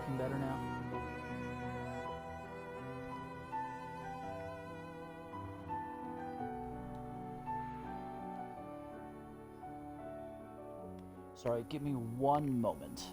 working better now? Sorry, give me one moment.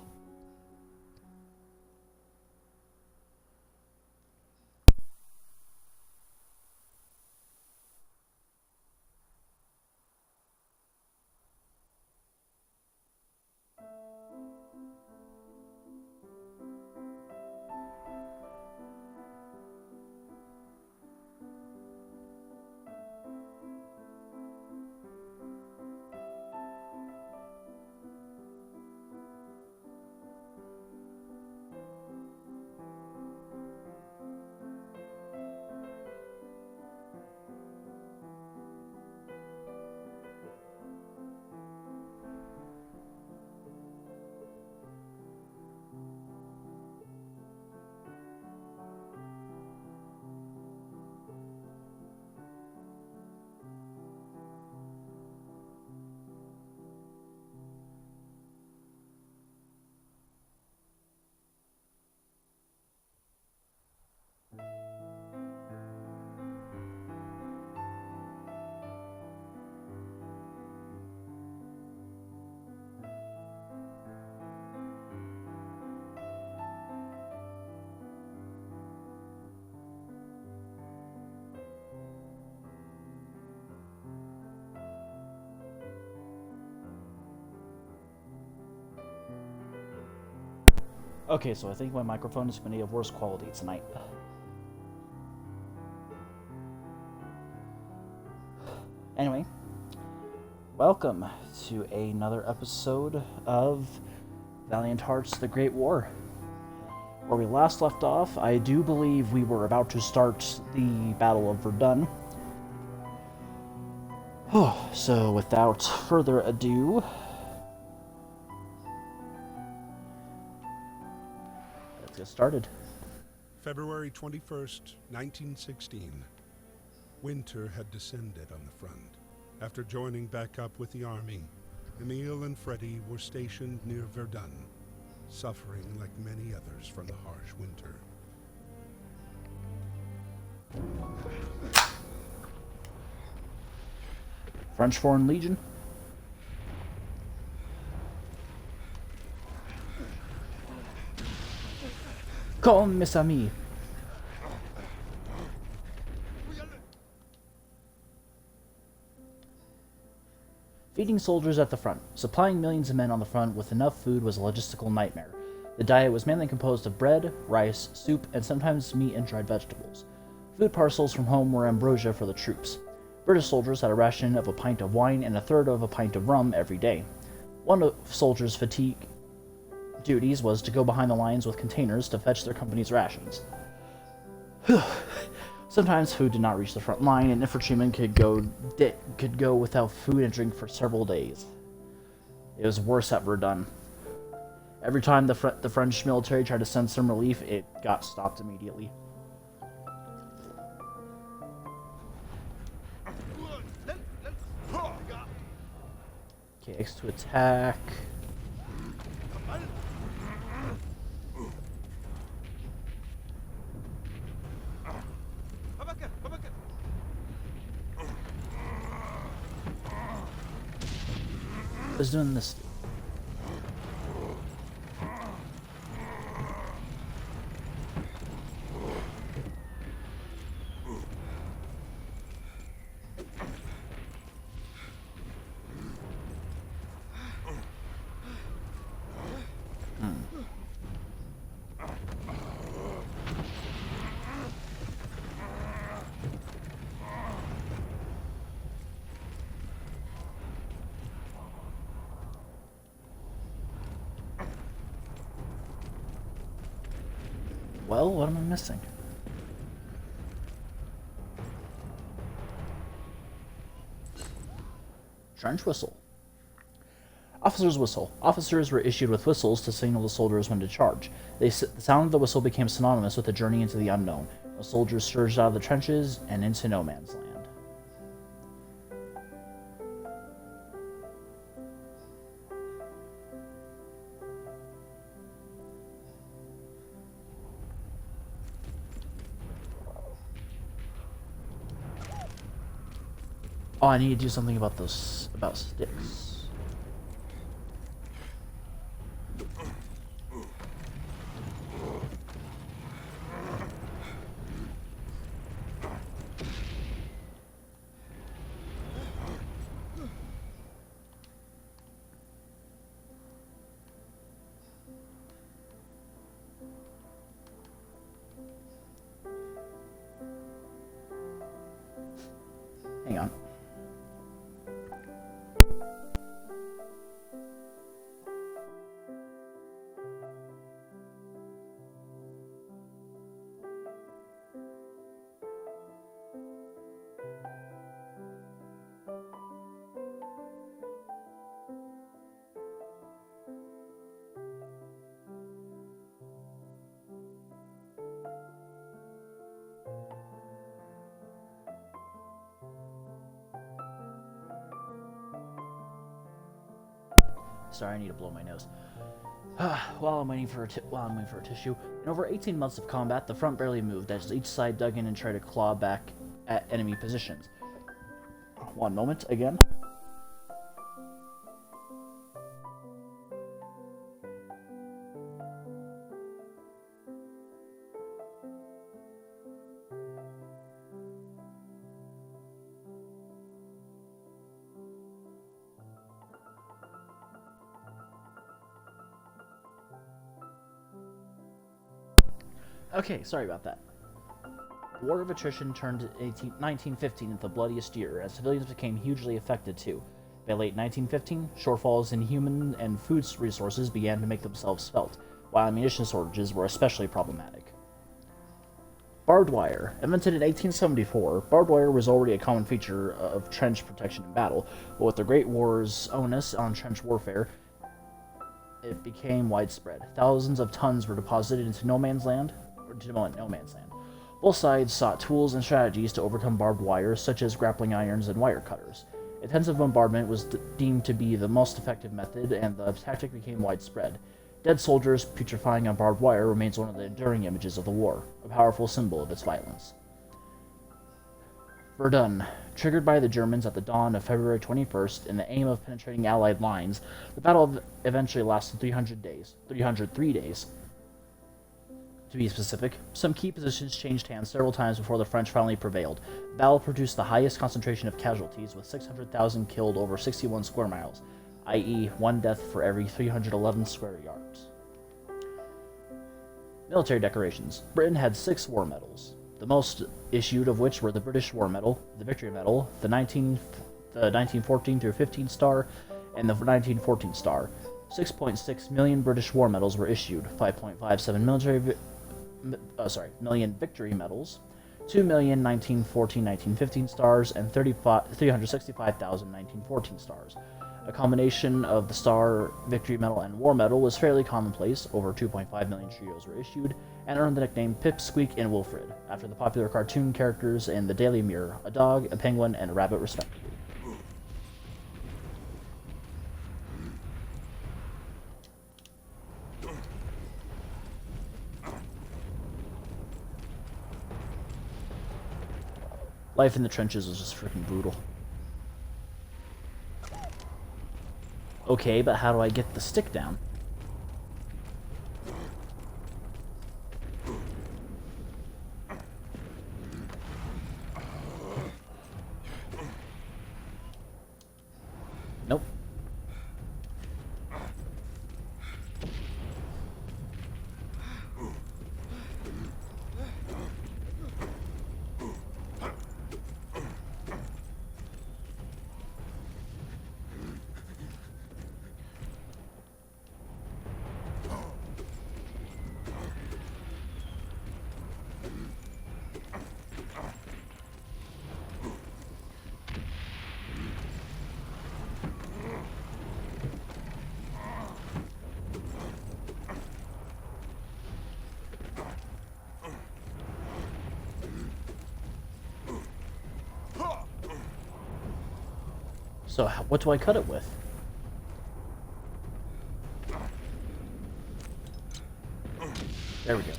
Okay, so I think my microphone is going to be of worse quality tonight. Anyway, welcome to another episode of Valiant Hearts: The Great War. Where we last left off, I do believe we were about to start the Battle of Verdun. So without further ado, let's get started. February 21st, 1916. Winter had descended on the front. After joining back up with the army, Emile and Freddie were stationed near Verdun, suffering like many others from the harsh winter. French Foreign Legion. Comme mes amis. Feeding soldiers at the front. Supplying millions of men on the front with enough food was a logistical nightmare. The diet was mainly composed of bread, rice, soup, and sometimes meat and dried vegetables. Food parcels from home were ambrosia for the troops. British soldiers had a ration of a pint of wine and a third of a pint of rum every day. One of soldiers' fatigue duties was to go behind the lines with containers to fetch their company's rations. Sometimes food did not reach the front line, and infantrymen could go without food and drink for several days. It was worse at Verdun. Every time the French military tried to send some relief, it got stopped immediately. Okay, X to attack. Who's doing this? Well, what am I missing? Trench whistle. Officer's whistle. Officers were issued with whistles to signal the soldiers when to charge. The sound of the whistle became synonymous with a journey into the unknown. The soldiers surged out of the trenches and into no man's land. Oh, I need to do something about those about sticks. Hang on. Sorry, I need to blow my nose. While I'm waiting for a tissue, in over 18 months of combat, the front barely moved as each side dug in and tried to claw back at enemy positions. One moment, again. Okay, sorry about that. The War of Attrition turned 1915 into the bloodiest year, as civilians became hugely affected too. By late 1915, shortfalls in human and food resources began to make themselves felt, while ammunition shortages were especially problematic. Barbed wire. Invented in 1874, barbed wire was already a common feature of trench protection in battle, but with the Great War's onus on trench warfare, it became widespread. Thousands of tons were deposited into no man's land. Both sides sought tools and strategies to overcome barbed wire, such as grappling irons and wire cutters. Intensive bombardment was deemed to be the most effective method, and the tactic became widespread. Dead soldiers putrefying on barbed wire remains one of the enduring images of the war, a powerful symbol of its violence. Verdun. Triggered by the Germans at the dawn of February 21st in the aim of penetrating Allied lines, the battle eventually lasted 303 days. To be specific, some key positions changed hands several times before the French finally prevailed. The battle produced the highest concentration of casualties, with 600,000 killed over 61 square miles, i.e., one death for every 311 square yards. Military decorations. Britain had 6 war medals, the most issued of which were the British War Medal, the Victory Medal, the 1914 through 15 Star, and the 1914 Star. 6.6 million British War Medals were issued, 5.57 million Victory Medals, 2 million 1914-1915 stars, and 365,000 1914 stars. A combination of the Star, Victory Medal, and War Medal was fairly commonplace. Over 2.5 million trios were issued, and earned the nickname Pip, Squeak, and Wilfred, after the popular cartoon characters in the Daily Mirror, a dog, a penguin, and a rabbit respectively. Life in the trenches was just freaking brutal. Okay, but how do I get the stick down? Nope. So, what do I cut it with? There we go.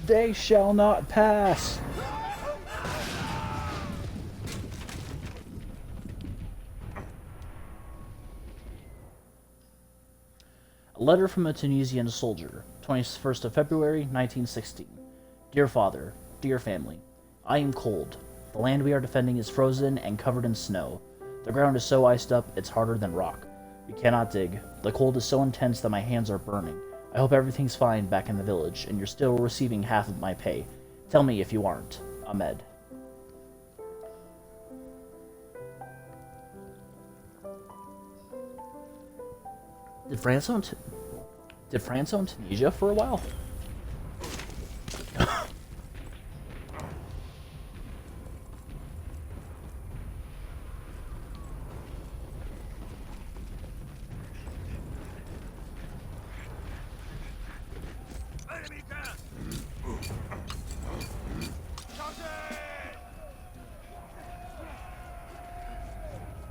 They shall not pass! A letter from a Tunisian soldier, 21st of February, 1916. Dear Father, dear family, I am cold. The land we are defending is frozen and covered in snow. The ground is so iced up, it's harder than rock. We cannot dig. The cold is so intense that my hands are burning. I hope everything's fine back in the village, and you're still receiving half of my pay. Tell me if you aren't. Ahmed. Did France own Tunisia for a while?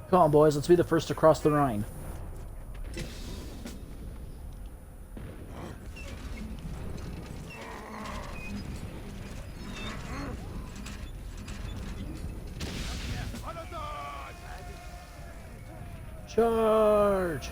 Come on, boys, let's be the first to cross the Rhine. Charge!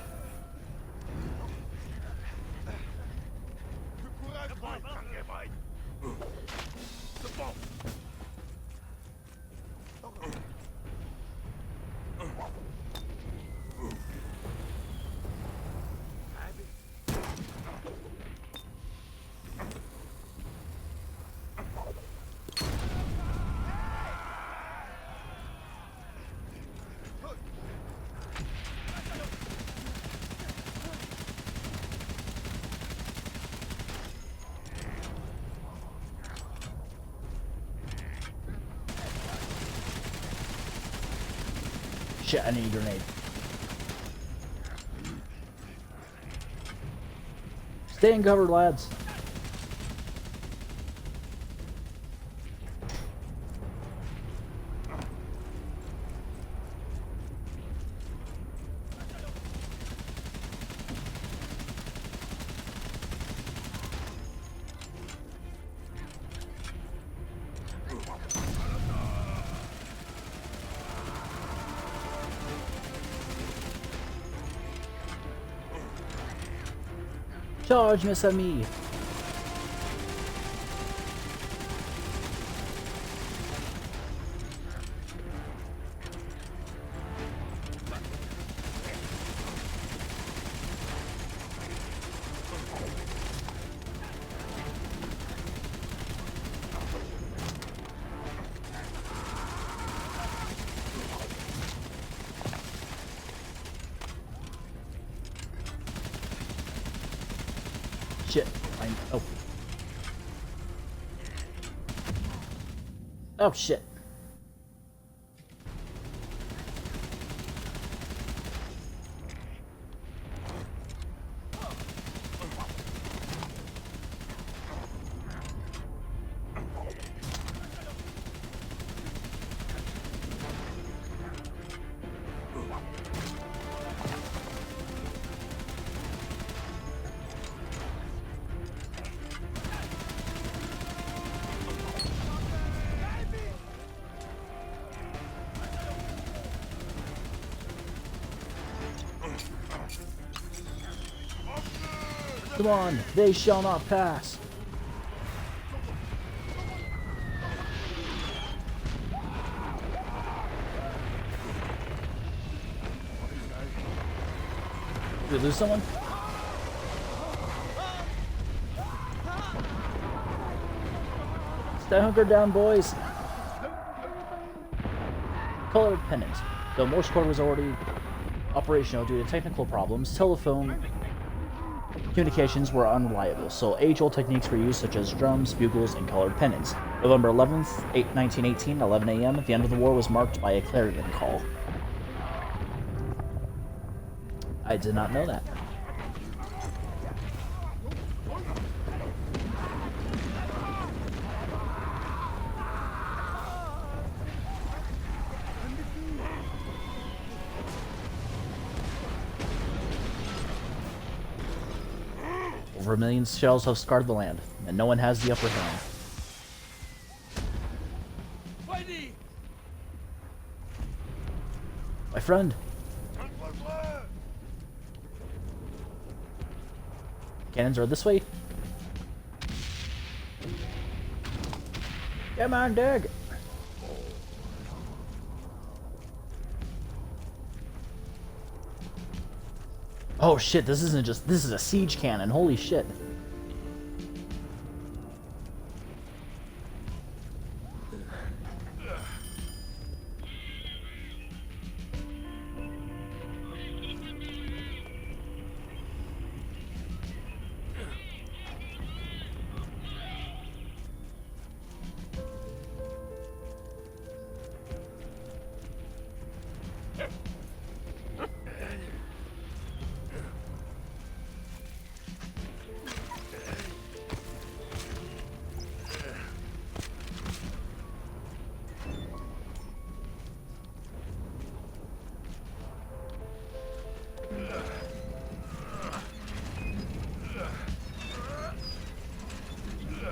Shit, I need a grenade. Stay in cover, lads. Charge, mes amis! Shit. Oh. Oh, shit. Come on, they shall not pass. Did we lose someone? Stay hunkered down, boys. Colored pennant. Though Morse code was already operational due to technical problems, telephone communications were unreliable, so age-old techniques were used such as drums, bugles, and colored pennants. November 11th, 1918, 11 a.m., the end of the war was marked by a clarion call. I did not know that. Over a million shells have scarred the land, and no one has the upper hand. friend. Cannons are this way. Come on, Doug. Oh shit, this isn't just, this is a siege cannon. Holy shit.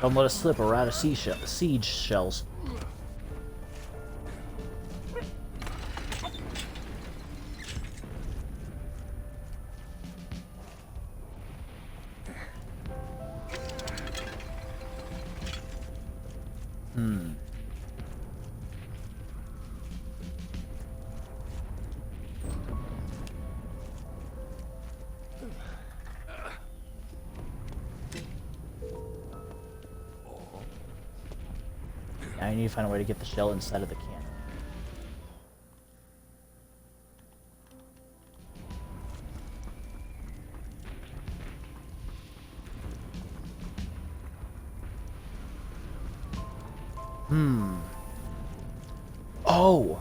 Don't let us slip, or we're out of siege shells. I need to find a way to get the shell inside of the cannon. Oh!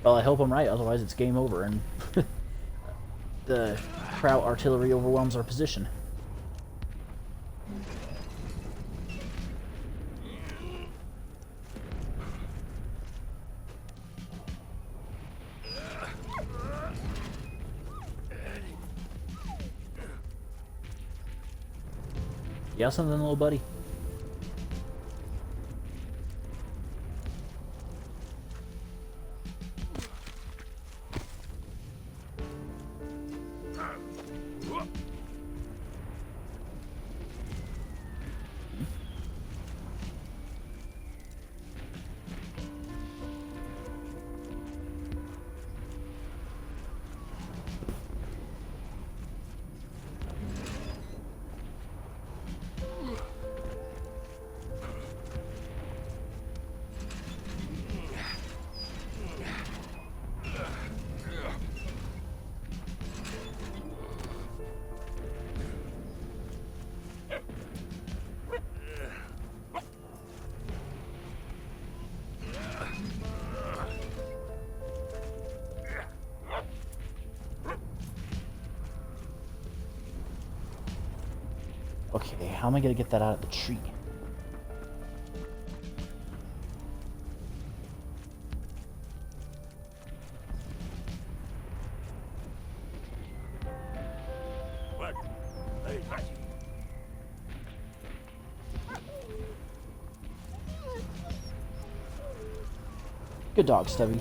Well, I hope I'm right, otherwise it's game over and the Kraut artillery overwhelms our position. Yeah, something, little buddy. Okay, how am I gonna get that out of the tree? Good dog, Stubby.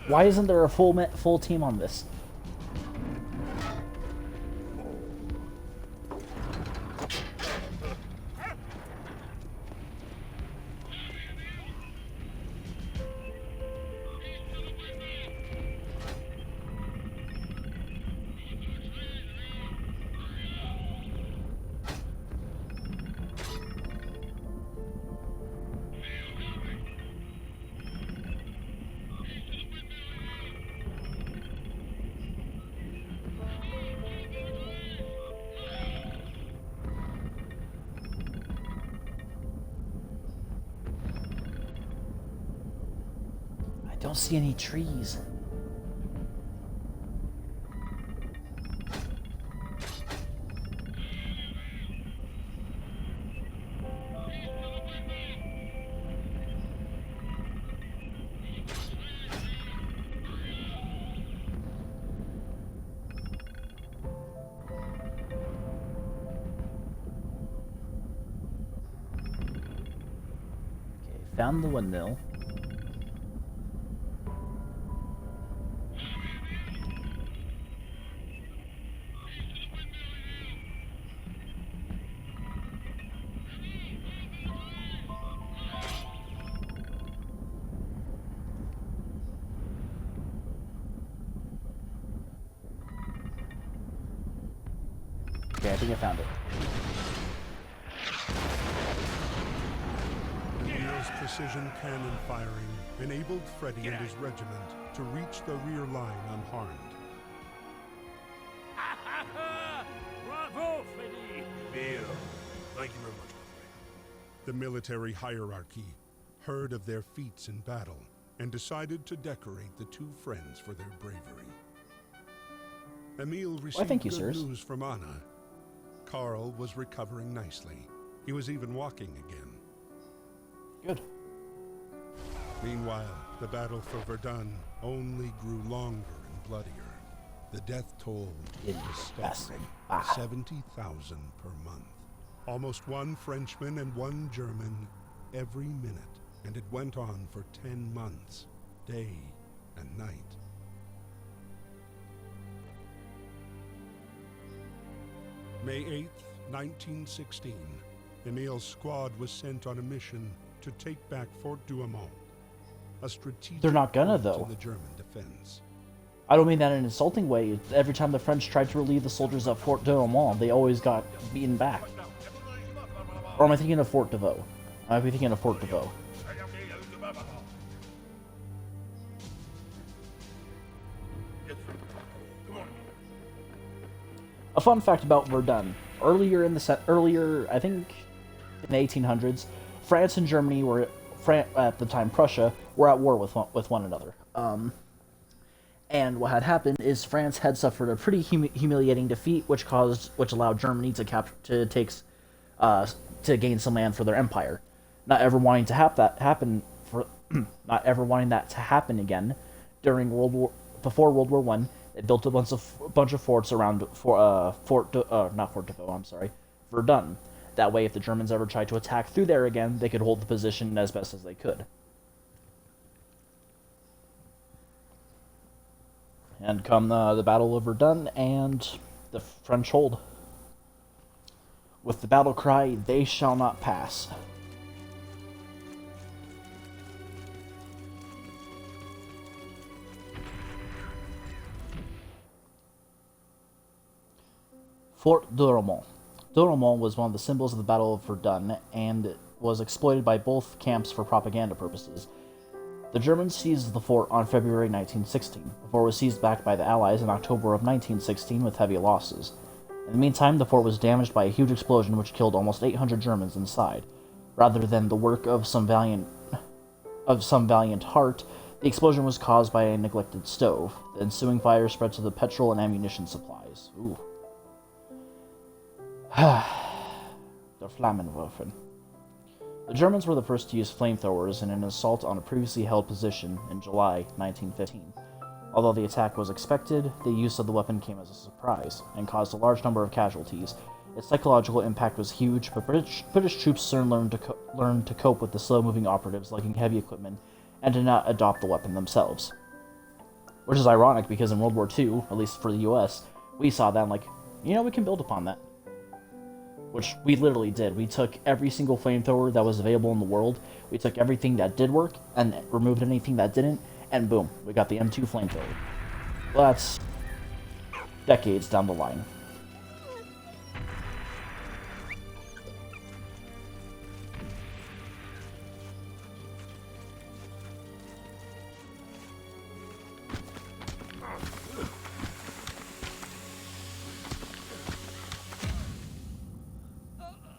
Why isn't there a full team on this? don't see any trees. Found the windmill. Okay, I think I found it. Emil's precision cannon firing enabled Freddy and his regiment to reach the rear line unharmed. Bravo, Freddy! Emil, thank you very much. The military hierarchy heard of their feats in battle and decided to decorate the two friends for their bravery. Emil received thank you, good sirs. news from Anna. Carl was recovering nicely. He was even walking again. Good. Meanwhile, the battle for Verdun only grew longer and bloodier. The death toll was staggering, 70,000 per month. Almost one Frenchman and one German every minute, and it went on for 10 months, day and night. May 8th, 1916, Emil's squad was sent on a mission to take back Fort Douaumont, a strategic They're not gonna, point though. in the German defense. I don't mean that in an insulting way. Every time the French tried to relieve the soldiers at Fort Douaumont, they always got beaten back. Or am I thinking of Fort de Vaux? I might be thinking of Fort de Vaux. A fun fact about Verdun: earlier, I think, in the 1800s, France and Germany were, at the time Prussia, were at war with one another. And what had happened is France had suffered a pretty humiliating defeat, which allowed Germany to gain some land for their empire. Not ever wanting that to happen again, before World War I, they built a bunch of forts around Verdun. That way, if the Germans ever tried to attack through there again, they could hold the position as best as they could. And come the Battle of Verdun, and the French hold. With the battle cry, "They shall not pass." Fort Douaumont. Douaumont was one of the symbols of the Battle of Verdun, and was exploited by both camps for propaganda purposes. The Germans seized the fort on February 1916, before it was seized back by the Allies in October of 1916 with heavy losses. In the meantime, the fort was damaged by a huge explosion which killed almost 800 Germans inside. Rather than the work of some valiant heart, the explosion was caused by a neglected stove. The ensuing fire spread to the petrol and ammunition supplies. Ooh. Der Flammenwerfen. The Germans were the first to use flamethrowers in an assault on a previously held position in July 1915. Although the attack was expected, the use of the weapon came as a surprise, and caused a large number of casualties. Its psychological impact was huge, but British troops soon learned to cope with the slow-moving operatives lacking heavy equipment, and did not adopt the weapon themselves. Which is ironic, because in World War II, at least for the US, we saw that and like, we can build upon that. Which we literally did. We took every single flamethrower that was available in the world, we took everything that did work, and removed anything that didn't, and boom, we got the M2 flamethrower. Well, that's decades down the line.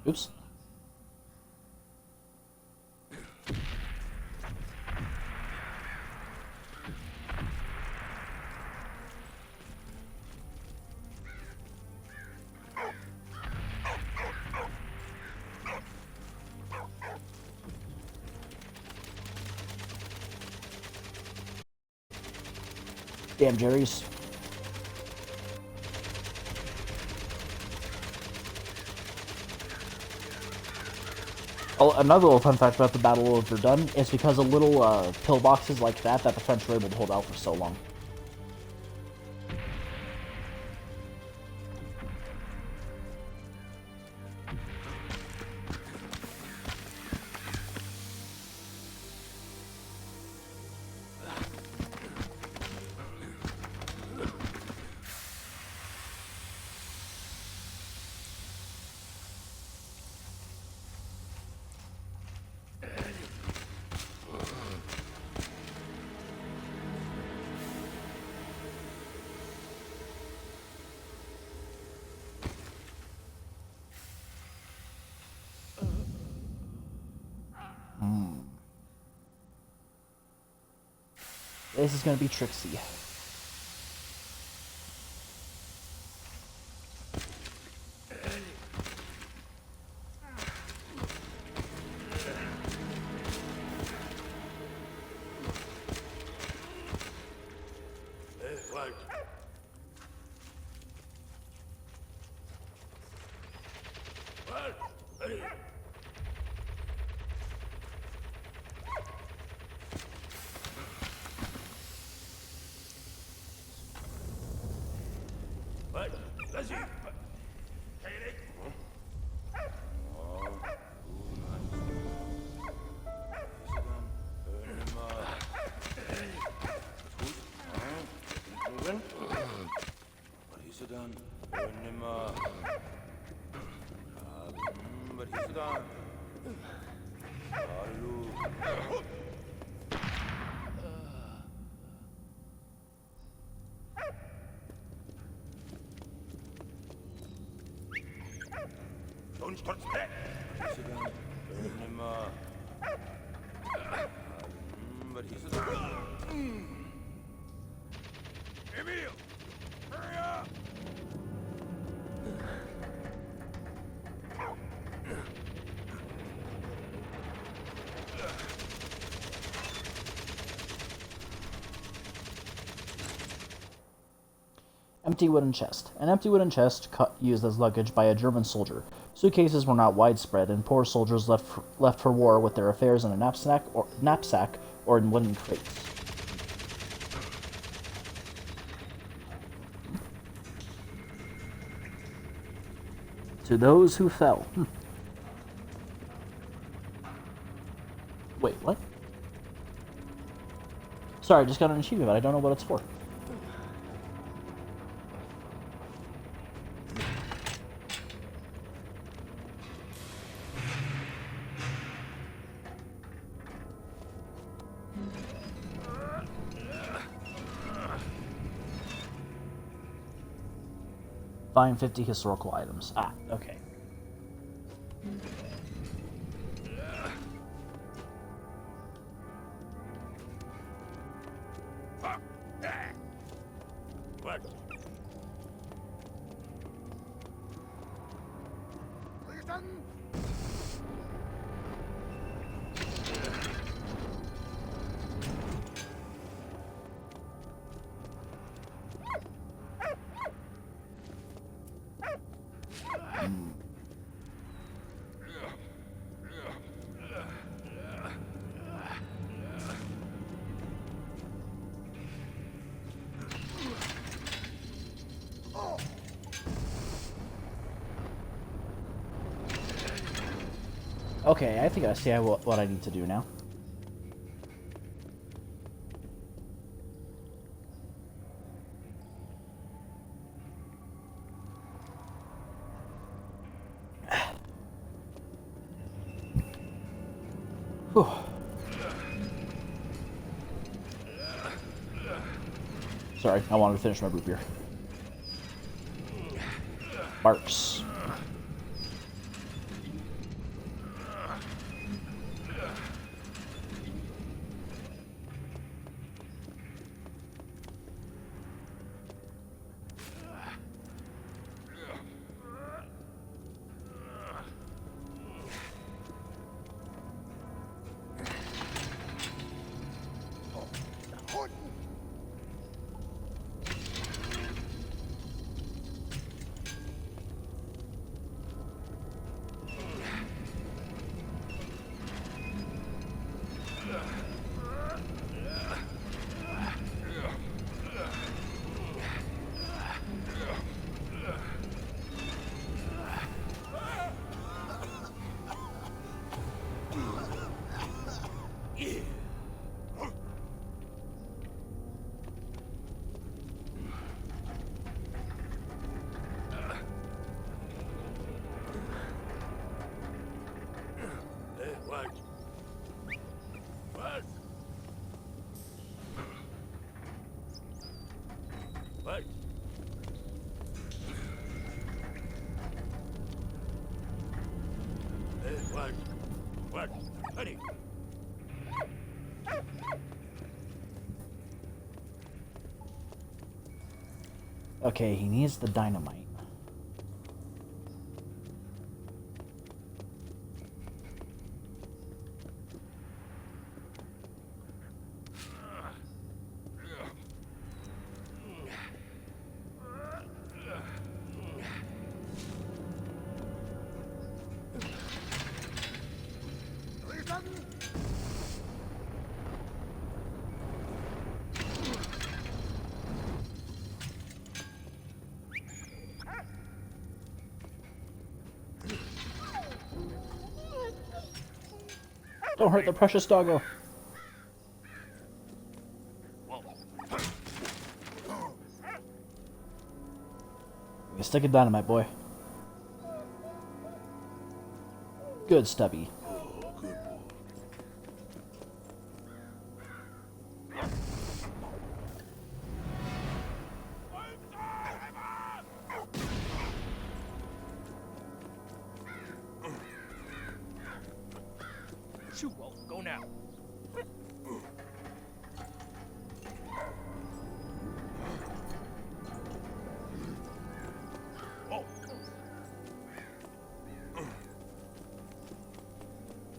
Oops. Damn Jerry's. Oh, another little fun fact about the Battle of Verdun is because of little pillboxes like that the French were able to hold out for so long. This is gonna be Trixie. Like, let's see. Don't start that. Emil, hurry up! Empty wooden chest. An empty wooden chest used as luggage by a German soldier. Suitcases were not widespread, and poor soldiers left for war with their affairs in a knapsack or in wooden crates. To those who fell. Wait, what? Sorry, I just got an achievement, but I don't know what it's for. Find 50 historical items. Ah, okay. What? Okay, I think I see what I need to do now. Whew. Sorry, I wanted to finish my root beer. Marks. But, ready. Okay, he needs the dynamite. Don't hurt the precious doggo. You stick a dynamite, boy. Good, Stubby. Shoot, Walt. Go now. Walt.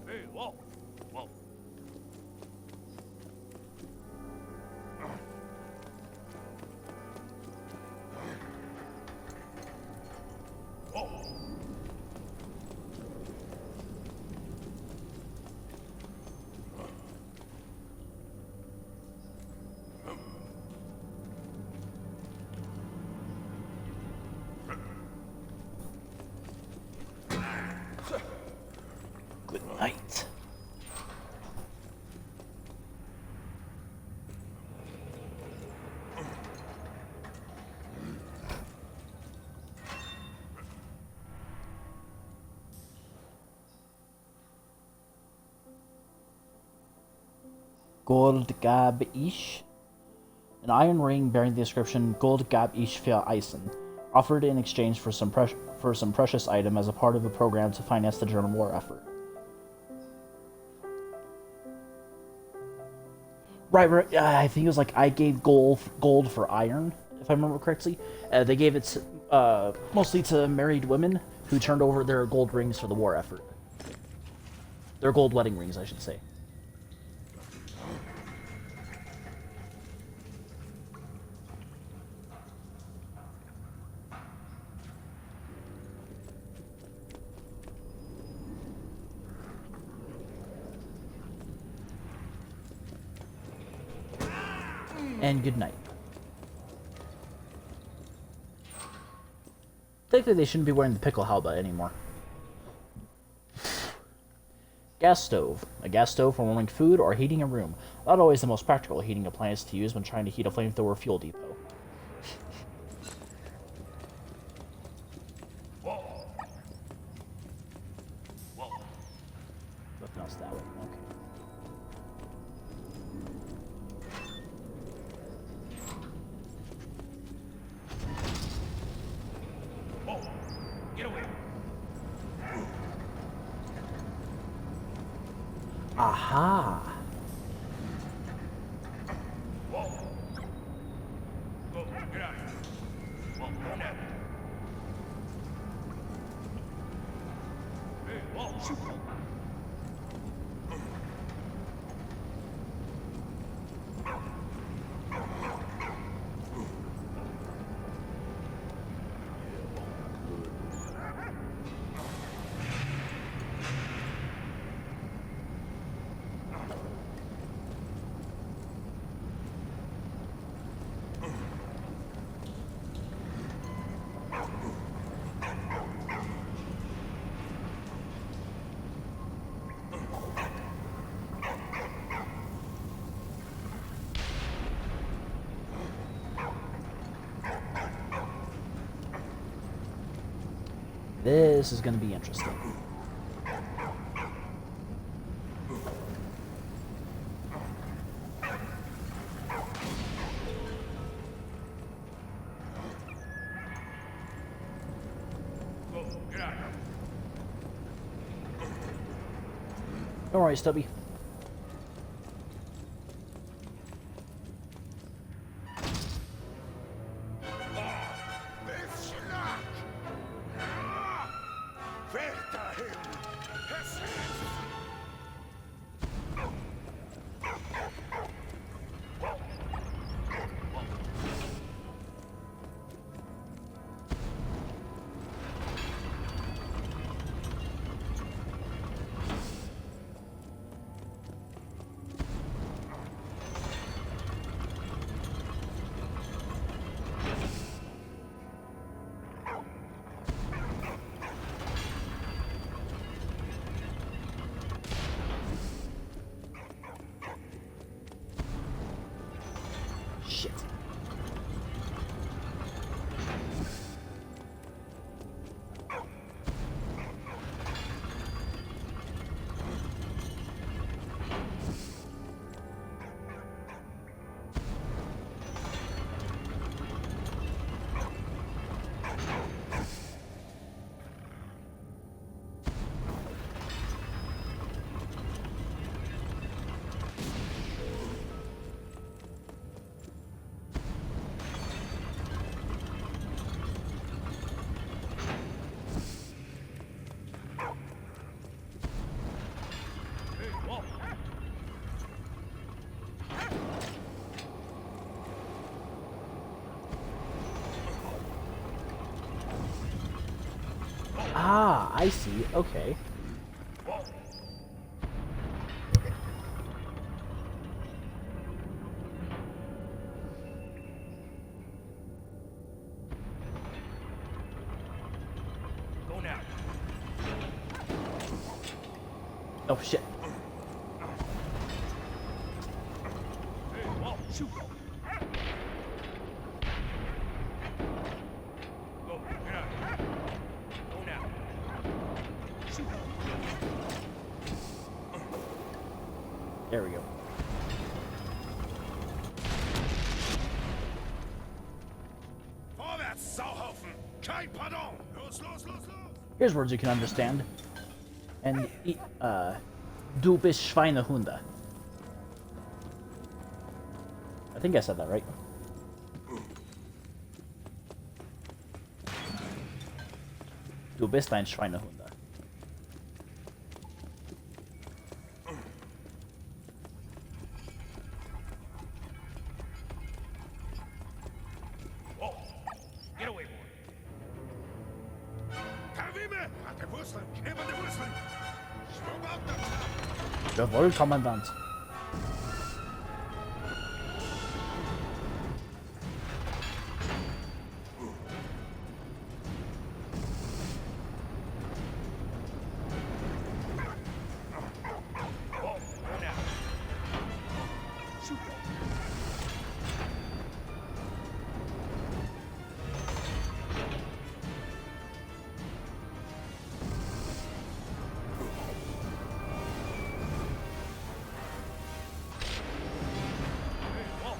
Hey, Walt. Walt. Walt. Good night. Gold Gab Ish. An iron ring bearing the inscription Gold Gab Ish für Eisen, offered in exchange for some precious item as a part of a program to finance the German war effort. Right. I think it was like I gave gold for iron, if I remember correctly. They gave it mostly to married women who turned over their gold rings for the war effort. Their gold wedding rings, I should say. And good night. Technically, they shouldn't be wearing the pickle halba anymore. Gas stove. A gas stove for warming food or heating a room. Not always the most practical heating appliance to use when trying to heat a flamethrower fuel depot. Nothing else that way. Okay. Get away. Aha! Walt. Go. Get out. Walt, go now. Hey, Walt. Shoot. This is going to be interesting. Go. Get out. Don't worry, Stubby. Shit. Ah, I see. Okay. Go now. Oh, shit. Hey, whoa, shoot. Go, get out. Go now. Shoot. There we go. Vorwärts, Sauhaufen! Kein Pardon! Los, los, los, los! Here's words you can understand. And, du bist Schweinehunde. I think I said that right. Du bist ein Schweinehunde. Whoa! Get away, boy! Kavime! An der Wurzeln! Knipp an der Wurzeln! Schwung auf das! Jawohl, Kommandant. Whoa, go now. Shoot. Hey, whoa!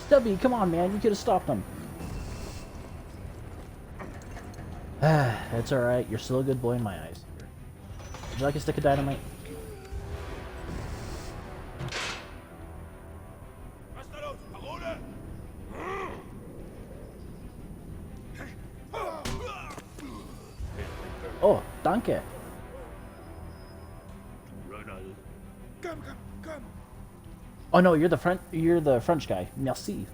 Stubby, come on, man. You could have stopped them. That's alright. You're still a good boy in my eyes. Would you like a stick of dynamite? Was da los, Parole? Oh, danke. Ronald. Come, come, come. Oh no, you're the French guy. Merci.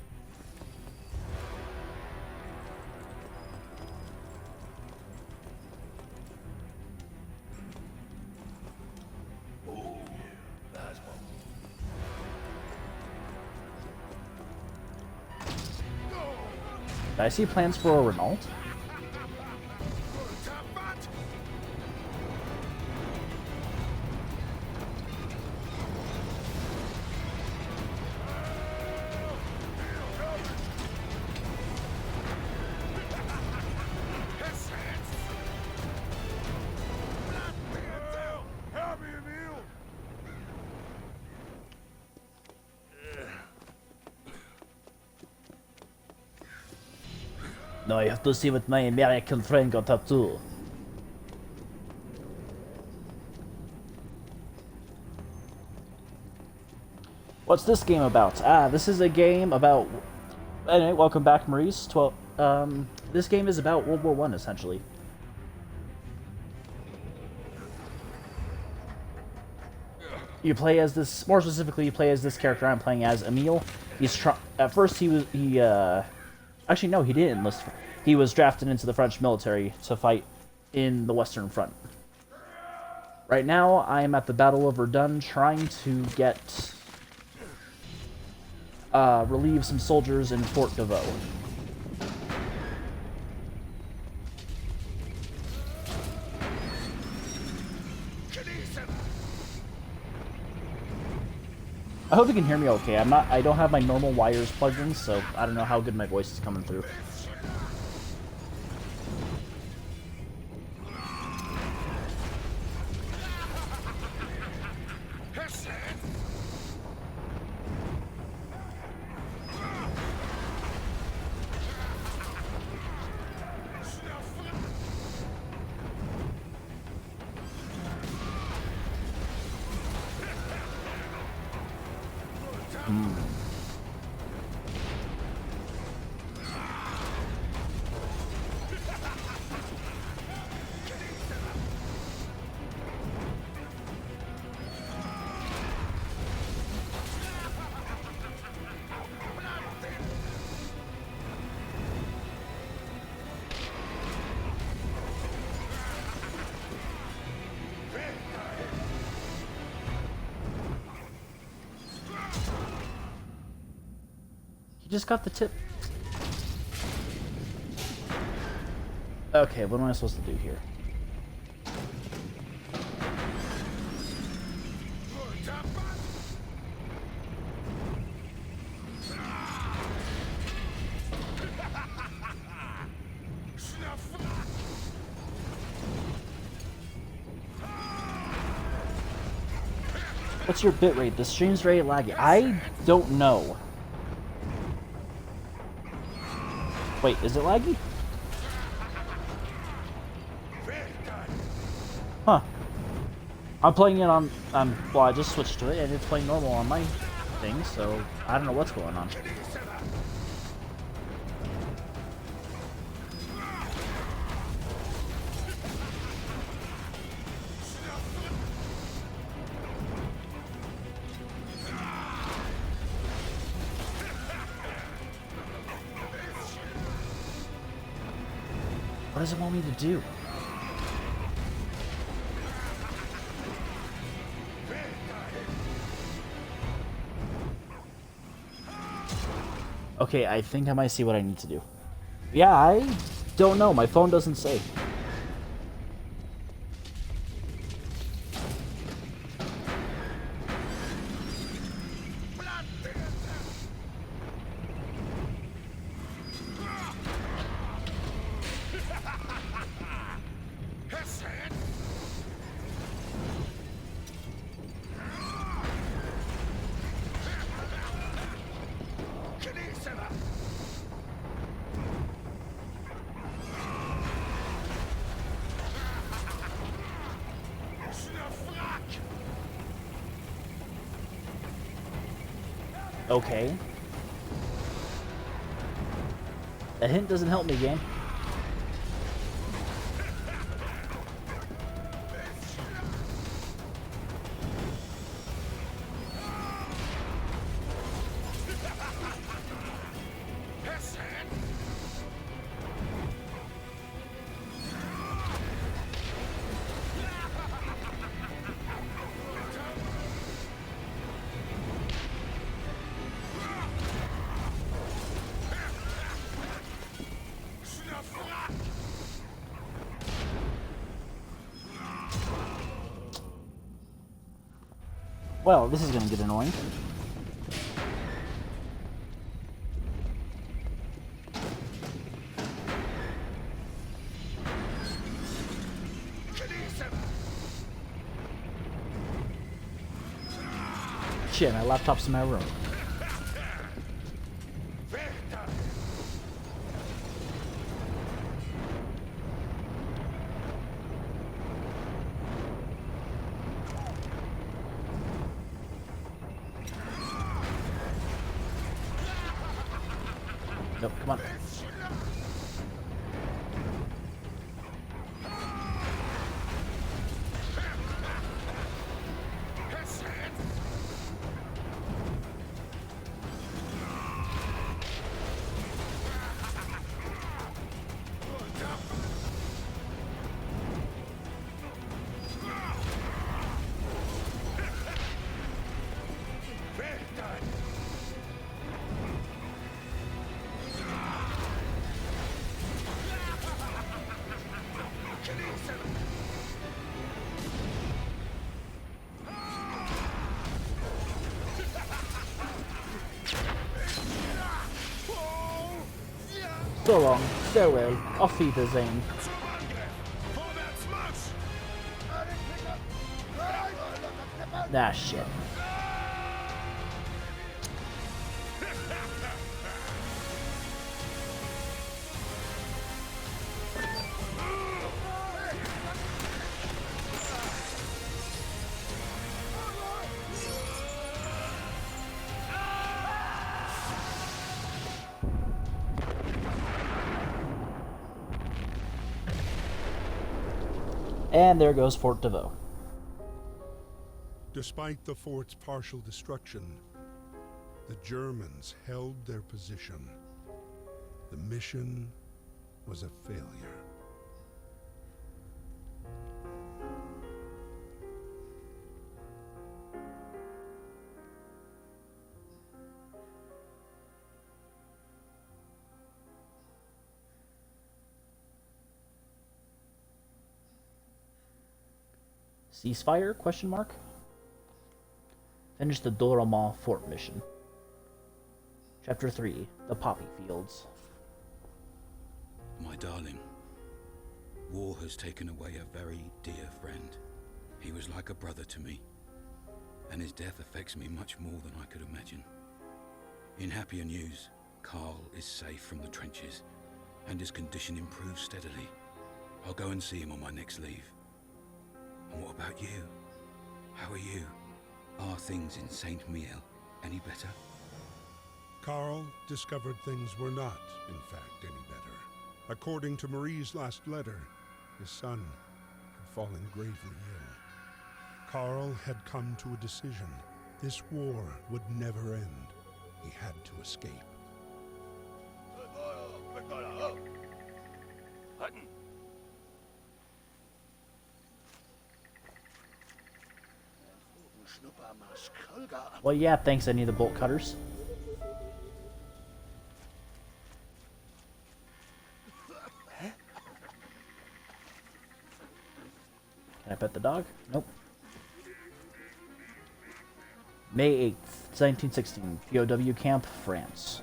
Did I see plans for a Renault? No, I have to see what my American friend got up to. What's this game about? Ah, this is a game about... Anyway, welcome back, Maurice. This game is about World War I, essentially. You play as this... More specifically, you play as this character I'm playing as, Emile. At first, actually, no, he didn't enlist. He was drafted into the French military to fight in the Western Front. Right now, I am at the Battle of Verdun trying to get... relieve some soldiers in Fort de Vaux. I hope you can hear me okay. I don't have my normal wires plugged in, so I don't know how good my voice is coming through. Just got the tip. Okay, what am I supposed to do here? What's your bitrate? The stream's very laggy. I don't know. Wait, is it laggy? Huh. I'm playing it on, well, I just switched to it, and it's playing normal on my thing, so I don't know what's going on. What does it want me to do? Okay, I think I might see what I need to do. Yeah, I don't know. My phone doesn't say. Okay. A hint doesn't help me, game. Well, this is gonna get annoying. Shit, my laptop's in my room. Nope, come on. So long, farewell, auf Wiedersehen. Ah, shit. And there goes Fort DeVoe. Despite the fort's partial destruction, the Germans held their position. The mission was a failure. Ceasefire? Question mark. Finish the Dormont Fort mission. Chapter 3: The Poppy Fields. My darling, war has taken away a very dear friend. He was like a brother to me, and his death affects me much more than I could imagine. In happier news, Carl is safe from the trenches, and his condition improves steadily. I'll go and see him on my next leave. And what about you? How are you? Are things in Saint Miel any better? Carl discovered things were not, in fact, any better. According to Marie's last letter, his son had fallen gravely ill. Carl had come to a decision. This war would never end. He had to escape. Well, yeah, thanks any of the bolt cutters. Can I pet the dog? Nope. May 8th, 1916, POW camp, France.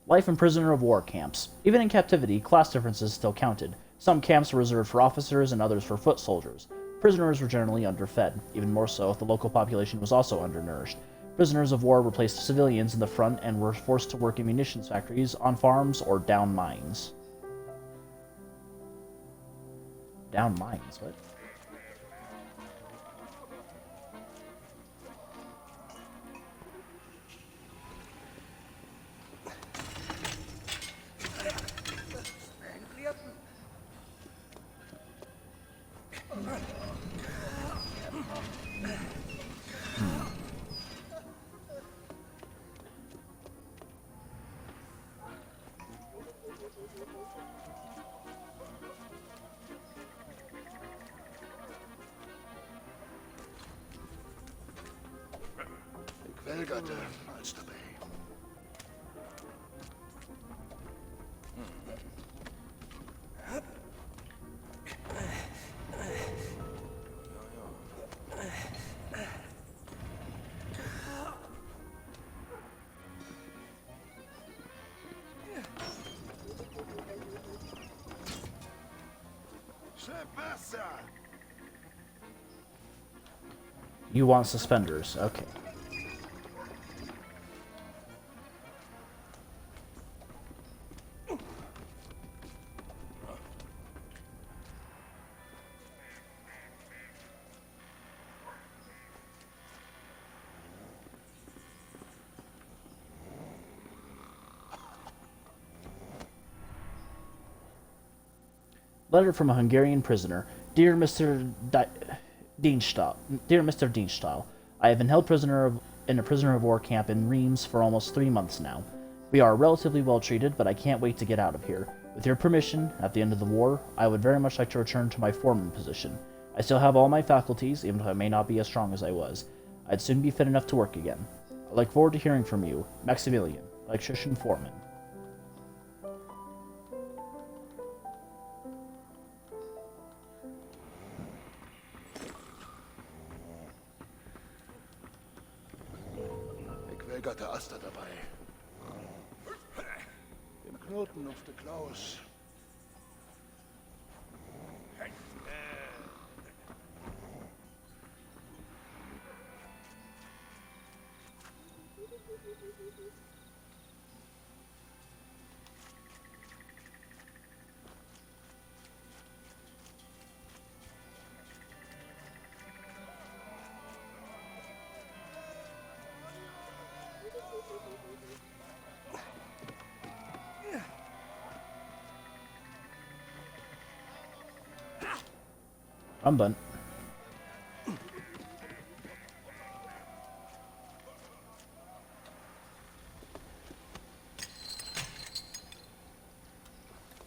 Life in prisoner of war camps. Even in captivity, class differences still counted. Some camps were reserved for officers and others for foot soldiers. Prisoners were generally underfed. Even more so, the local population was also undernourished. Prisoners of war replaced civilians in the front and were forced to work in munitions factories, on farms, or down mines. Down mines? What? Welgatte als dabei. Wasser! You want suspenders. Okay. Letter from a Hungarian prisoner. Dear Mr. Dienstall, Dear Mr. Dienstall, I have been held in a prisoner of war camp in Reims for almost 3 months now. We are relatively well treated, but I can't wait to get out of here. With your permission, at the end of the war, I would very much like to return to my foreman position. I still have all my faculties, even though I may not be as strong as I was. I'd soon be fit enough to work again. I look forward to hearing from you, Maximilian, electrician foreman. Ik wil de Aster dabei. Dem Knoten auf de Klaus. I'm done.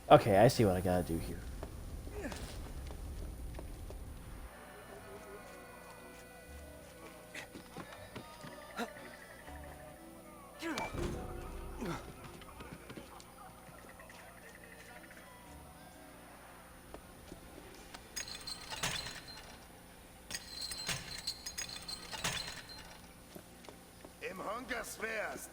Okay, I see what I gotta do here. Im Hungersfest!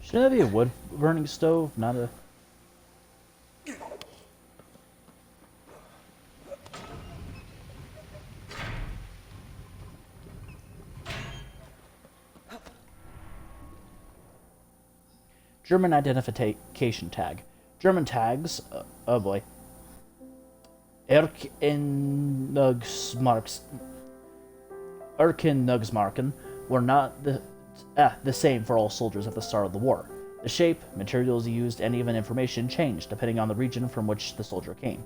Shouldn't that be a wood-burning stove, not a... German identification tag. German tags, oh boy. Erkennugsmarken were not the same for all soldiers at the start of the war. The shape, materials used, and even information changed depending on the region from which the soldier came.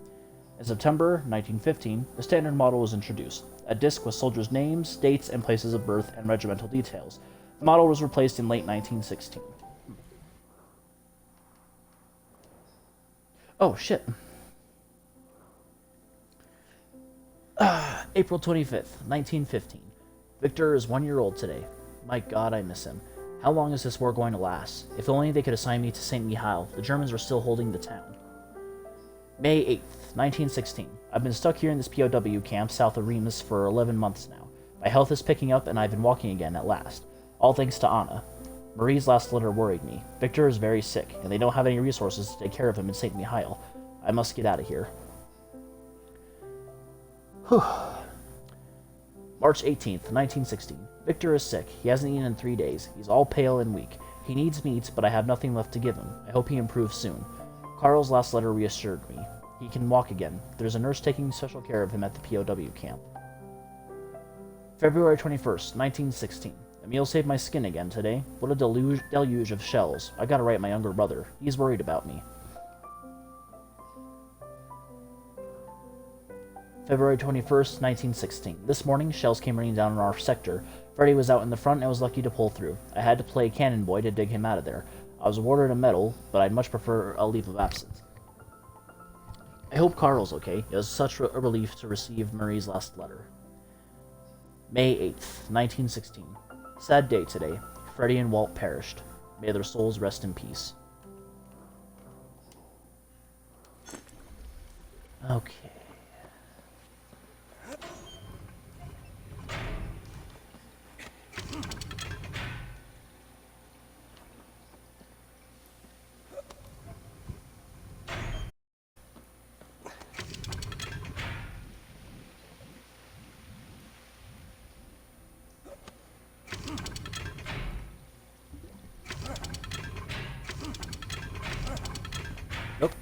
In September 1915, the standard model was introduced, a disc with soldiers' names, dates, and places of birth and regimental details. The model was replaced in late 1916. Oh, shit. April 25th, 1915. Victor is 1 year old today. My god, I miss him. How long is this war going to last? If only they could assign me to St. Mihiel. The Germans are still holding the town. May 8th, 1916. I've been stuck here in this POW camp south of Reims for 11 months now. My health is picking up and I've been walking again at last. All thanks to Anna. Marie's last letter worried me. Victor is very sick, and they don't have any resources to take care of him in St. Mihiel. I must get out of here. Whew. March 18th, 1916. Victor is sick. He hasn't eaten in 3 days. He's all pale and weak. He needs meat, but I have nothing left to give him. I hope he improves soon. Carl's last letter reassured me. He can walk again. There's a nurse taking special care of him at the POW camp. February 21st, 1916. Emil saved my skin again today. What a deluge of shells. I gotta write my younger brother. He's worried about me. February 21st, 1916. This morning, shells came raining down in our sector. Freddy was out in the front and I was lucky to pull through. I had to play cannon boy to dig him out of there. I was awarded a medal, but I'd much prefer a leave of absence. I hope Carl's okay. It was such a relief to receive Marie's last letter. May 8th, 1916. Sad day today. Freddie and Walt perished. May their souls rest in peace. Okay. Nope.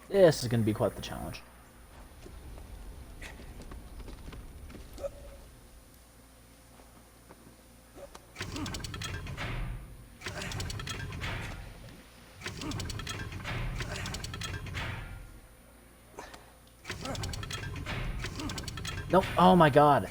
This is going to be quite the challenge. Nope. Oh my god.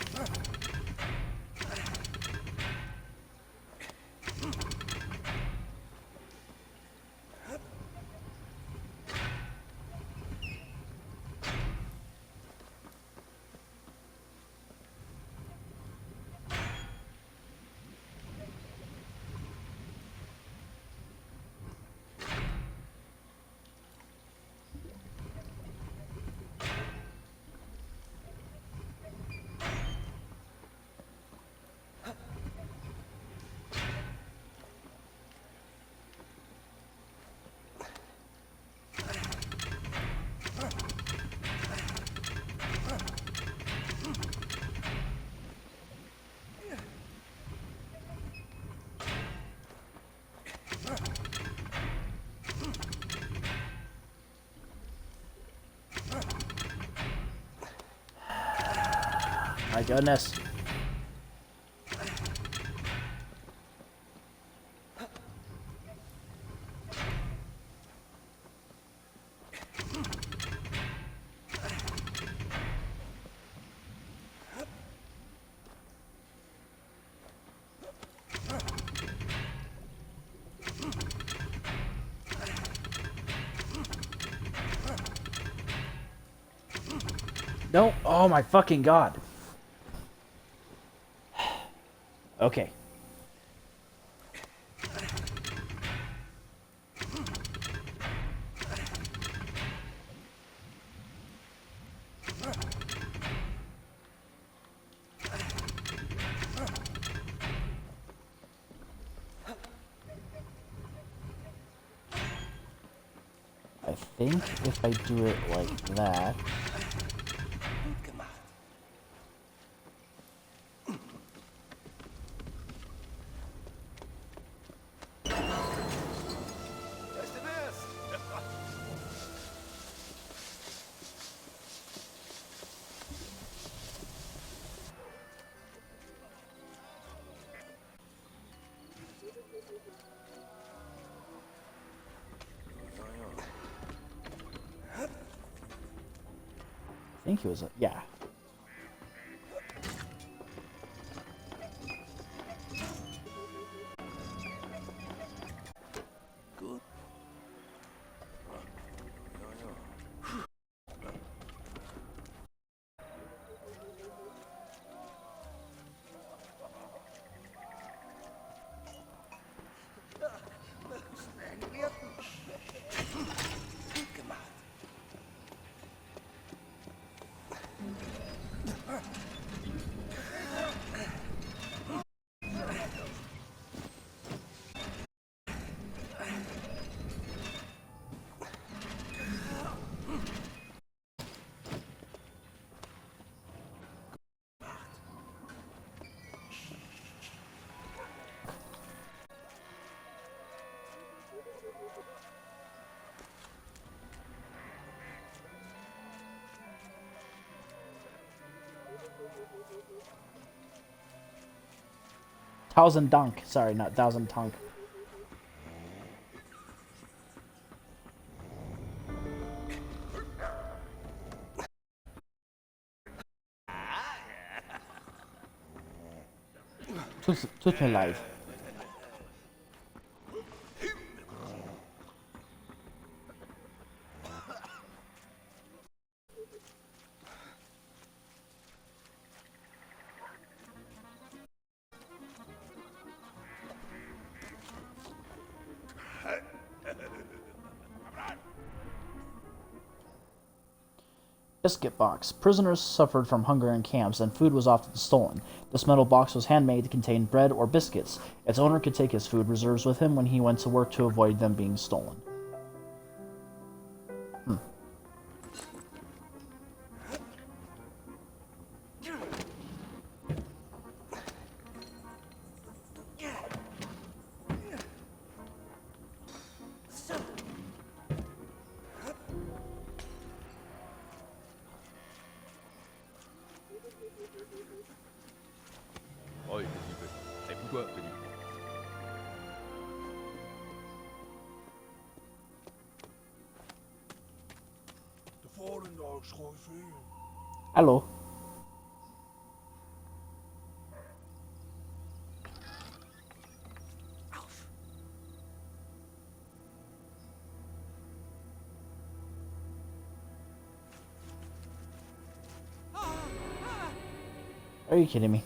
My goodness. No. Oh my fucking god. Okay. I think if I do it like that... I think it was a... yeah. Good. Gut gemacht. Thousand Dunk. Sorry, not Thousand Tunk. Tut mir leid. Biscuit box. Prisoners suffered from hunger in camps, and food was often stolen. This metal box was handmade to contain bread or biscuits. Its owner could take his food reserves with him when he went to work to avoid them being stolen. Oj, Felipe. C'est pourquoi, Felipe? De volendaags gewoon veel. Hallo. Are you kidding me?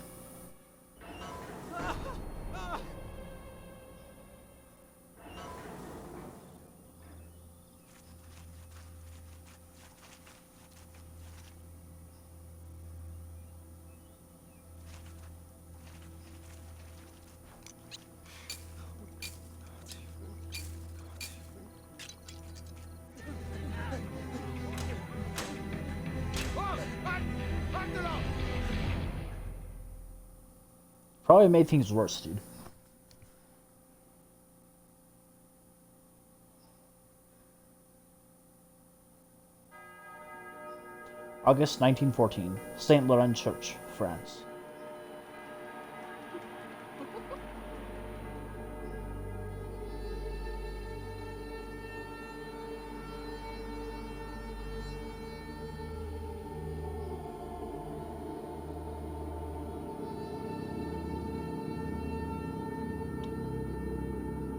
Probably made things worse, dude. August 1914, Saint Laurent Church, France.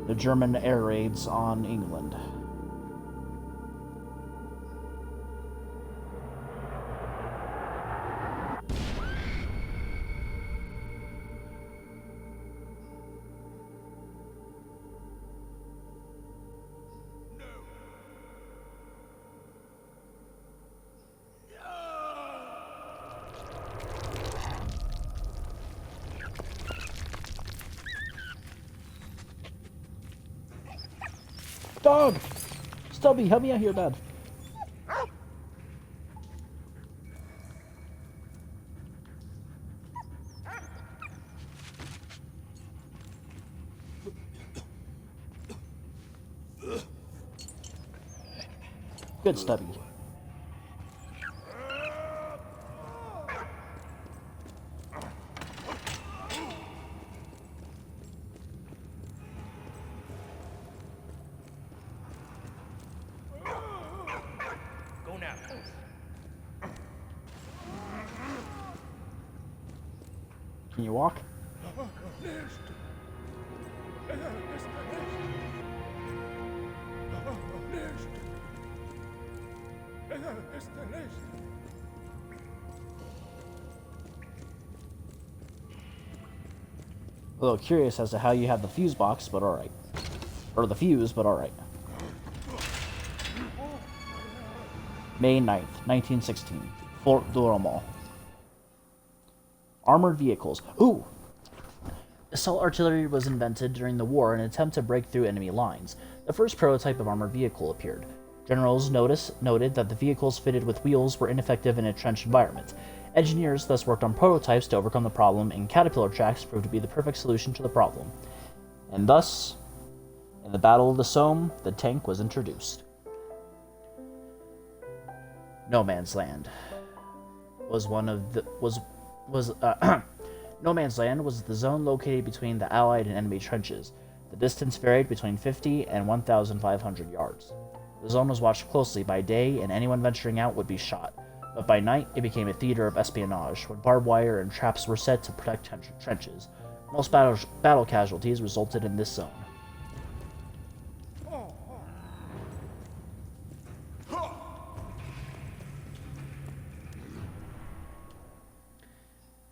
The German air raids on England. Dog! Stubby, help me out here, Dad. Good, Stubby. Go now. Can you walk? A little curious as to how you have the fuse box, but alright. Or the fuse, but alright. May 9th, 1916. Fort Durand. Armored vehicles. Ooh! Assault artillery was invented during the war in an attempt to break through enemy lines. The first prototype of armored vehicle appeared. Generals noted that the vehicles fitted with wheels were ineffective in a trench environment. Engineers thus worked on prototypes to overcome the problem, and caterpillar tracks proved to be the perfect solution to the problem. And thus, in the Battle of the Somme, the tank was introduced. No Man's Land was was No Man's Land was the zone located between the Allied and enemy trenches. The distance varied between 50 and 1,500 yards. The zone was watched closely by day, and anyone venturing out would be shot. But by night, it became a theater of espionage, when barbed wire and traps were set to protect trenches. Most battle casualties resulted in this zone.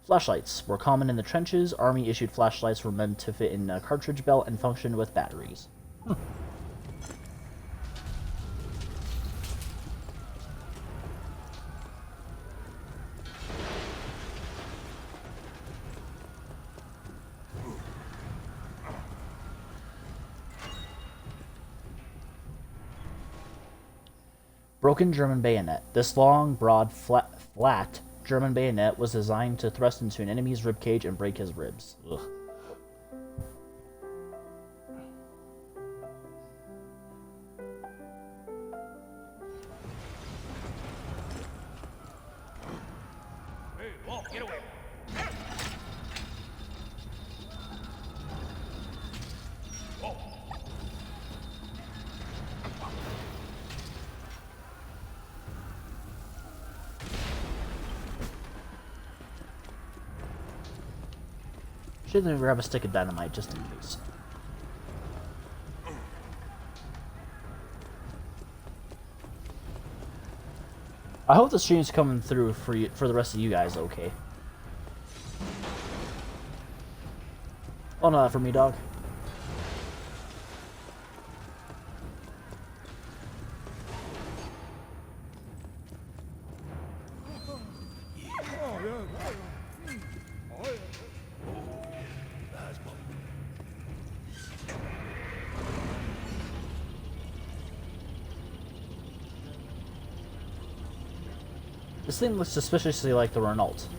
Flashlights were common in the trenches. Army-issued flashlights were meant to fit in a cartridge belt and functioned with batteries. Broken German bayonet. This long, broad, flat German bayonet was designed to thrust into an enemy's ribcage and break his ribs. Ugh. Hey, whoa, get away. Whoa. Should grab a stick of dynamite just in case. I hope the stream's coming through for you, for the rest of you guys okay. Oh no, for me, dog. This thing looks suspiciously like the Renault.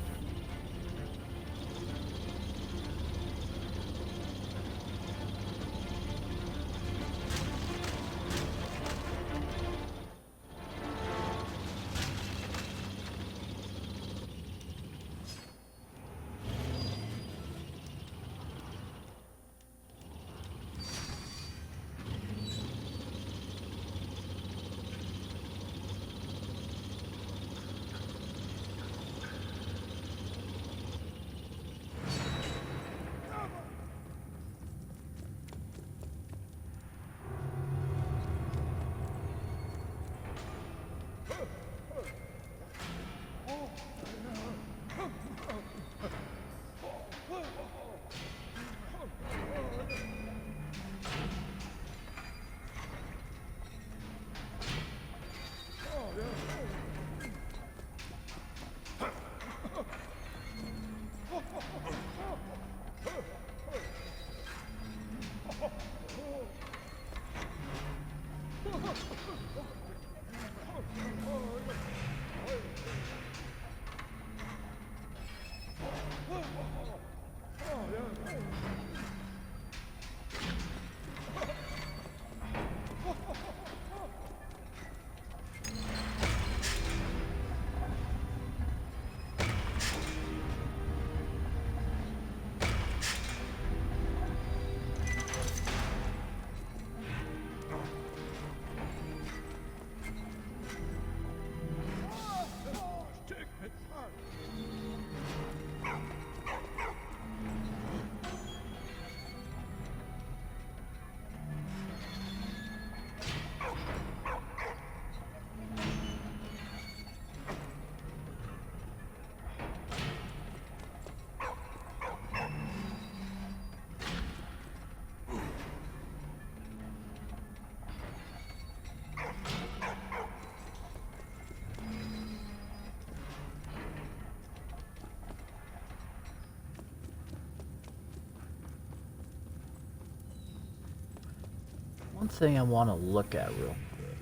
One thing I want to look at real quick.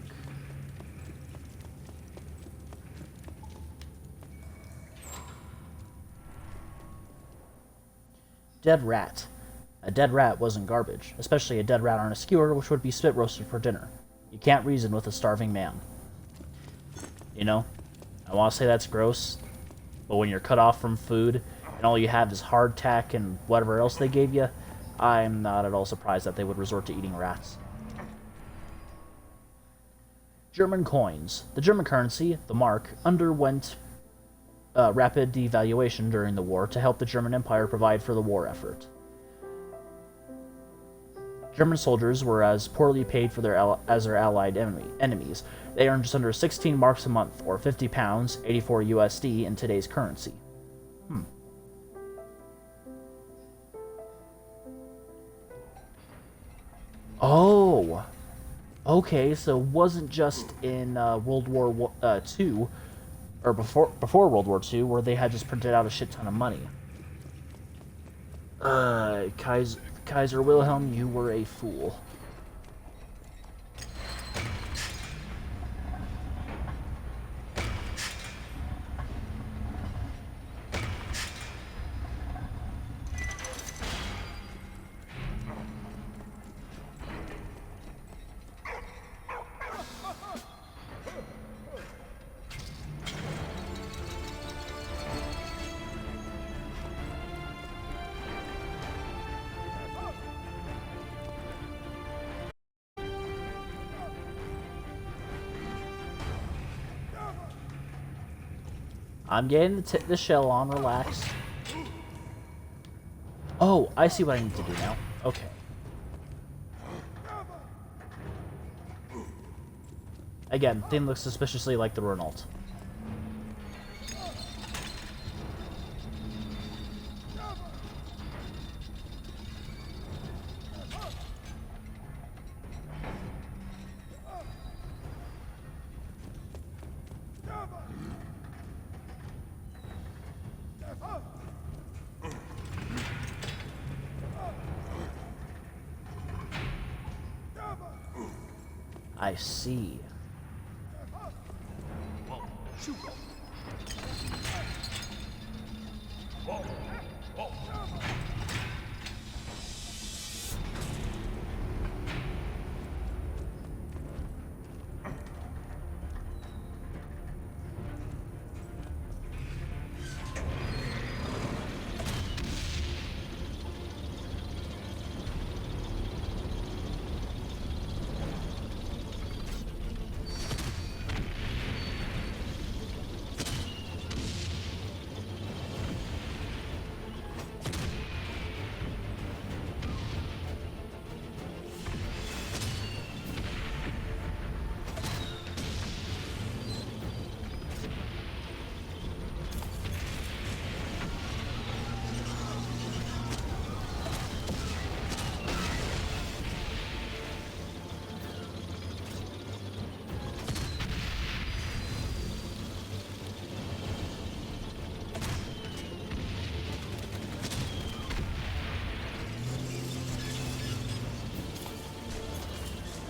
Dead rat. A dead rat wasn't garbage, especially a dead rat on a skewer, which would be spit roasted for dinner. You can't reason with a starving man. You know? I want to say that's gross. But when you're cut off from food and all you have is hardtack and whatever else they gave you, I'm not at all surprised that they would resort to eating rats. German coins. The German currency, the mark, underwent rapid devaluation during the war to help the German Empire provide for the war effort. German soldiers were as poorly paid for as their allied enemies. They earned just under 16 marks a month, or 50 pounds, 84 USD in today's currency. Oh, okay. So it wasn't just in World War II, or before World War II, where they had just printed out a shit ton of money. Kaiser Wilhelm, you were a fool. I'm getting the shell on, relax. Oh, I see what I need to do now. Okay. Again, thing looks suspiciously like the Renault. I see.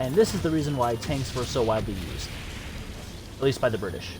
And this is the reason why tanks were so widely used. At least by the British.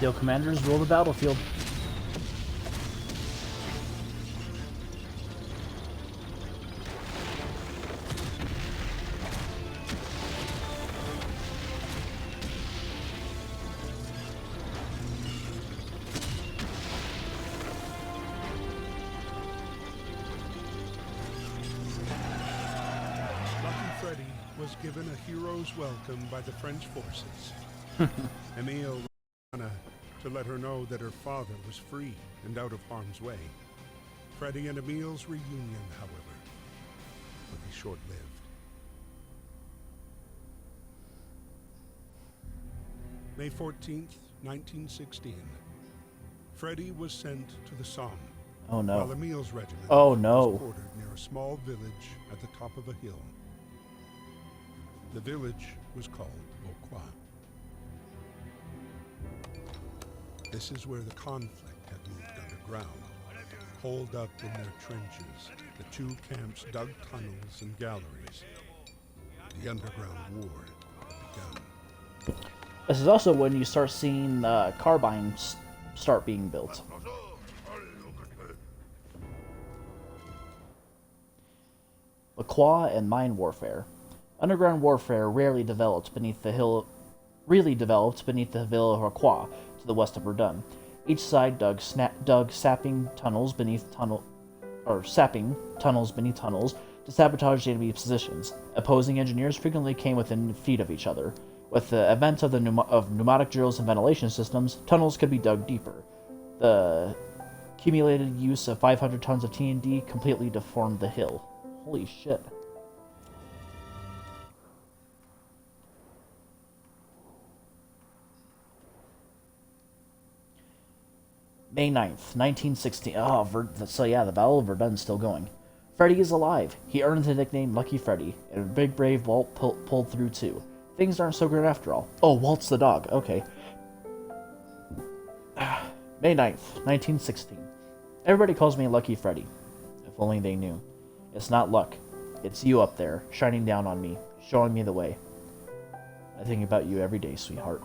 Steel commanders rule the battlefield. Freddy was given a hero's welcome by the French forces. Emile Anna to let her know that her father was free and out of harm's way. Freddy and Emile's reunion, however, would be short-lived. May 14th, 1916. Freddy was sent to the Somme. Oh no. While Emile's regiment Oh no. was quartered near a small village at the top of a hill. The village was called Vauquois. This is where the conflict had moved underground. Holed up in their trenches, the two camps dug tunnels and galleries. The underground war had begun. This is also when you start seeing carbines start being built. Vauquois and mine warfare. Underground warfare rarely developed beneath the hill. Really developed beneath the Ville of Vauquois to the west of Verdun. Each side dug sapping tunnels beneath tunnels to sabotage the enemy's positions. Opposing engineers frequently came within feet of each other. With the advent of pneumatic drills and ventilation systems, tunnels could be dug deeper. The accumulated use of 500 tons of TNT completely deformed the hill. Holy shit. May 9th, 1916. So yeah, the Battle of Verdun's still going. Freddy is alive. He earned the nickname Lucky Freddy, and Big Brave Walt pulled through too. Things aren't so great after all. Oh, Walt's the dog. Okay. May 9th, 1916. Everybody calls me Lucky Freddy. If only they knew. It's not luck. It's you up there, shining down on me, showing me the way. I think about you every day, sweetheart.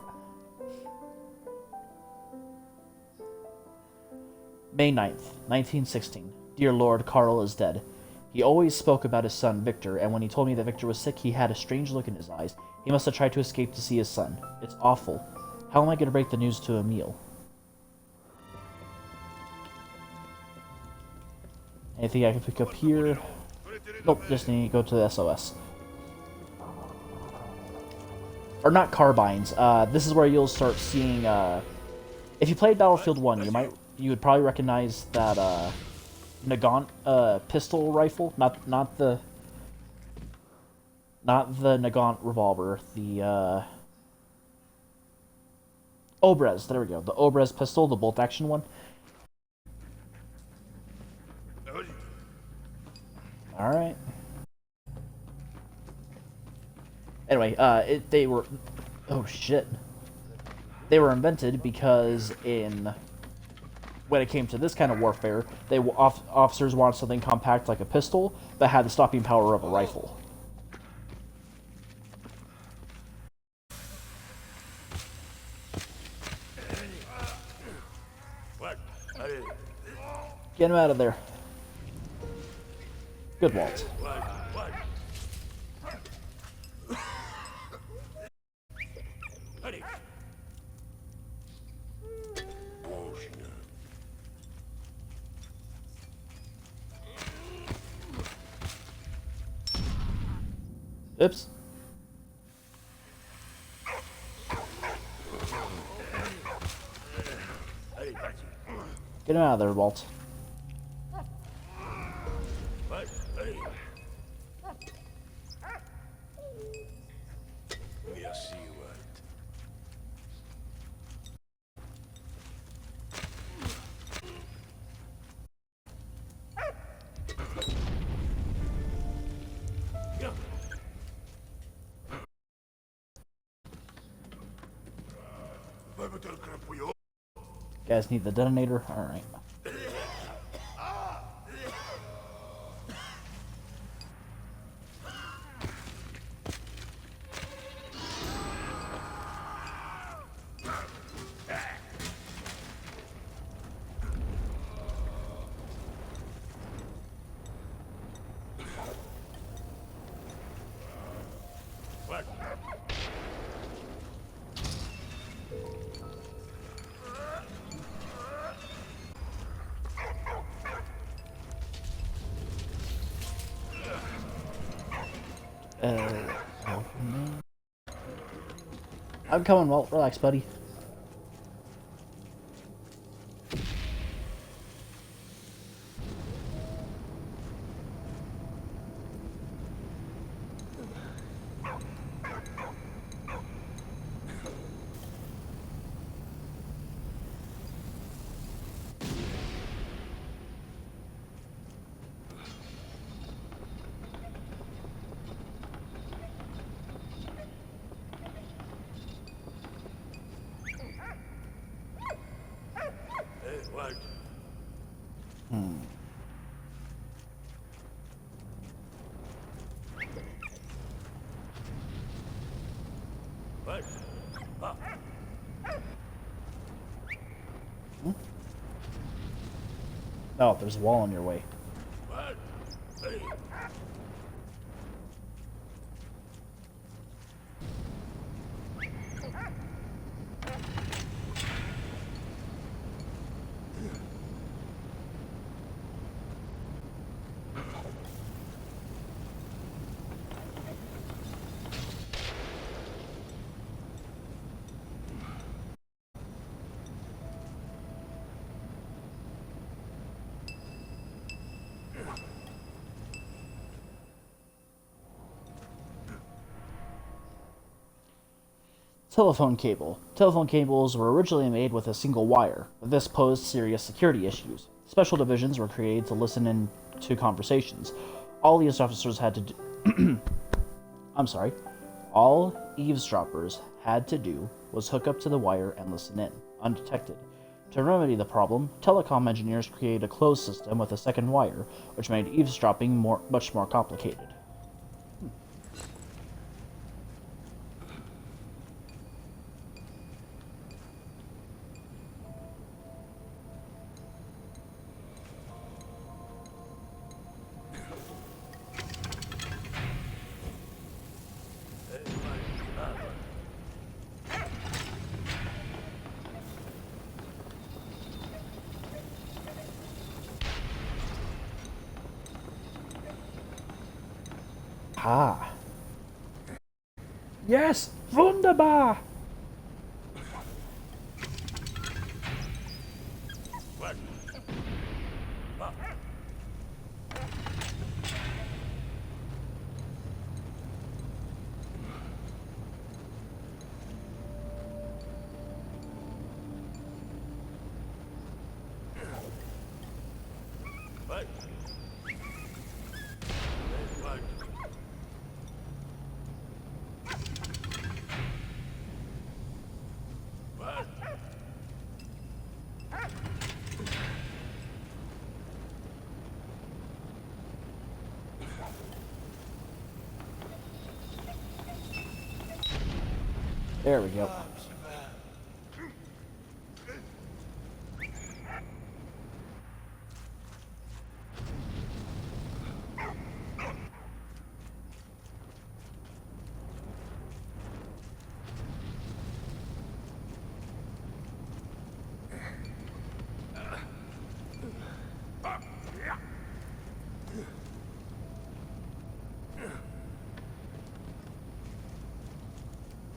May 9th, 1916. Dear Lord, Carl is dead. He always spoke about his son, Victor, and when he told me that Victor was sick, he had a strange look in his eyes. He must have tried to escape to see his son. It's awful. How am I going to break the news to Emile? Anything I can pick up here? Nope, just need to go to the SOS. Or not carbines. This is where you'll start seeing, if you played Battlefield 1, you would probably recognize that, Nagant, pistol rifle. Not the Nagant revolver. The, Obrez, there we go. The Obrez pistol, the bolt-action one. Alright. Anyway, oh shit. They were invented because when it came to this kind of warfare, officers wanted something compact like a pistol, but had the stopping power of a rifle. Get him out of there. Good, Walt. Oops. Get him out of there, Walt. Guys need the detonator? Alright. Oh, I'm coming, Walt. Relax, buddy. Hey, what? What? Ah. Oh, there's a wall in your way. What? Hey. Telephone cable. Telephone cables were originally made with a single wire, but this posed serious security issues. Special divisions were created to listen in to conversations. All these officers had to do I'm sorry. All eavesdroppers had to do was hook up to the wire and listen in, undetected. To remedy the problem, telecom engineers created a closed system with a second wire, which made eavesdropping much more complicated. Ah. Yes! Wunderbar! What? Ah. What? Hey, what? What? There we go.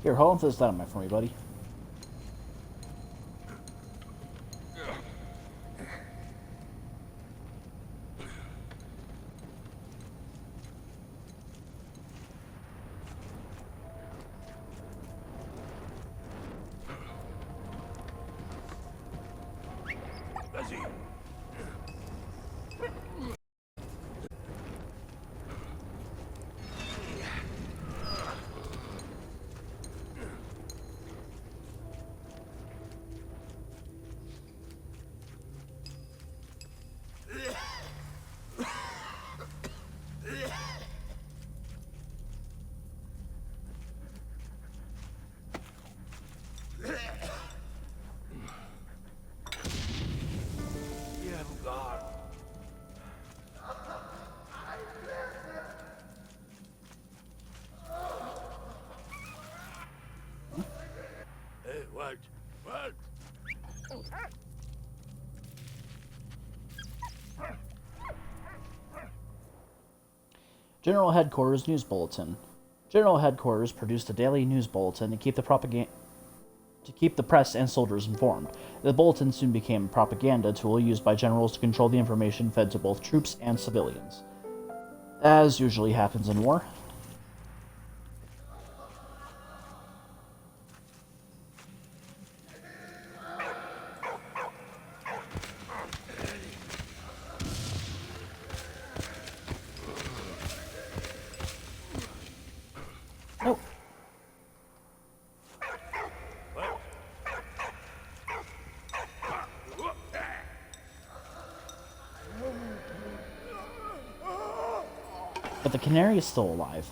Here, hold on to this dynamite for me, buddy. Let's see. Yeah, God. Hey, what? What? General Headquarters News Bulletin. General headquarters produced a daily news bulletin to keep the press and soldiers informed. The bulletin soon became a propaganda tool used by generals to control the information fed to both troops and civilians. As usually happens in war. Nope. But the canary is still alive.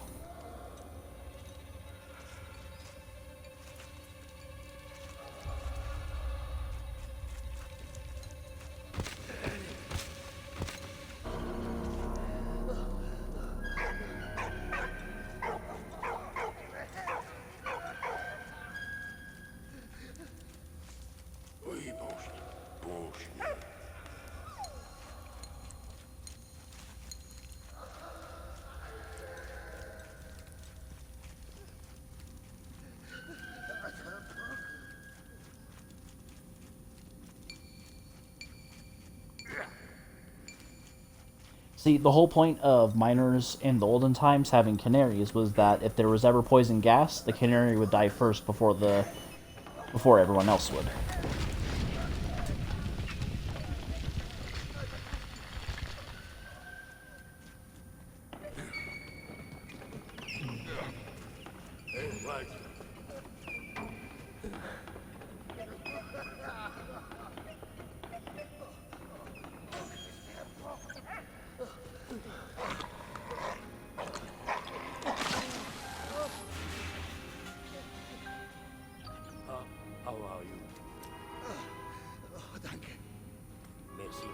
See, the whole point of miners in the olden times having canaries was that if there was ever poison gas, the canary would die first before everyone else would. Hey, what? How are you? Oh, danke. Merci.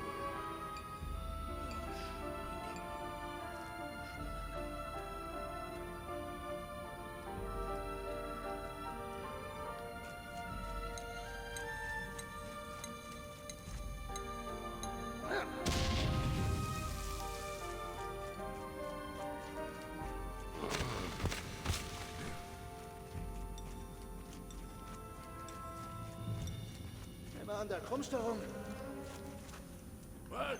Immer an der Krummstörung. What?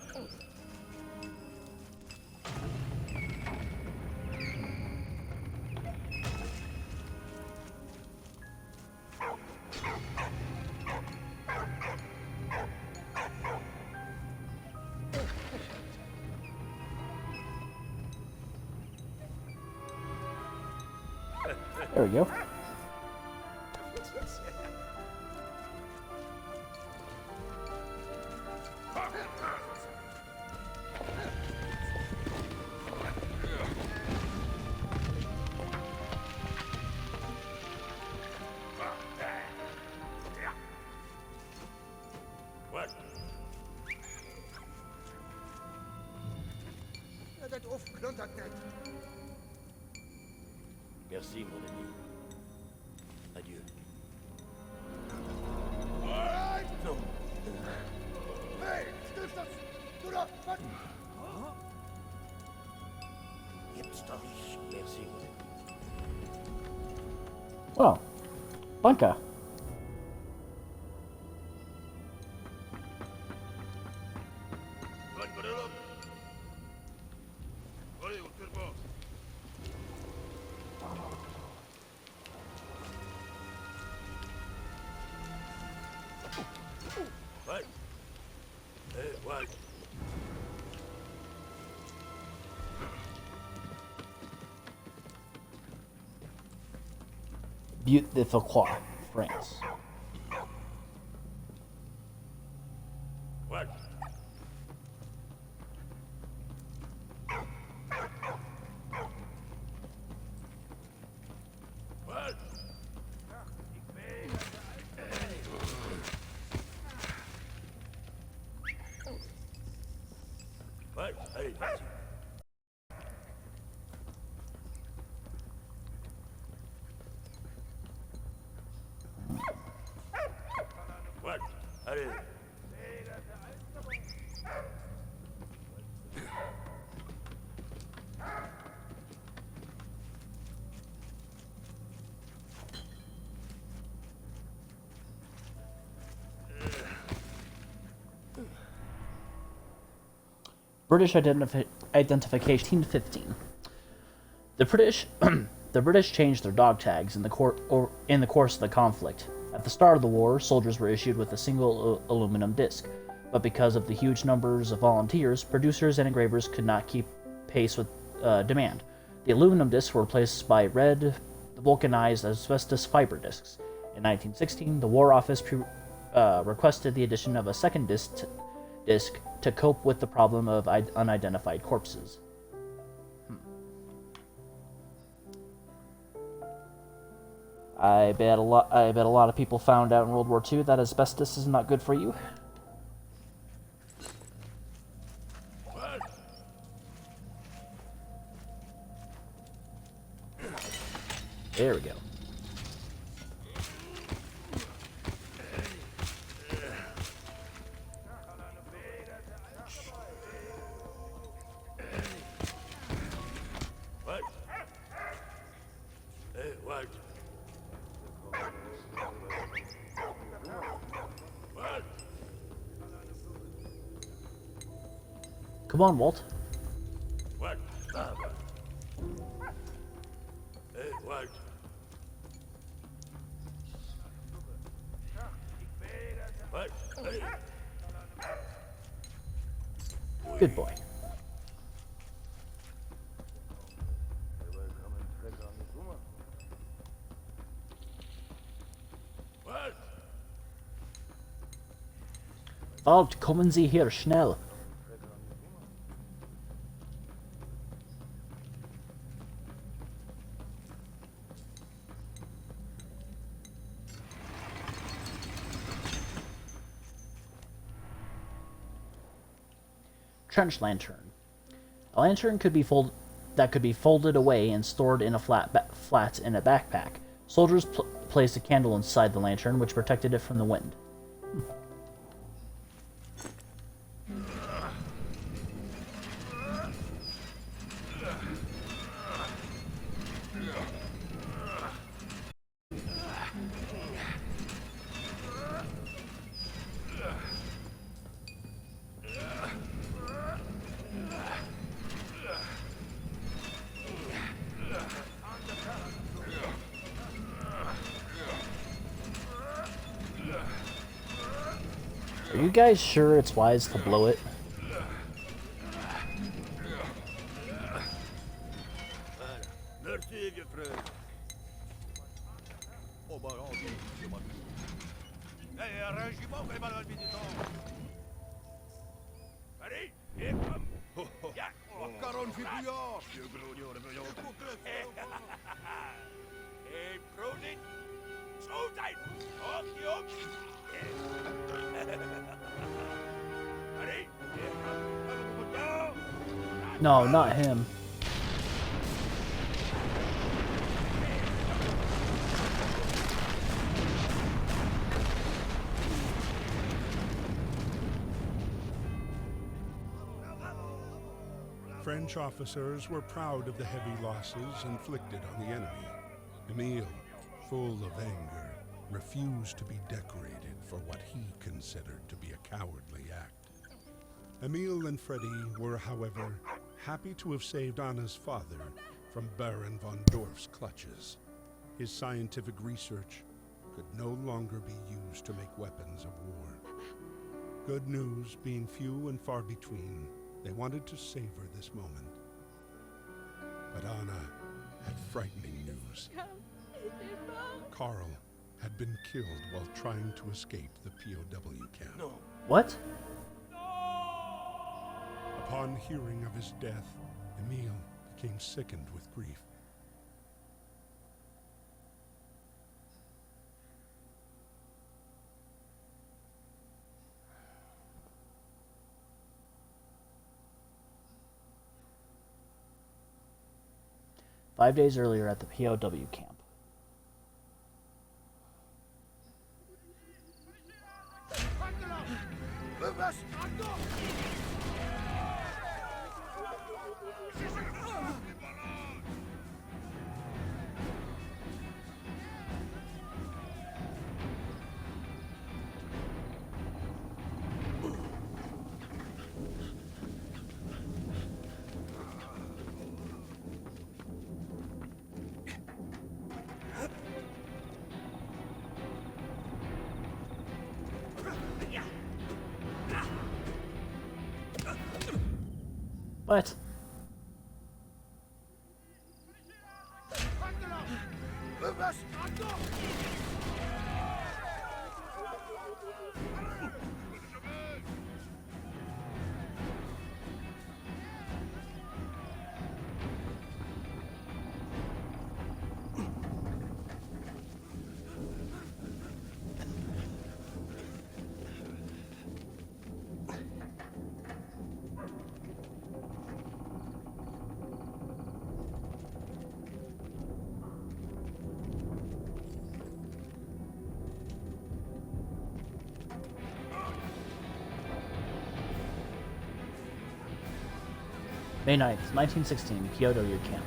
There we go. What? Ja, der doof kluntert nicht. Merci, mon ami. Adieu. Non. Hey, Stifter! Du da! Was? Gibt's doch nicht. Merci, mon ami. Well, Bunka. What, put it up. Allez, on fait le bord. What? Hey, what? Butte de Fauquois, France. What? What? What? Allez, vas-y. What? Allez. British identification 1915. The British the British changed their dog tags in the course of the conflict. At the start of the war, soldiers were issued with a single aluminum disc, but because of the huge numbers of volunteers, producers and engravers could not keep pace with demand. The aluminum discs were replaced by red, vulcanized asbestos fiber discs. In 1916, the War Office requested the addition of a second disc to cope with the problem of unidentified corpses. I bet a lot of people found out in World War II that asbestos is not good for you. What? There we go. What? What? What? Come on, Walt. What? What? What? Good boy. What? Walt, kommen Sie hier, schnell. Trench lantern. A lantern could be folded away and stored in a flat in a backpack. Soldiers placed a candle inside the lantern, which protected it from the wind. Are you guys sure it's wise to blow it? Merci, vieux frère. Oh, bah, on dit, c'est moi. Hey, un régiment, vous avez mal enlevé des temps. Allez, et comme. Ya, encore un fibouillard. Vieux grognon, le meilleur coup que Et Prosit. Showtime. Ok, ok. Allez, et comme. No, not him. French officers were proud of the heavy losses inflicted on the enemy. Emile, full of anger, refused to be decorated for what he considered to be a cowardly act. Emile and Freddie were, however, happy to have saved Anna's father from Baron von Dorf's clutches. His scientific research could no longer be used to make weapons of war. Good news being few and far between, they wanted to savor this moment. But Anna had frightening news. Carl had been killed while trying to escape the POW camp. No. What? Upon hearing of his death, Emile became sickened with grief. Five days earlier at the POW camp. What? May 9th, 1916, Kyoto Year Camp.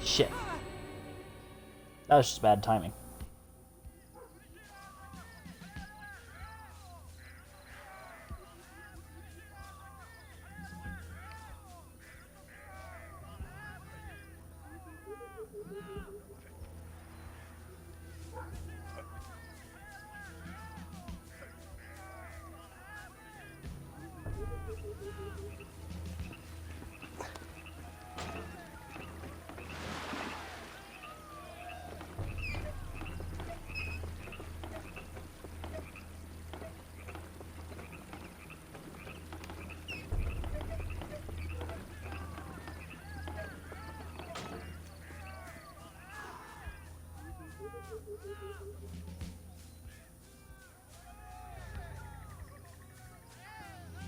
Shit. That was just bad timing.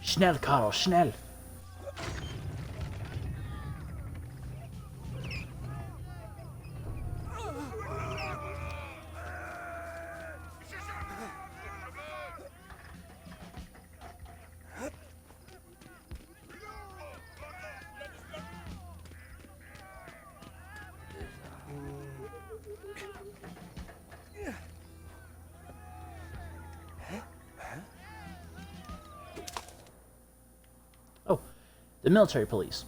Schnell, Karl, schnell! Oh, the military police.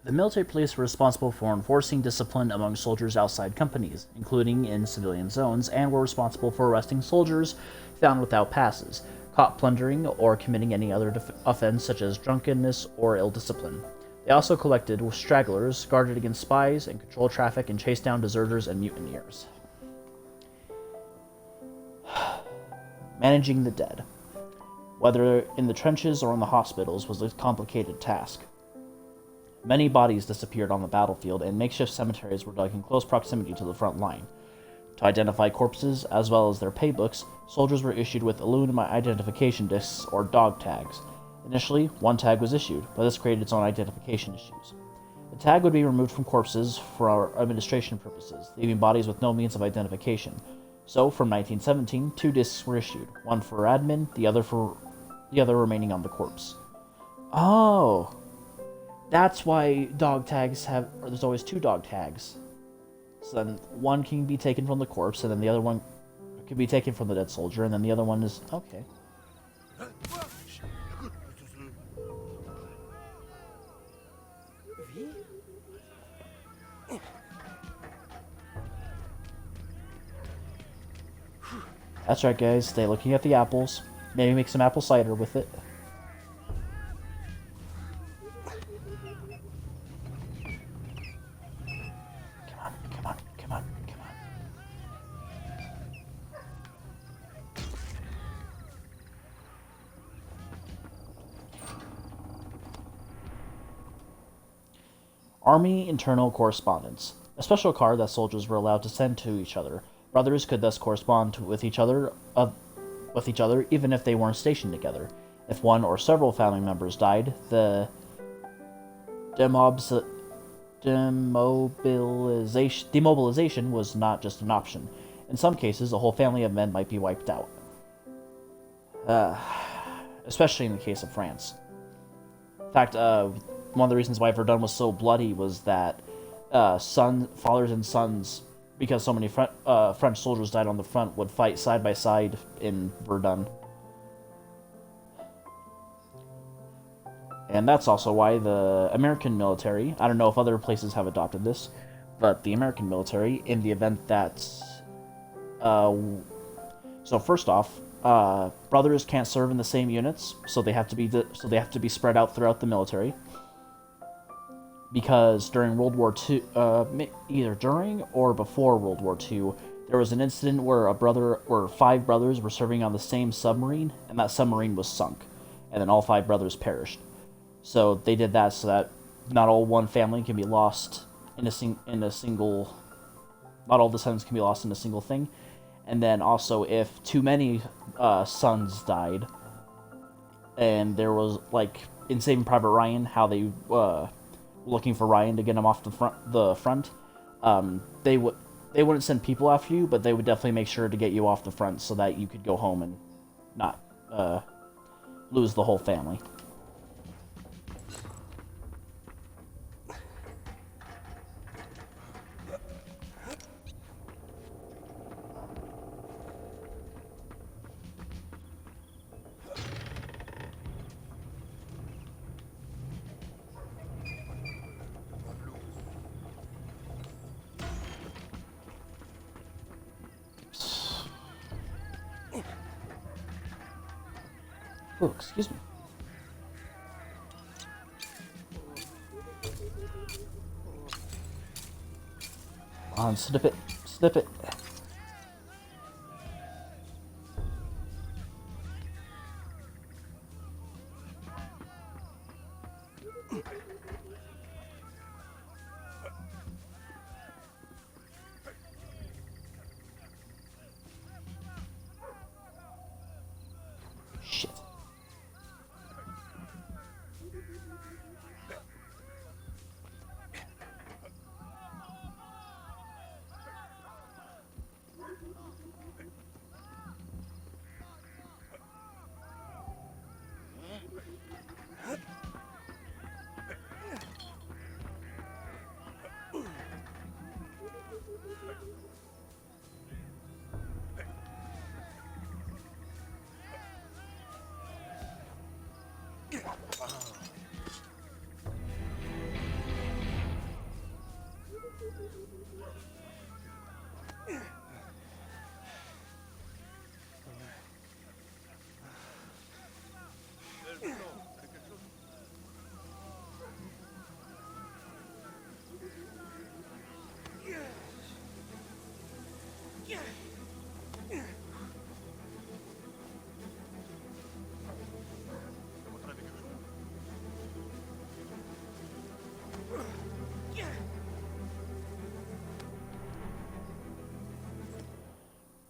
The military police were responsible for enforcing discipline among soldiers outside companies, including in civilian zones, and were responsible for arresting soldiers found without passes, caught plundering, or committing any other offense such as drunkenness or ill discipline. They also collected stragglers, guarded against spies, and controlled traffic and chased down deserters and mutineers. Managing the dead, whether in the trenches or in the hospitals, was a complicated task. Many bodies disappeared on the battlefield, and makeshift cemeteries were dug in close proximity to the front line. To identify corpses, as well as their paybooks, soldiers were issued with aluminum identification discs, or dog tags. Initially, one tag was issued, but this created its own identification issues. The tag would be removed from corpses for administration purposes, leaving bodies with no means of identification. So, from 1917, 2 discs were issued, one for admin, the other remaining on the corpse. Oh! That's why dog tags there's always 2 dog tags. So then one can be taken from the corpse, and then the other one can be taken from the dead soldier, and then the other one is... okay. That's right, guys. Stay looking at the apples. Maybe make some apple cider with it. Come on. Army Internal Correspondence. A special card that soldiers were allowed to send to each other. Brothers could thus correspond with each other even if they weren't stationed together. If one or several family members died, the demobilization was not just an option. In some cases, a whole family of men might be wiped out. Especially in the case of France. In fact, one of the reasons why Verdun was so bloody was that fathers and sons because so many French soldiers died on the front, would fight side by side in Verdun. And that's also why the American military, I don't know if other places have adopted this, but the American military, in the event that... so first off, brothers can't serve in the same units, so they have to be spread out throughout the military. Because during World War II, either during or before World War II, there was an incident where 5 brothers were serving on the same submarine, and that submarine was sunk, and then all 5 brothers perished. So they did that so that not all one family can be lost in a single. Not all descendants can be lost in a single thing, and then also if too many sons died, and there was like in Saving Private Ryan, how they looking for Ryan to get him off the front, they wouldn't send people after you, but they would definitely make sure to get you off the front so that you could go home and not lose the whole family. Oh, excuse me. Come on, snip it. Snip it. Shit.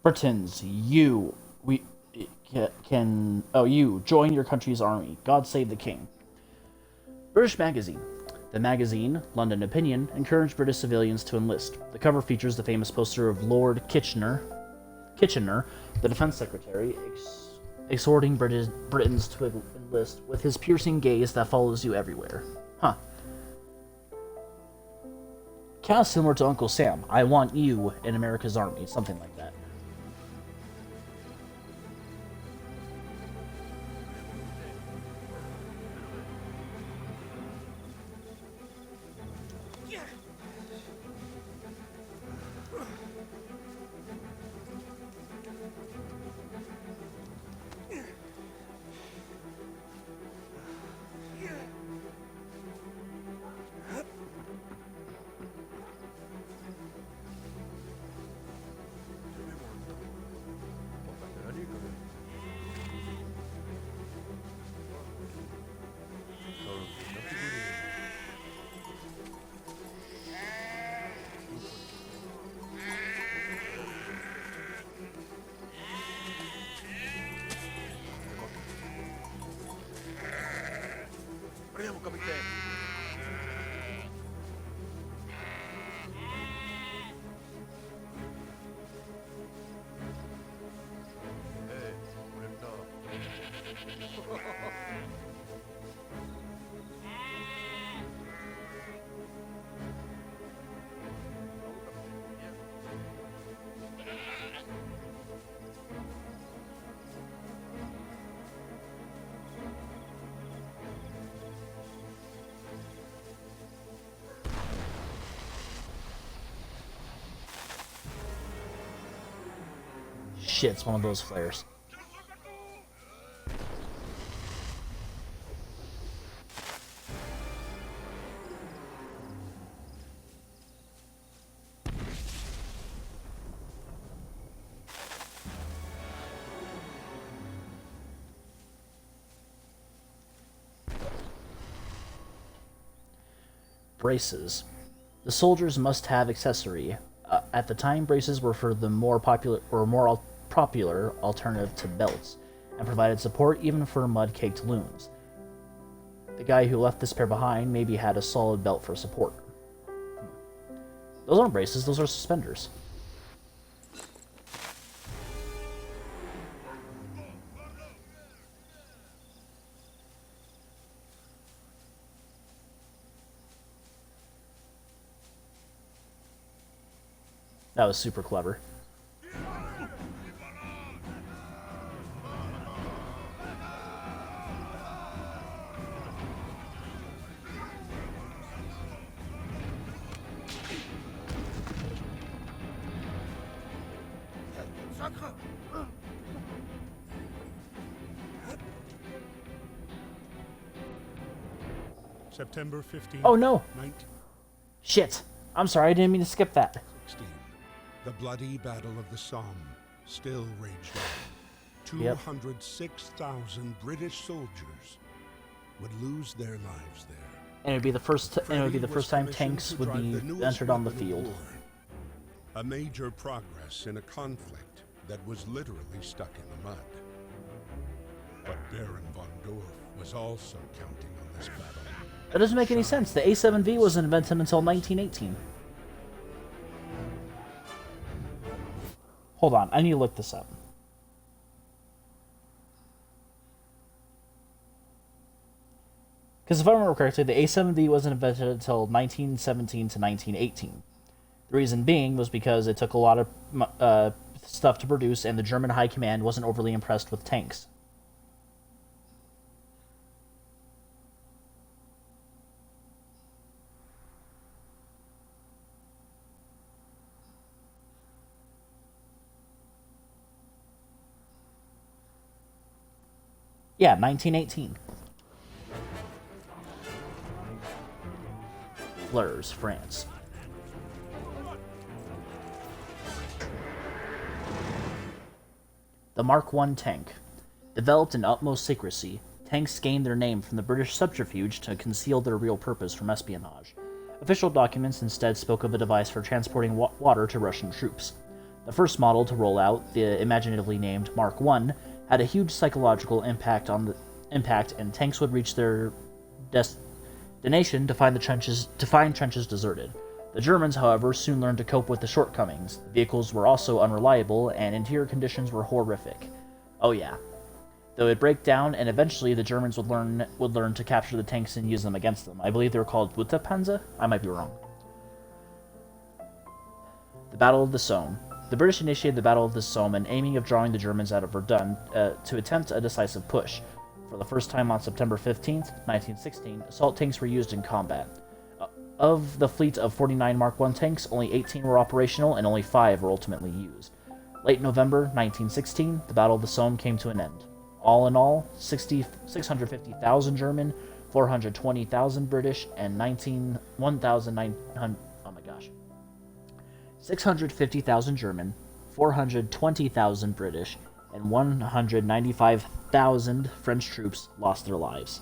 Britons, you join your country's army. God save the king. British Magazine. The magazine, London Opinion, encouraged British civilians to enlist. The cover features the famous poster of Lord Kitchener, the Defense Secretary, exhorting Britons to enlist with his piercing gaze that follows you everywhere. Huh. Kind of similar to Uncle Sam. I want you in America's army. Something like that. Prendiamo, capitano. shit, it's one of those flares. Braces. The soldiers must have accessory. At the time, braces were for the more popular alternative to belts, and provided support even for mud-caked loons. The guy who left this pair behind maybe had a solid belt for support. Those aren't braces, those are suspenders. That was super clever. September 15th. Oh no! 1916. Shit! I'm sorry, I didn't mean to skip that. The bloody Battle of the Somme still raged on. Yep. 206,000 British soldiers would lose their lives there. And it would be the first time tanks would be entered on the field. A major progress in a conflict that was literally stuck in the mud. But Baron von Dorf was also counting on this battle. That doesn't make any sense. The A7V wasn't invented until 1918. Hold on, I need to look this up. Because if I remember correctly, the A7V wasn't invented until 1917 to 1918. The reason being was because it took a lot of stuff to produce, and the German high command wasn't overly impressed with tanks. Yeah, 1918. Fleurs, France. The Mark I tank. Developed in utmost secrecy, tanks gained their name from the British subterfuge to conceal their real purpose from espionage. Official documents instead spoke of a device for transporting water to Russian troops. The first model to roll out, the imaginatively named Mark I, had a huge psychological impact, and tanks would reach their destination to find trenches deserted. The Germans, however, soon learned to cope with the shortcomings. The vehicles were also unreliable, and interior conditions were horrific. Oh yeah. Though it'd break down, and eventually the Germans would learn to capture the tanks and use them against them. I believe they were called Panzer? I might be wrong. The Battle of the Somme. The British initiated the Battle of the Somme, and aiming of drawing the Germans out of Verdun to attempt a decisive push. For the first time on September 15th, 1916, assault tanks were used in combat. Of the fleet of 49 Mark I tanks, only 18 were operational, and only 5 were ultimately used. Late November 1916, the Battle of the Somme came to an end. All in all, 650,000 German, 420,000 British, and 1,900. Oh my gosh. 650,000 German, 420,000 British, and 195,000 French troops lost their lives.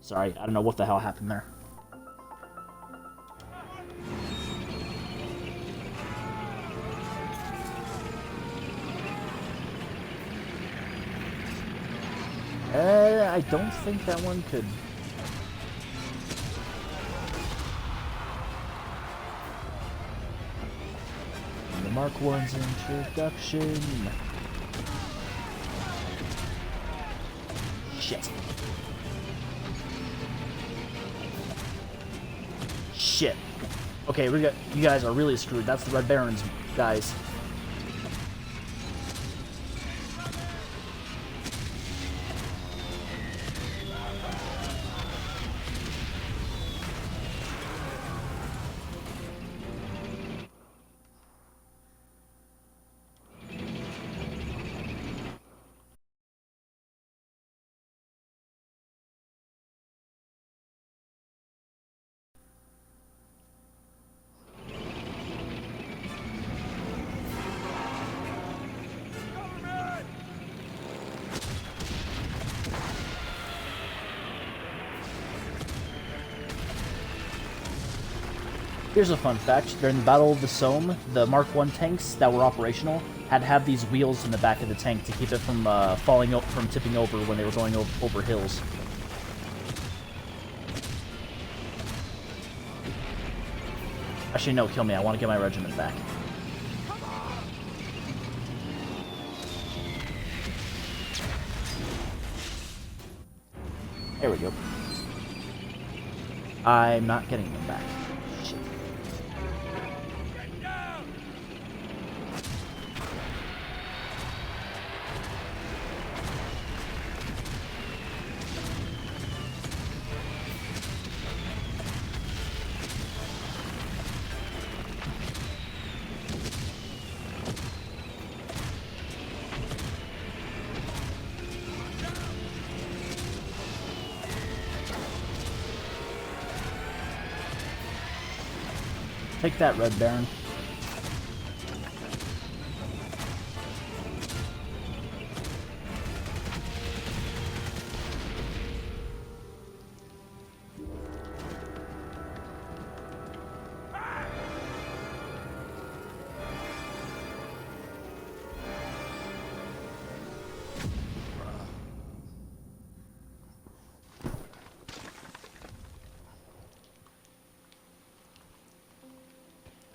Sorry, I don't know what the hell happened there. I don't think that one could. And the Mark I's introduction. Shit. Shit. Okay, you guys are really screwed. That's the Red Barons, guys. Here's a fun fact. During the Battle of the Somme, the Mark I tanks that were operational had to have these wheels in the back of the tank to keep it from from tipping over when they were going over hills. Actually, no, kill me. I want to get my regiment back. There we go. I'm not getting them back. Shit. Get down! Take that, Red Baron.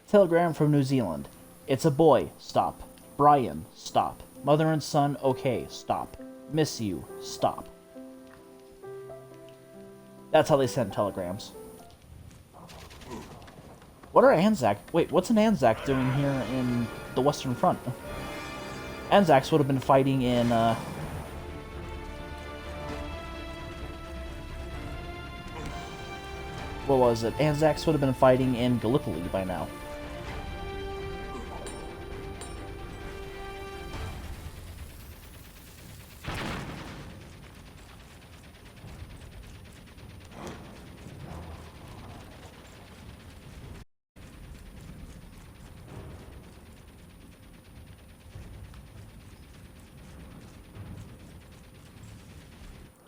Telegram from New Zealand. It's a boy. Stop. Brian. Stop. Mother and son. Okay. Stop. Miss you. Stop. That's how they sent telegrams. What are Anzac? Wait, what's an Anzac doing here in the Western Front? Anzacs would have been fighting in, what was it? Anzacs would have been fighting in Gallipoli by now.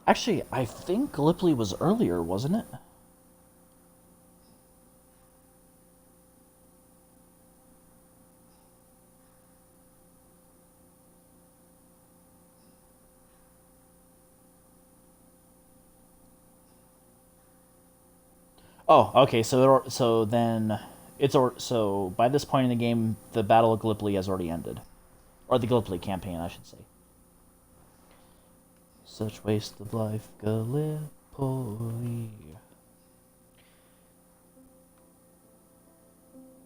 Actually, I think Gallipoli was earlier, wasn't it? Oh, okay. So then so by this point in the game, the Battle of Gallipoli has already ended, or the Gallipoli campaign, I should say. Such waste of life, Gallipoli.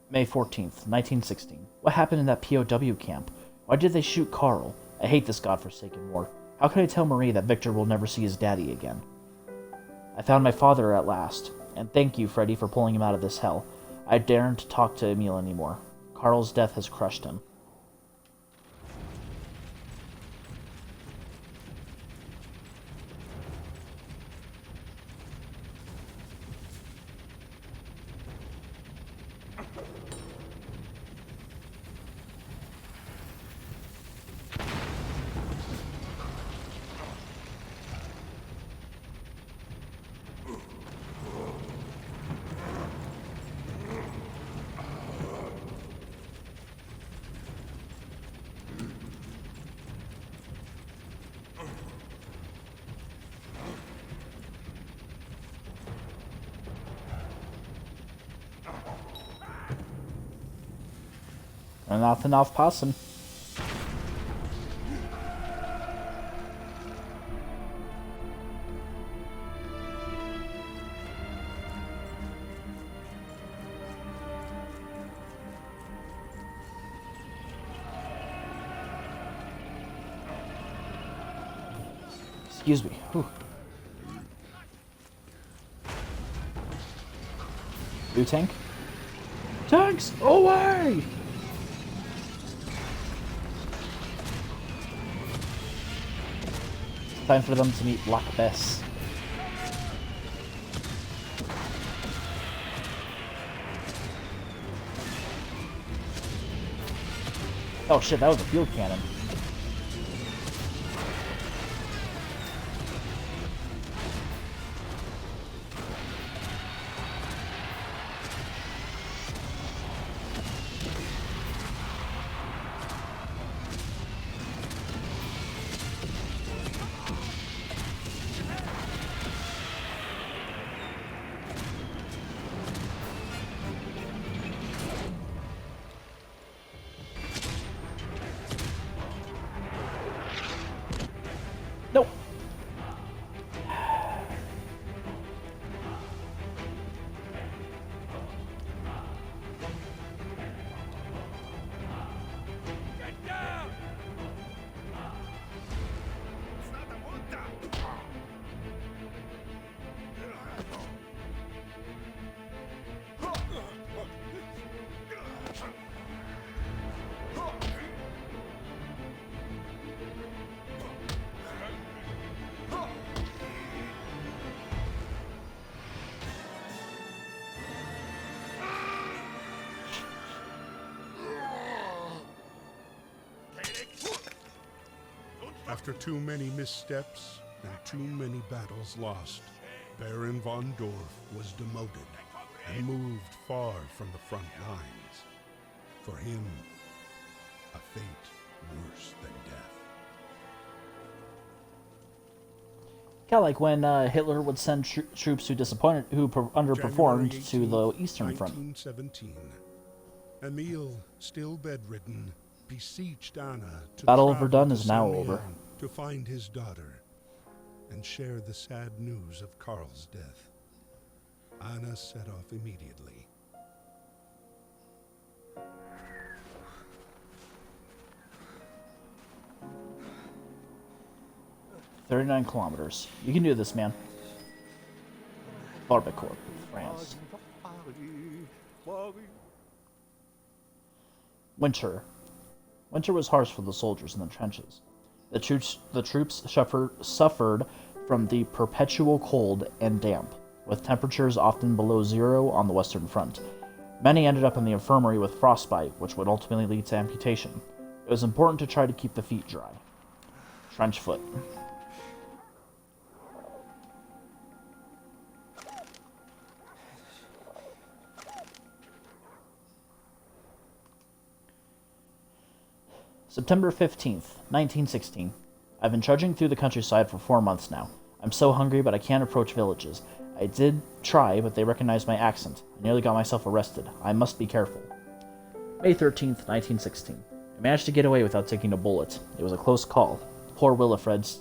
May 14th, 1916. What happened in that POW camp? Why did they shoot Carl? I hate this godforsaken war. How can I tell Marie that Victor will never see his daddy again? I found my father at last, and thank you, Freddy, for pulling him out of this hell. I daren't talk to Emil anymore. Carl's death has crushed him. And nothing off passing. Excuse me. Whew. New tank? Tanks away! Time for them to meet Black Bess. Oh shit, that was a field cannon. After too many missteps and too many battles lost, Baron von Dorf was demoted and moved far from the front lines. For him, a fate worse than death. Kind of like when Hitler would send troops who underperformed January to the Eastern Front. 1917. Emil, still bedridden, beseeched Anna to Battle of travel Verdun to is now Saint-Mihiel over. to find his daughter and share the sad news of Karl's death. Anna set off immediately. "39 kilometers. You can do this, man." Barbecourt, France. Winter. Winter was harsh for the soldiers in the trenches. The troops suffered from the perpetual cold and damp, with temperatures often below zero on the Western Front. Many ended up in the infirmary with frostbite, which would ultimately lead to amputation. It was important to try to keep the feet dry. Trench foot. September 15th, 1916. I've been trudging through the countryside for 4 months now. I'm so hungry, but I can't approach villages. I did try, but they recognized my accent. I nearly got myself arrested. I must be careful. May 13th, 1916. I managed to get away without taking a bullet. It was a close call. Poor Wilfried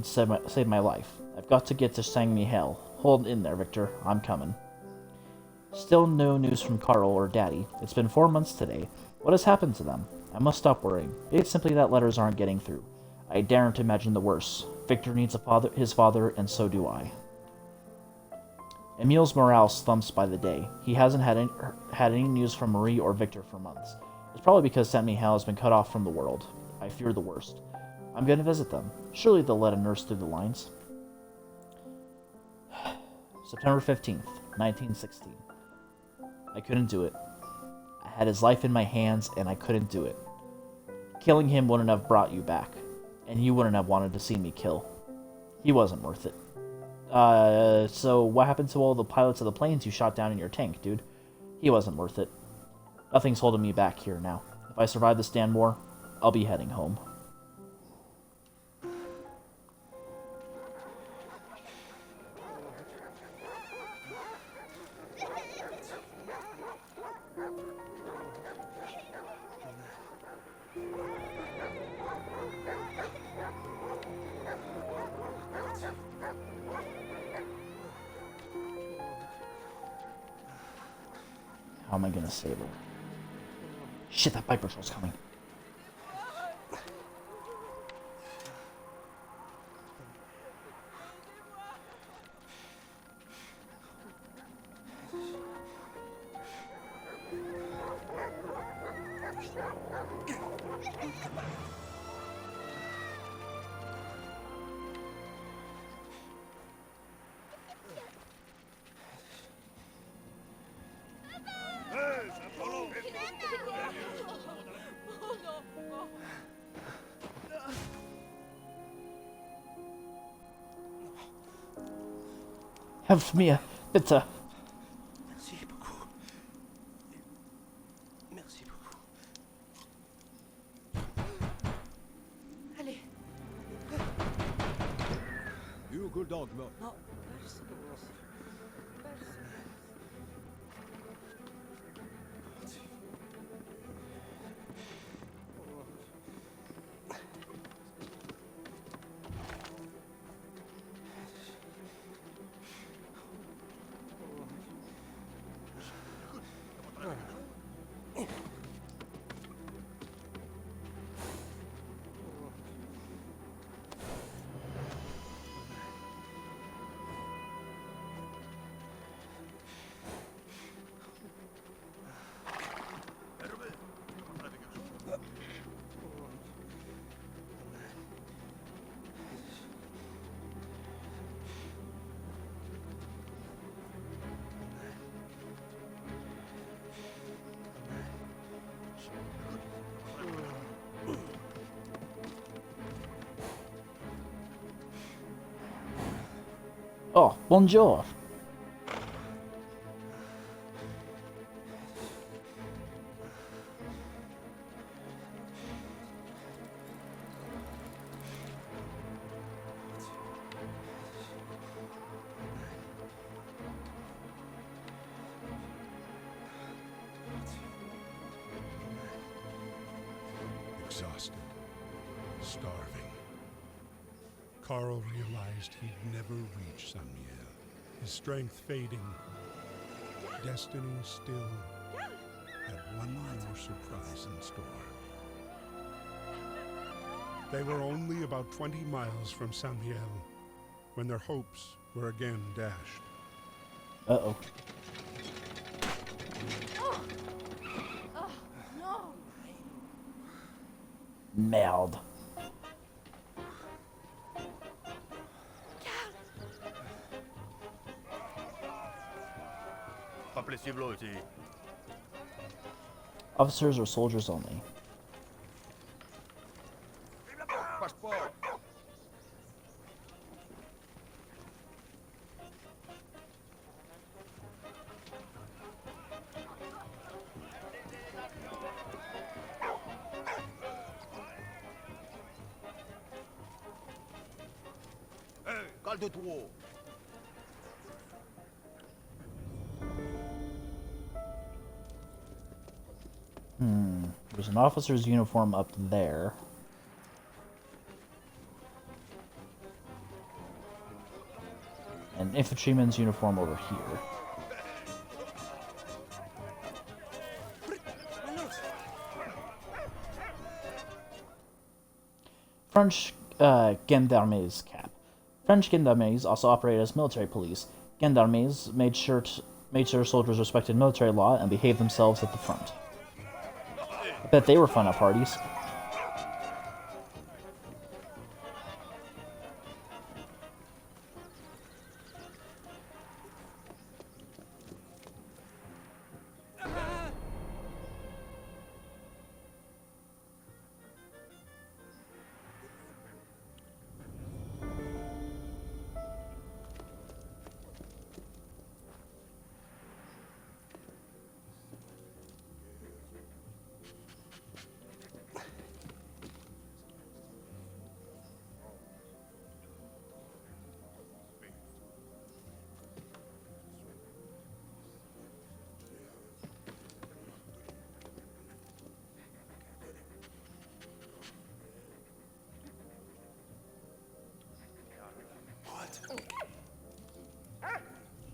saved my life. I've got to get to Saint-Mihiel. Hold in there, Victor. I'm coming. Still no news from Karl or Daddy. It's been 4 months today. What has happened to them? I must stop worrying. It's simply that letters aren't getting through. I daren't imagine the worst. Victor needs his father, and so do I. Emil's morale slumps by the day. He hasn't had any news from Marie or Victor for months. It's probably because Saint-Mihiel has been cut off from the world. I fear the worst. I'm going to visit them. Surely they'll let a nurse through the lines. September 15th, 1916. I couldn't do it. I had his life in my hands, and I couldn't do it. Killing him wouldn't have brought you back, and you wouldn't have wanted to see me kill. He wasn't worth it. So what happened to all the pilots of the planes you shot down in your tank, dude? He wasn't worth it. Nothing's holding me back here now. If I survive this damn war, I'll be heading home. How am I gonna save her? Shit, that bike patrol's coming. Help mir, bitte. Merci beaucoup. Merci beaucoup. Allez. You good dog, man. Non, merci. Oh, bonjour. Exhausted, starving. Carl realized he'd never reach Samuel, his strength fading. Destiny still had one more surprise in store. They were only about 20 miles from Samuel when their hopes were again dashed. Uh-oh. No! Merde. Rappelez-y, ici. Officers or soldiers only. Passeport. Hey, calme-toi. There's an officer's uniform up there. An infantryman's uniform over here. French gendarmes cap. French gendarmes also operate as military police. Gendarmes made sure soldiers respected military law and behaved themselves at the front. I bet they were fun at parties.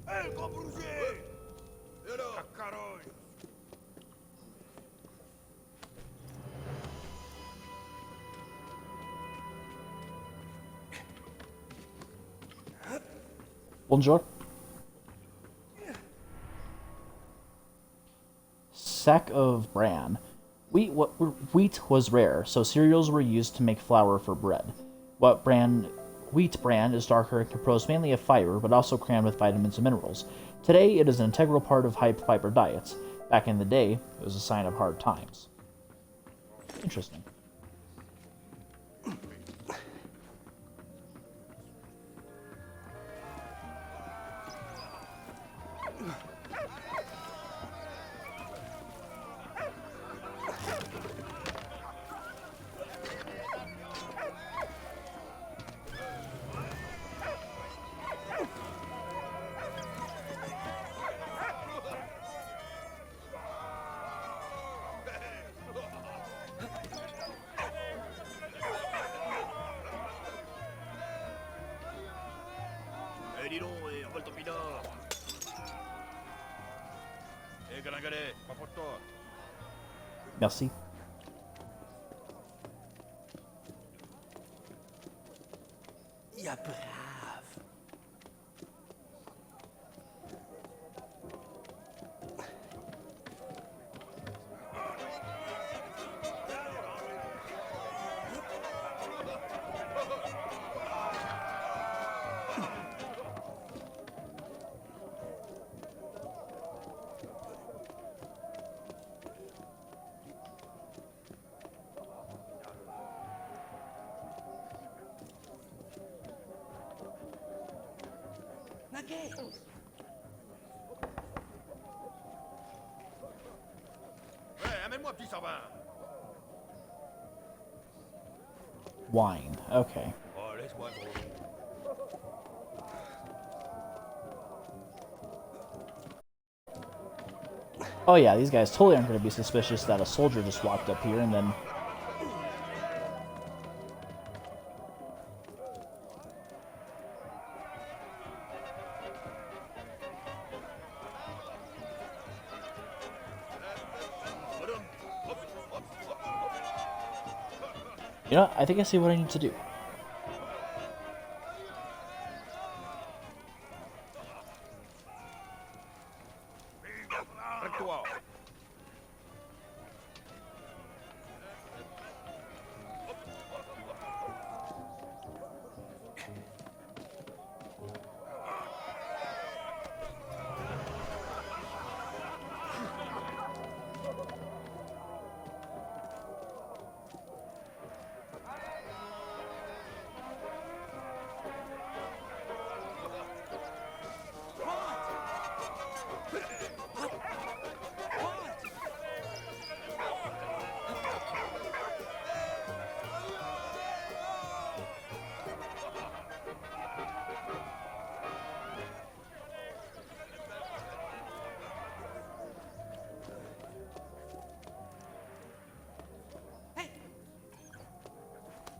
Hey, gros bouger! Et alors? Cacarogne! Bonjour. Sack of bran. Wheat was rare, so cereals were used to make flour for bread. Wheat bran is darker and composed mainly of fiber, but also crammed with vitamins and minerals. Today, it is an integral part of high-fiber diets. Back in the day, it was a sign of hard times. Interesting. Eh, dis donc, envole ton pinard! Eh, galingalet, rapporte-toi! Merci. Ja, braaf. Attaquez! Ouais, amène-moi, petit Sarbin. Wine. Okay. Oh, laisse-moi, gros. Oh yeah, these guys totally aren't going to be suspicious that a soldier just walked up here and then... You know, I think I see what I need to do. Arrête-toi.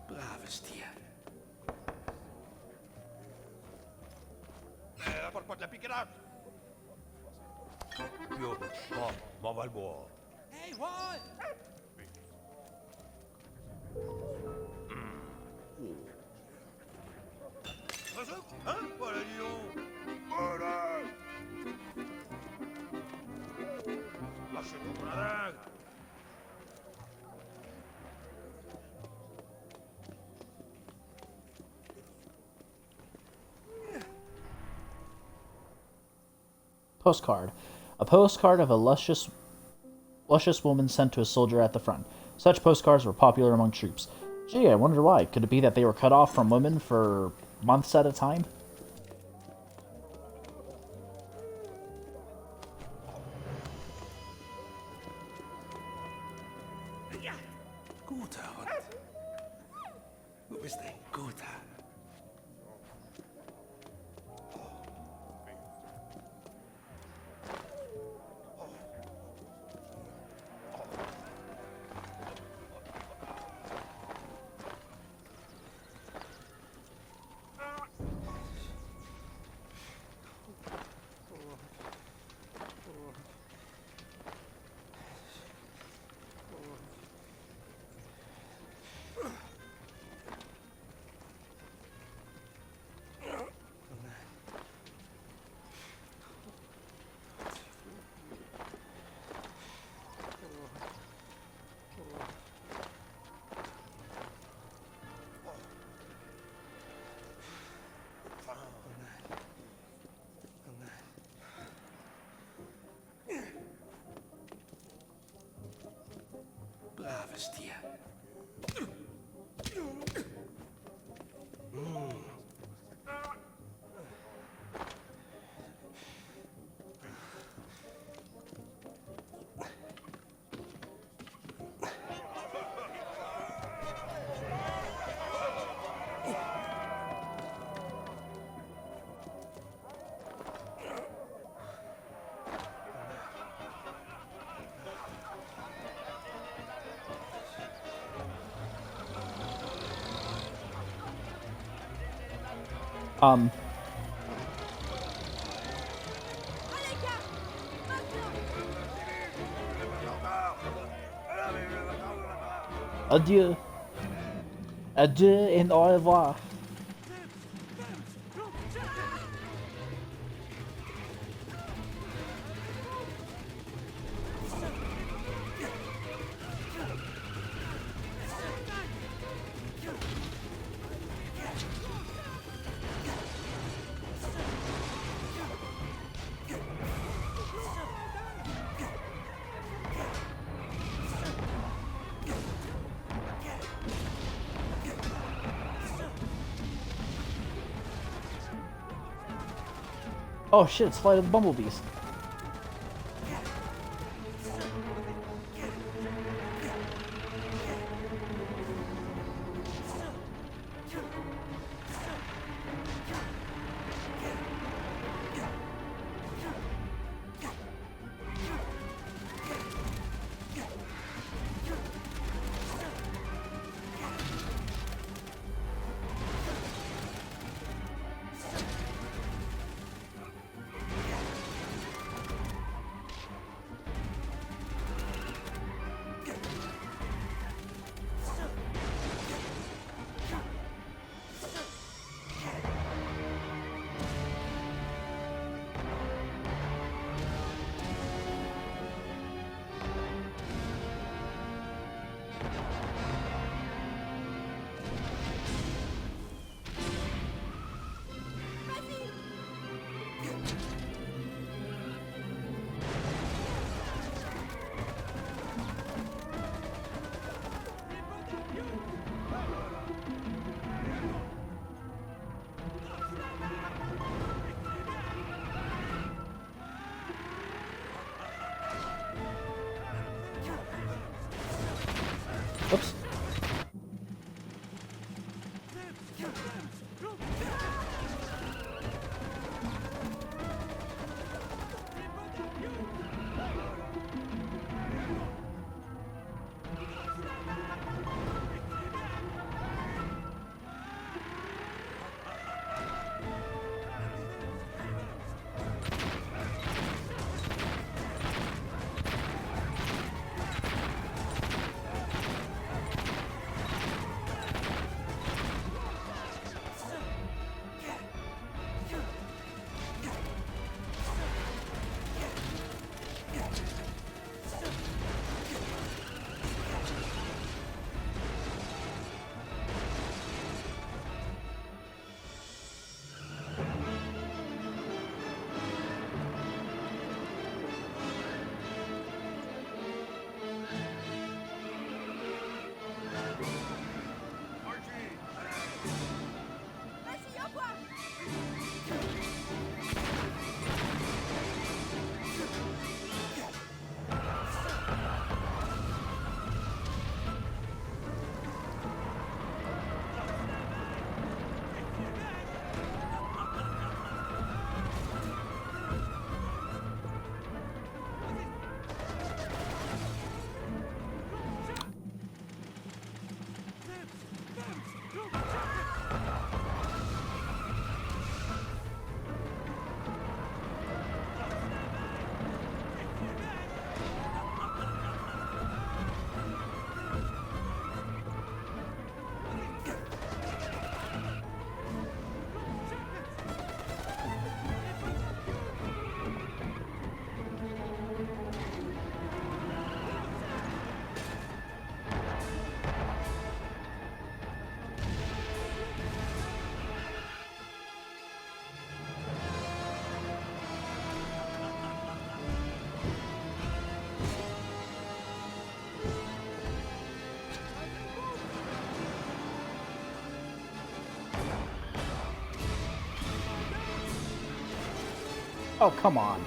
Brave stier. Apporte-moi de la piquerade. Yo, m'en va le boire. Hey, Juan! Hein? Voilà, dis donc. Voilà. Lâche-toi pour la dingue. Postcard. A postcard of a luscious woman sent to a soldier at the front. Such postcards were popular among troops. Gee, I wonder why. Could it be that they were cut off from women for months at a time? Guter Hund. Du bist ein guter. Brave stier. Adieu. Adieu and au revoir. Oh shit, it's Flight of the Bumblebees. Oops. Oh, come on.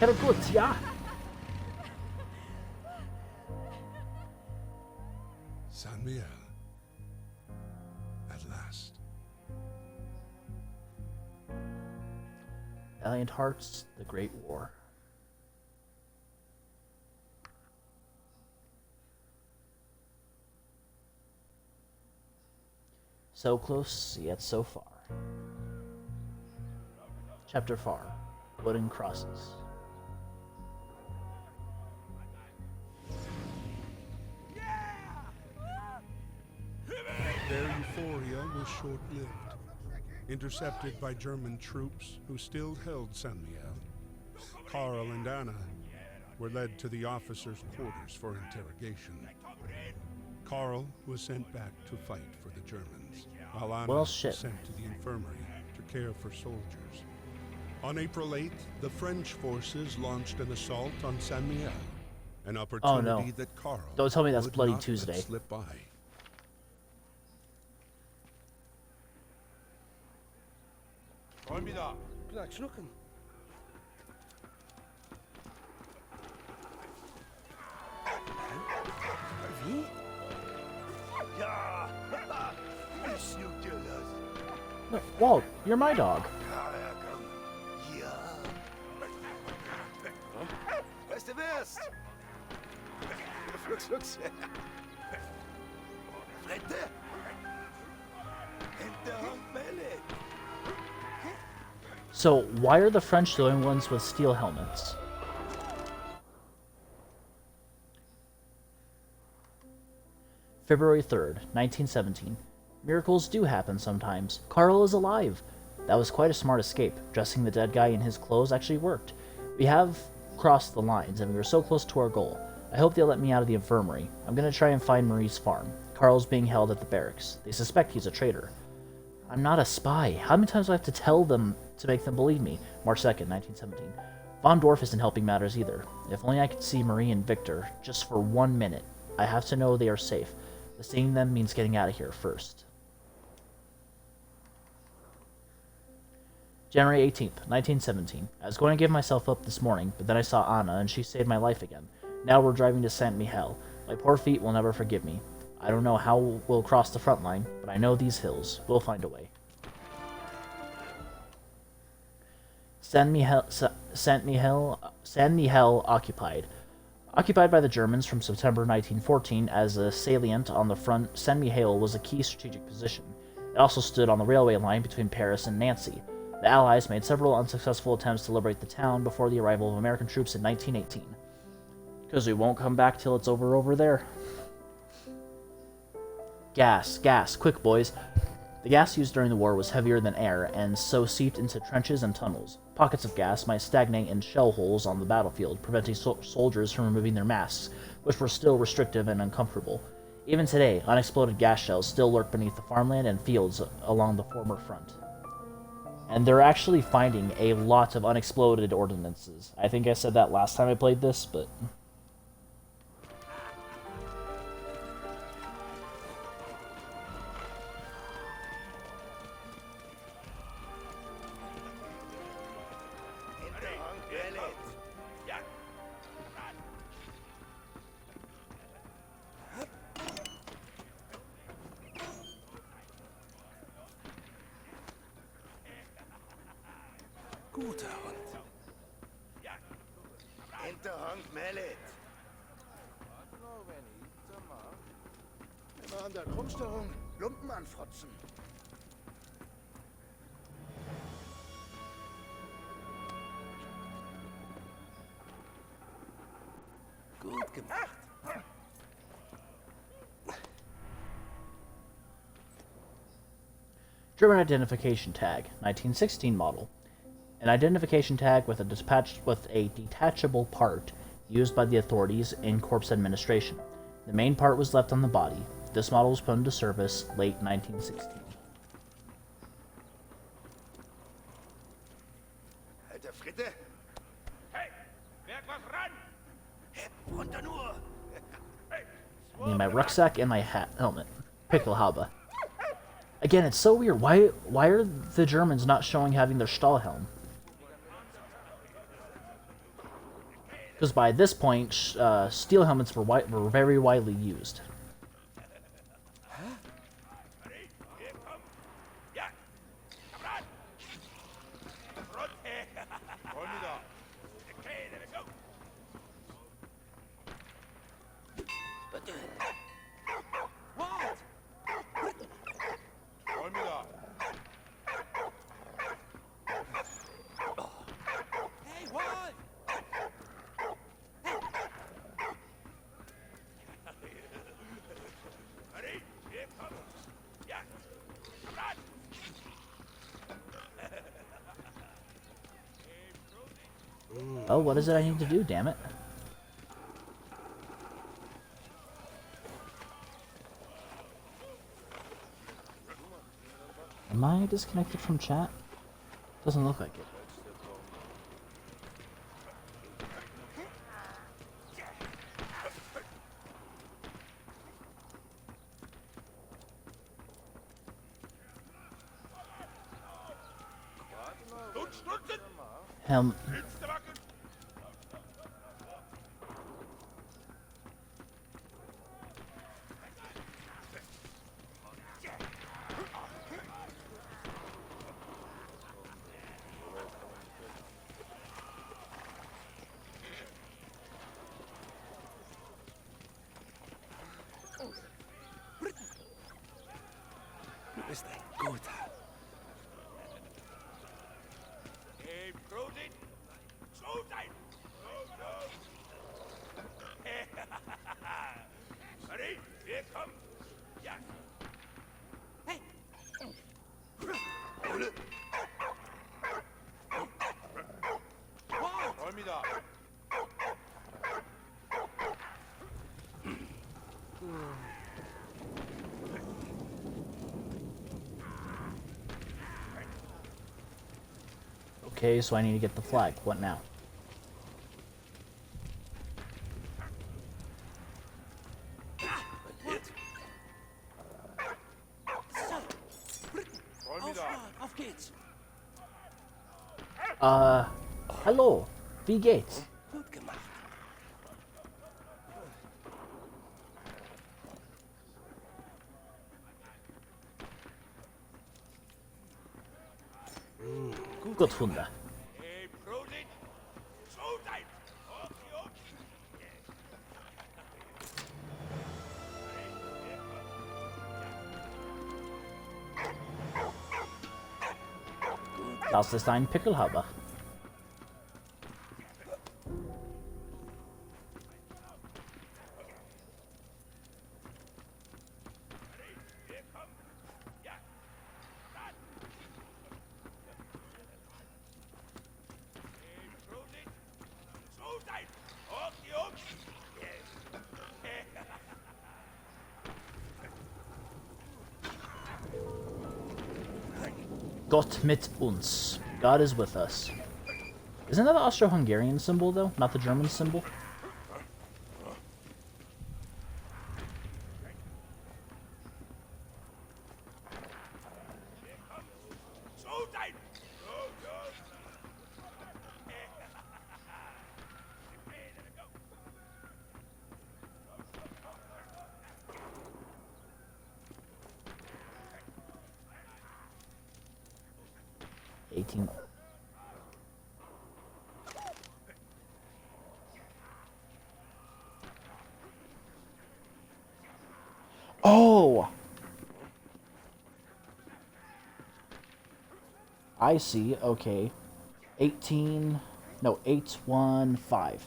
Herr gut, ja. Samuel, Valiant Hearts, the Great War. So close, yet so far. Chapter 4. Wooden Crosses. Their euphoria was short-lived, intercepted by German troops who still held San Miguel. Karl and Anna were led to the officers' quarters for interrogation. Karl was sent back to fight for the Germans, while Anna Well, was shit. sent to the infirmary to care for soldiers. On April 8th, the French forces launched an assault on San Miguel, an opportunity that Karl Don't tell me that's would Bloody not let Tuesday. slip by. Wollen wir da? Gleich schlucken. Wie? Ja! Ich juck dir das. No, Walt, you're my dog. Ja, komm. Ja. Was du wirst? Flux, flux. Frette. Hinterhand Mellet. So, why are the French the only ones with steel helmets? February 3rd, 1917. Miracles do happen sometimes. Karl is alive! That was quite a smart escape. Dressing the dead guy in his clothes actually worked. We have crossed the lines, and we were so close to our goal. I hope they'll let me out of the infirmary. I'm gonna try and find Marie's farm. Karl's being held at the barracks. They suspect he's a traitor. I'm not a spy. How many times do I have to tell them to make them believe me? March 2nd, 1917. Von Dorf isn't helping matters either. If only I could see Marie and Victor, just for 1 minute. I have to know they are safe. But seeing them means getting out of here first. January 18th, 1917. I was going to give myself up this morning, but then I saw Anna, and she saved my life again. Now we're driving to Saint Mihiel. My poor feet will never forgive me. I don't know how we'll cross the front line, but I know these hills. We'll find a way. Saint Mihiel occupied. Occupied by the Germans from September 1914 as a salient on the front, Saint Mihiel was a key strategic position. It also stood on the railway line between Paris and Nancy. The Allies made several unsuccessful attempts to liberate the town before the arrival of American troops in 1918. Because we won't come back till it's over there. Gas, quick boys. The gas used during the war was heavier than air, and so seeped into trenches and tunnels. Pockets of gas might stagnate in shell holes on the battlefield, preventing soldiers from removing their masks, which were still restrictive and uncomfortable. Even today, unexploded gas shells still lurk beneath the farmland and fields along the former front. And they're actually finding a lot of unexploded ordnances. I think I said that last time I played this, but... Hinterhand Mellet. Ja. Guter Hund. Hinterhand Mellet. Immer an der Krummstörung Lumpen anfrotzen. Gut gemacht. German identification tag, 1916 model. An identification tag with a detachable part used by the authorities in corps administration. The main part was left on the body. This model was put into service late 1916. Alter Fritte. Hey, merk was ran. Heb runter nur. I need my rucksack and my helmet. Pickelhaube. Again, it's so weird. Why are the Germans not showing having their Stahlhelm? Because by this point, steel helmets were very widely used. Oh, what is it I need to do, damn it? Am I disconnected from chat? Doesn't look like it. Um, Nu is het goed. Hey, Prosit! Zo zijn! Sorry, weer kom! Ja! Hey, 갑니다. okay, so I need to get the flag. What now? Auf geht's. Hallo. Wie geht's? Gut gemacht. Gut, Hunde. Hey, Prosit! Zo zijn! Okie, okie. Das ist ein Pickelhaber. Prosit! Zo zijn! Okie, okie. Gott mit uns. God is with us. Isn't that the Austro-Hungarian symbol, though? Not the German symbol? Zo zijn! Go, go. Eighteen. Oh! I see, okay. 18... No, 815.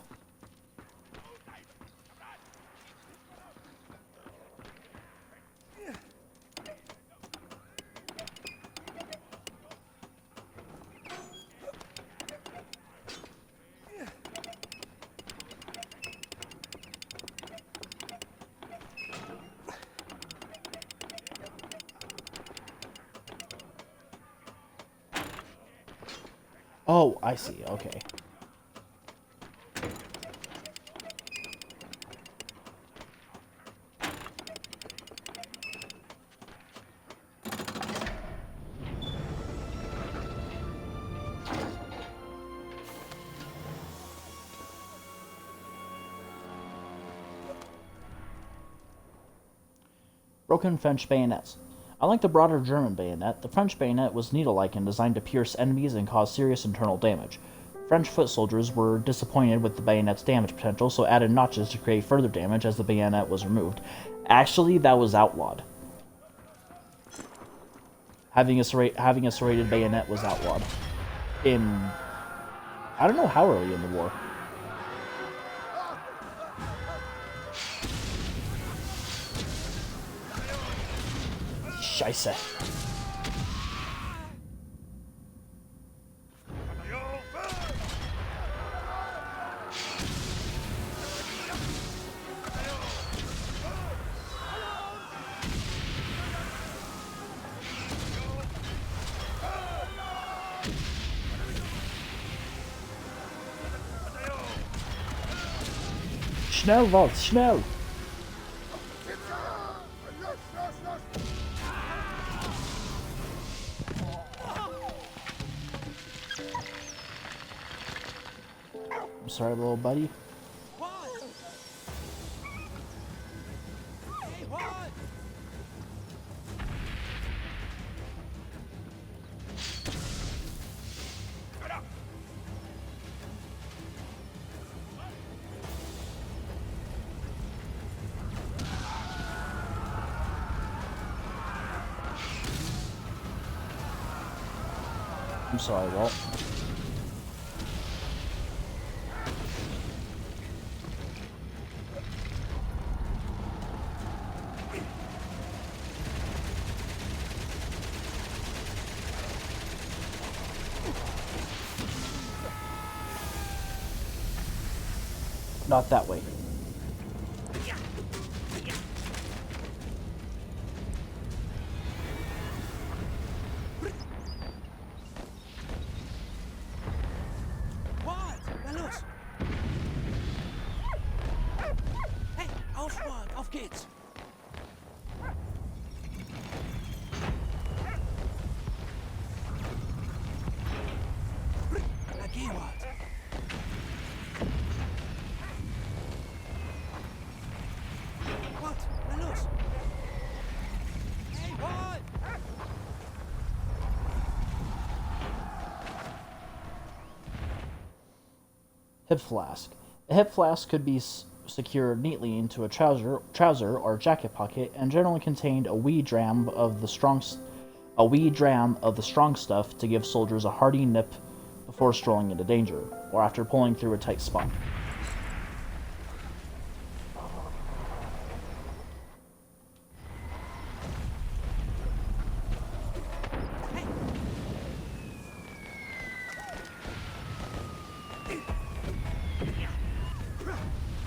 Oh, I see, okay. Broken French bayonets. Unlike the broader German bayonet, the French bayonet was needle-like and designed to pierce enemies and cause serious internal damage. French foot soldiers were disappointed with the bayonet's damage potential, so added notches to create further damage as the bayonet was removed. Actually, that was outlawed. Having a serrated bayonet was outlawed. In... I don't know how early in the war. Scheiße. Schnell, Walt, schnell! I'm sorry, little buddy. What? Hey, what? I'm sorry, Walt. Not that way. What? Na los! Hey, aufsparen, auf geht's! Na geh, Walt! Walt, na los! Hey, Walt! Hip flask. A hip flask could be secured neatly into a trouser or jacket pocket, and generally contained a wee dram of the strong stuff to give soldiers a hearty nip before strolling into danger, or after pulling through a tight spot.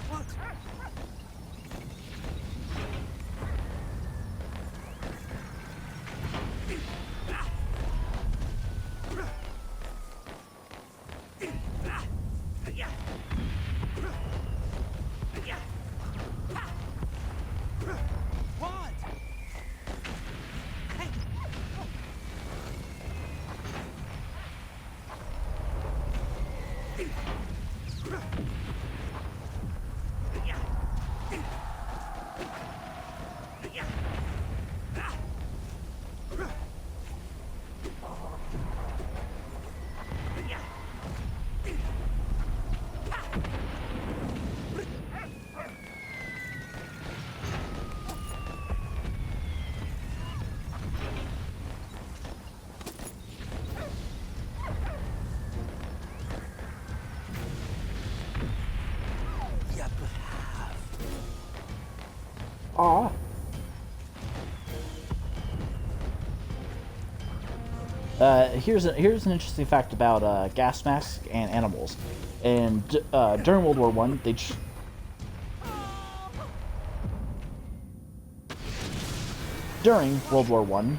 What? What? Hey! Ja, brav! Ah. Here's an interesting fact about gas masks and animals. And during World War One, during World War One,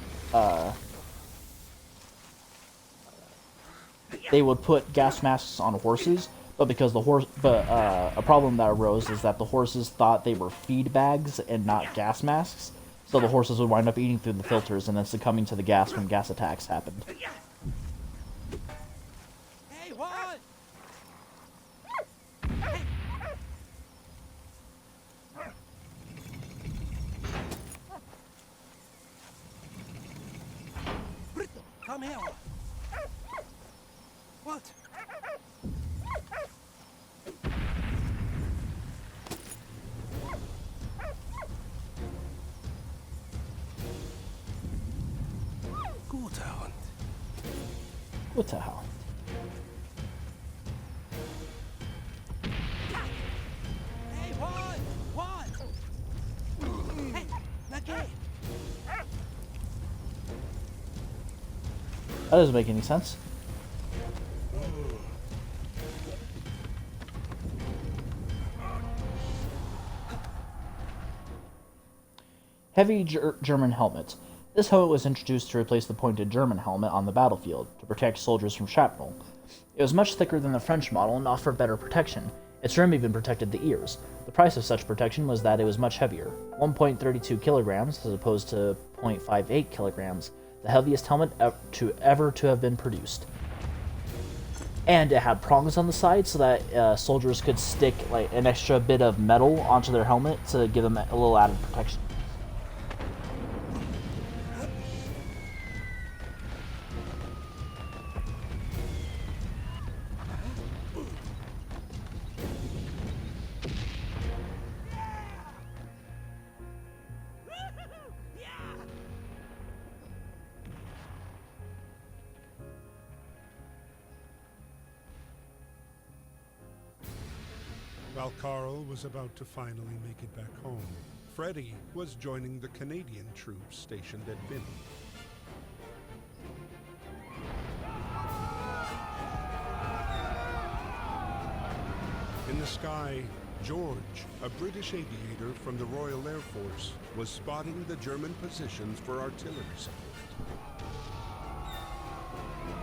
they would put gas masks on horses, but because a problem that arose is that the horses thought they were feed bags and not gas masks, so the horses would wind up eating through the filters and then succumbing to the gas when gas attacks happened. Hey, what? Brito, come here. What? Guter Hund. What the hell? Hey, what? What? Hey, na geh! That doesn't make any sense. Heavy German helmet. This helmet was introduced to replace the pointed German helmet on the battlefield, to protect soldiers from shrapnel. It was much thicker than the French model and offered better protection. Its rim even protected the ears. The price of such protection was that it was much heavier, 1.32 kilograms as opposed to 0.58 kilograms, the heaviest helmet ever to have been produced. And it had prongs on the side so that soldiers could stick like an extra bit of metal onto their helmet to give them a little added protection. While Carl was about to finally make it back home, Freddy was joining the Canadian troops stationed at Vimy. In the sky, George, a British aviator from the Royal Air Force, was spotting the German positions for artillery support.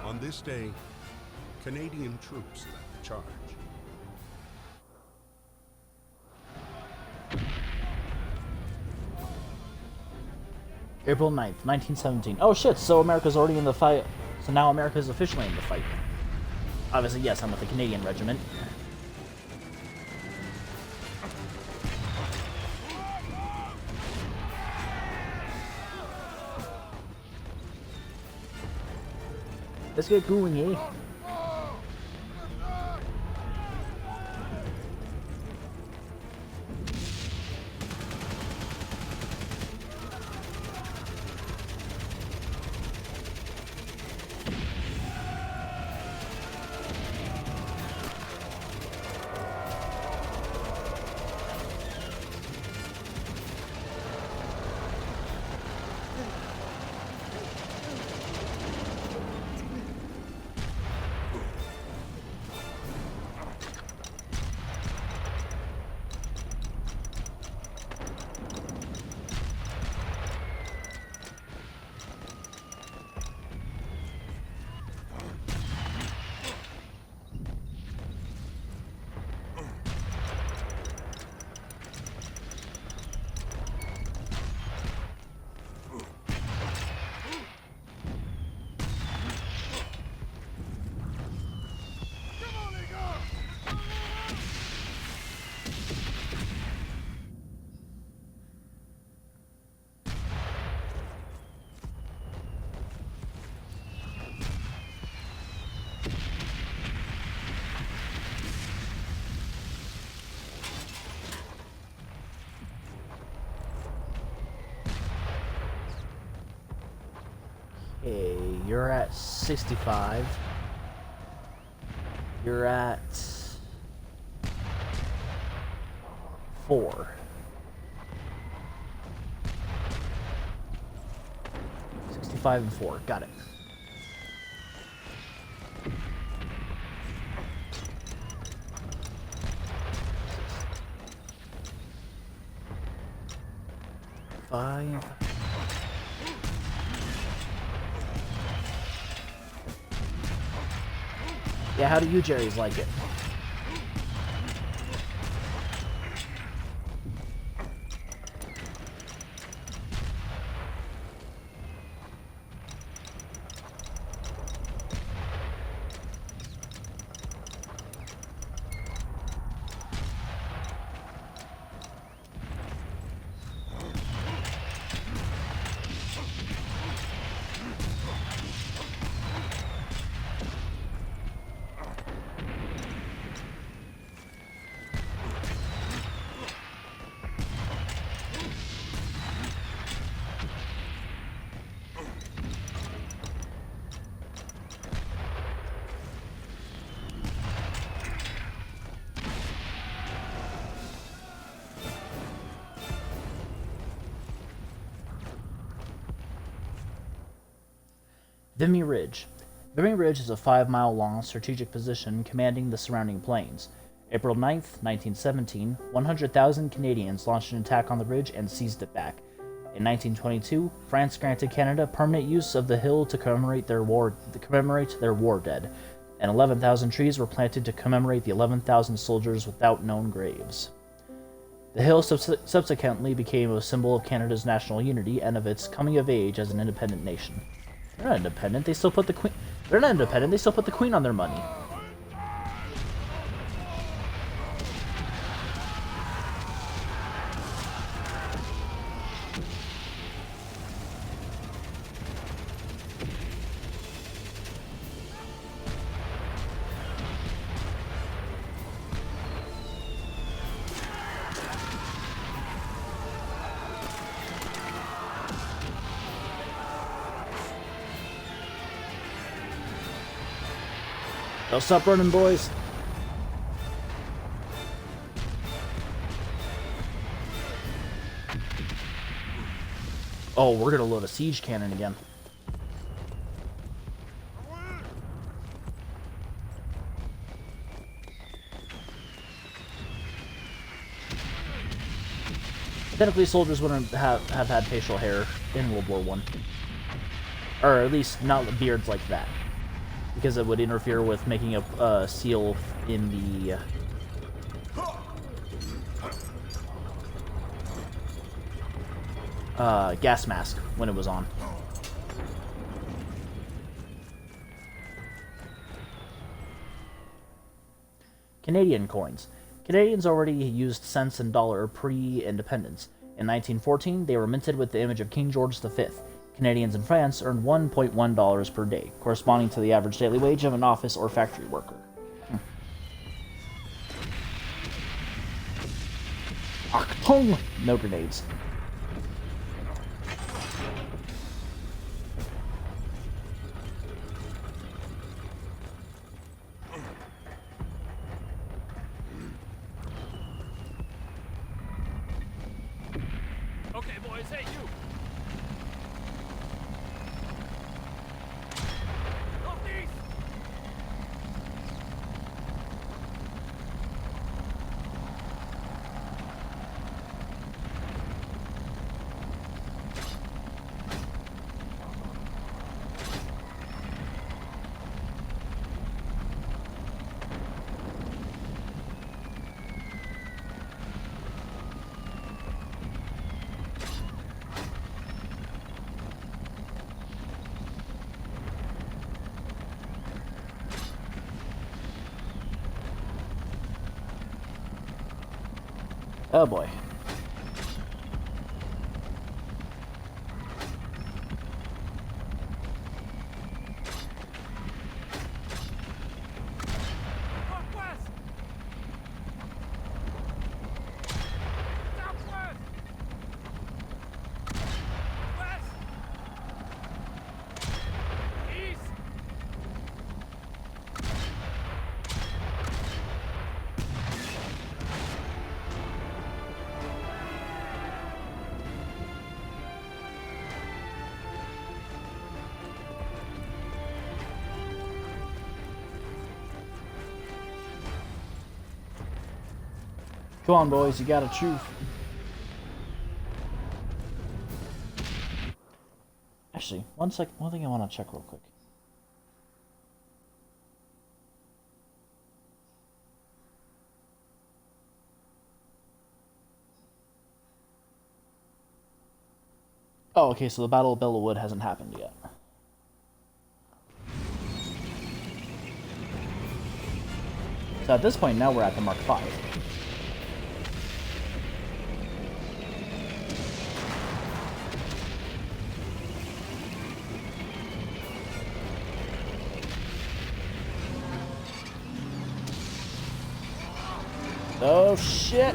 On this day, Canadian troops led the charge. April 9th, 1917. Oh shit, so America's already in the fight. So now America's officially in the fight. Obviously, yes, I'm with the Canadian regiment. Let's get going, eh? Okay, you're at 65. You're at 4. 65 and 4. Got it. Five. Yeah, how do you Jerry's like it? Vimy Ridge. Vimy Ridge is a 5-mile-long strategic position commanding the surrounding plains. April 9th, 1917, 100,000 Canadians launched an attack on the ridge and seized it back. In 1922, France granted Canada permanent use of the hill to commemorate their war dead, and 11,000 trees were planted to commemorate the 11,000 soldiers without known graves. The hill subsequently became a symbol of Canada's national unity and of its coming of age as an independent nation. They're not independent. They still put the queen. They're not independent. They still put the queen on their money. Don't stop running, boys. Oh, we're gonna load a siege cannon again. Technically, soldiers wouldn't have had facial hair in World War I. Or at least not beards like that. Because it would interfere with making a seal in the gas mask when it was on. Canadian coins. Canadians already used cents and dollar pre-independence. In 1914, they were minted with the image of King George V. Canadians in France earned $1.1 per day, corresponding to the average daily wage of an office or factory worker. Achtung! No grenades. Okay, boys, hey, you! Northeast! Oh boy. Northwest! Southwest! West! East! Come on, boys, you gotta choose. Actually, one thing I want to check real quick. Oh, okay, so the Battle of Belleau Wood hasn't happened yet. So at this point, now we're at the Mark V. Oh shit!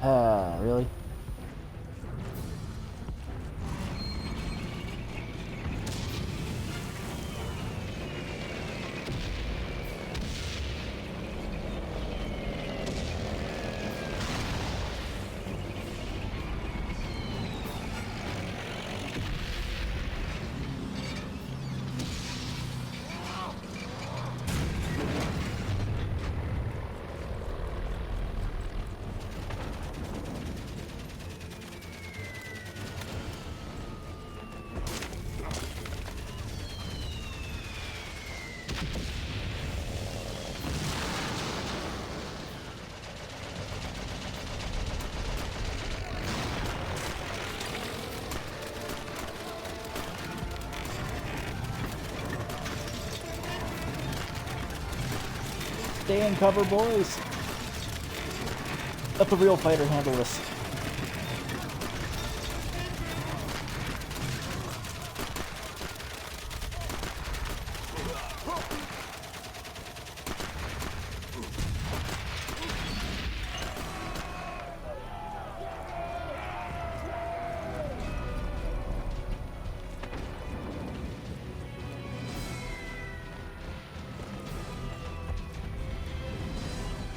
Really? Stay in cover, boys. Let the real fighter handle this.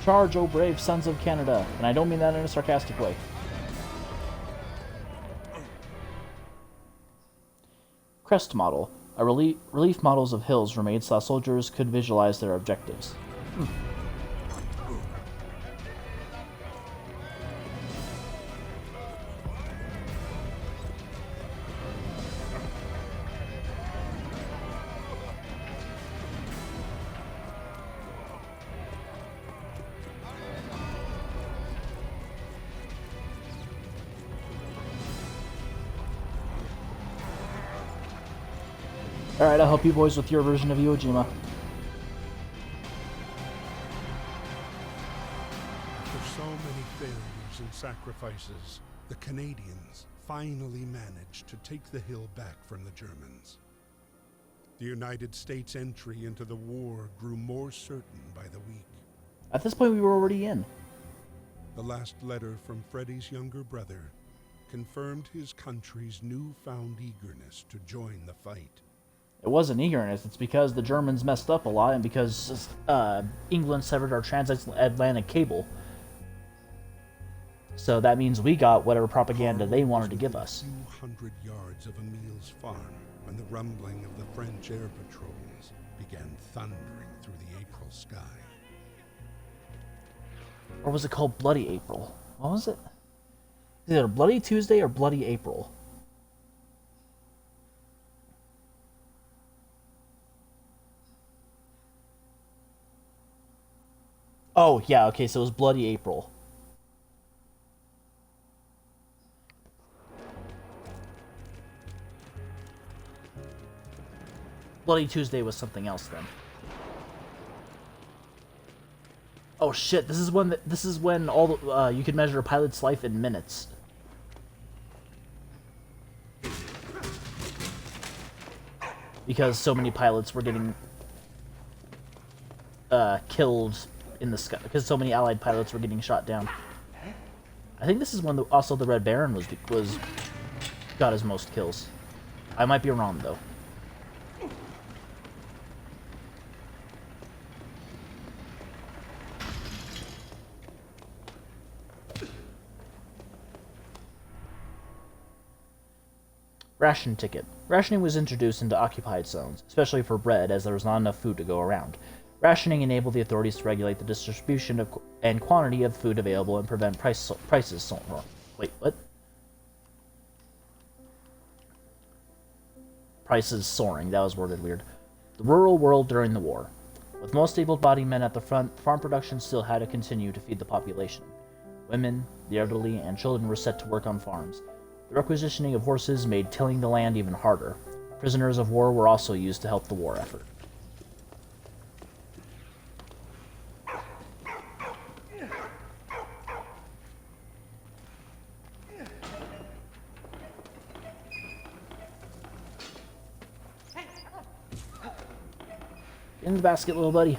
Charge, O brave sons of Canada, and I don't mean that in a sarcastic way. Crest model. Relief models of hills were made so soldiers could visualize their objectives. Alright, I'll help you boys with your version of Iwo Jima. After so many failures and sacrifices, the Canadians finally managed to take the hill back from the Germans. The United States' entry into the war grew more certain by the week. At this point, we were already in. The last letter from Freddie's younger brother confirmed his country's newfound eagerness to join the fight. It wasn't eagerness, it's because the Germans messed up a lot and because England severed our transatlantic cable. So that means we got whatever propaganda they wanted to give us. A few hundred yards of Emil's farm when the rumbling of the French air patrols began thundering through the April sky. Or was it called Bloody April? What was it? Is it a Bloody Tuesday or Bloody April? Oh, yeah, okay, so it was Bloody April. Bloody Tuesday was something else then. Oh shit, this is when all the, you could measure a pilot's life in minutes. Because so many pilots were getting killed in the sky, because so many Allied pilots were getting shot down. I think this is when also the Red Baron was got his most kills. I might be wrong though. Ration ticket. Rationing was introduced into occupied zones, especially for bread, as there was not enough food to go around. Rationing enabled the authorities to regulate the distribution of and quantity of food available and prevent prices soaring. Wait, what? Prices soaring. That was worded weird. The rural world during the war. With most able-bodied men at the front, farm production still had to continue to feed the population. Women, the elderly, and children were set to work on farms. The requisitioning of horses made tilling the land even harder. Prisoners of war were also used to help the war effort. In the basket, little buddy.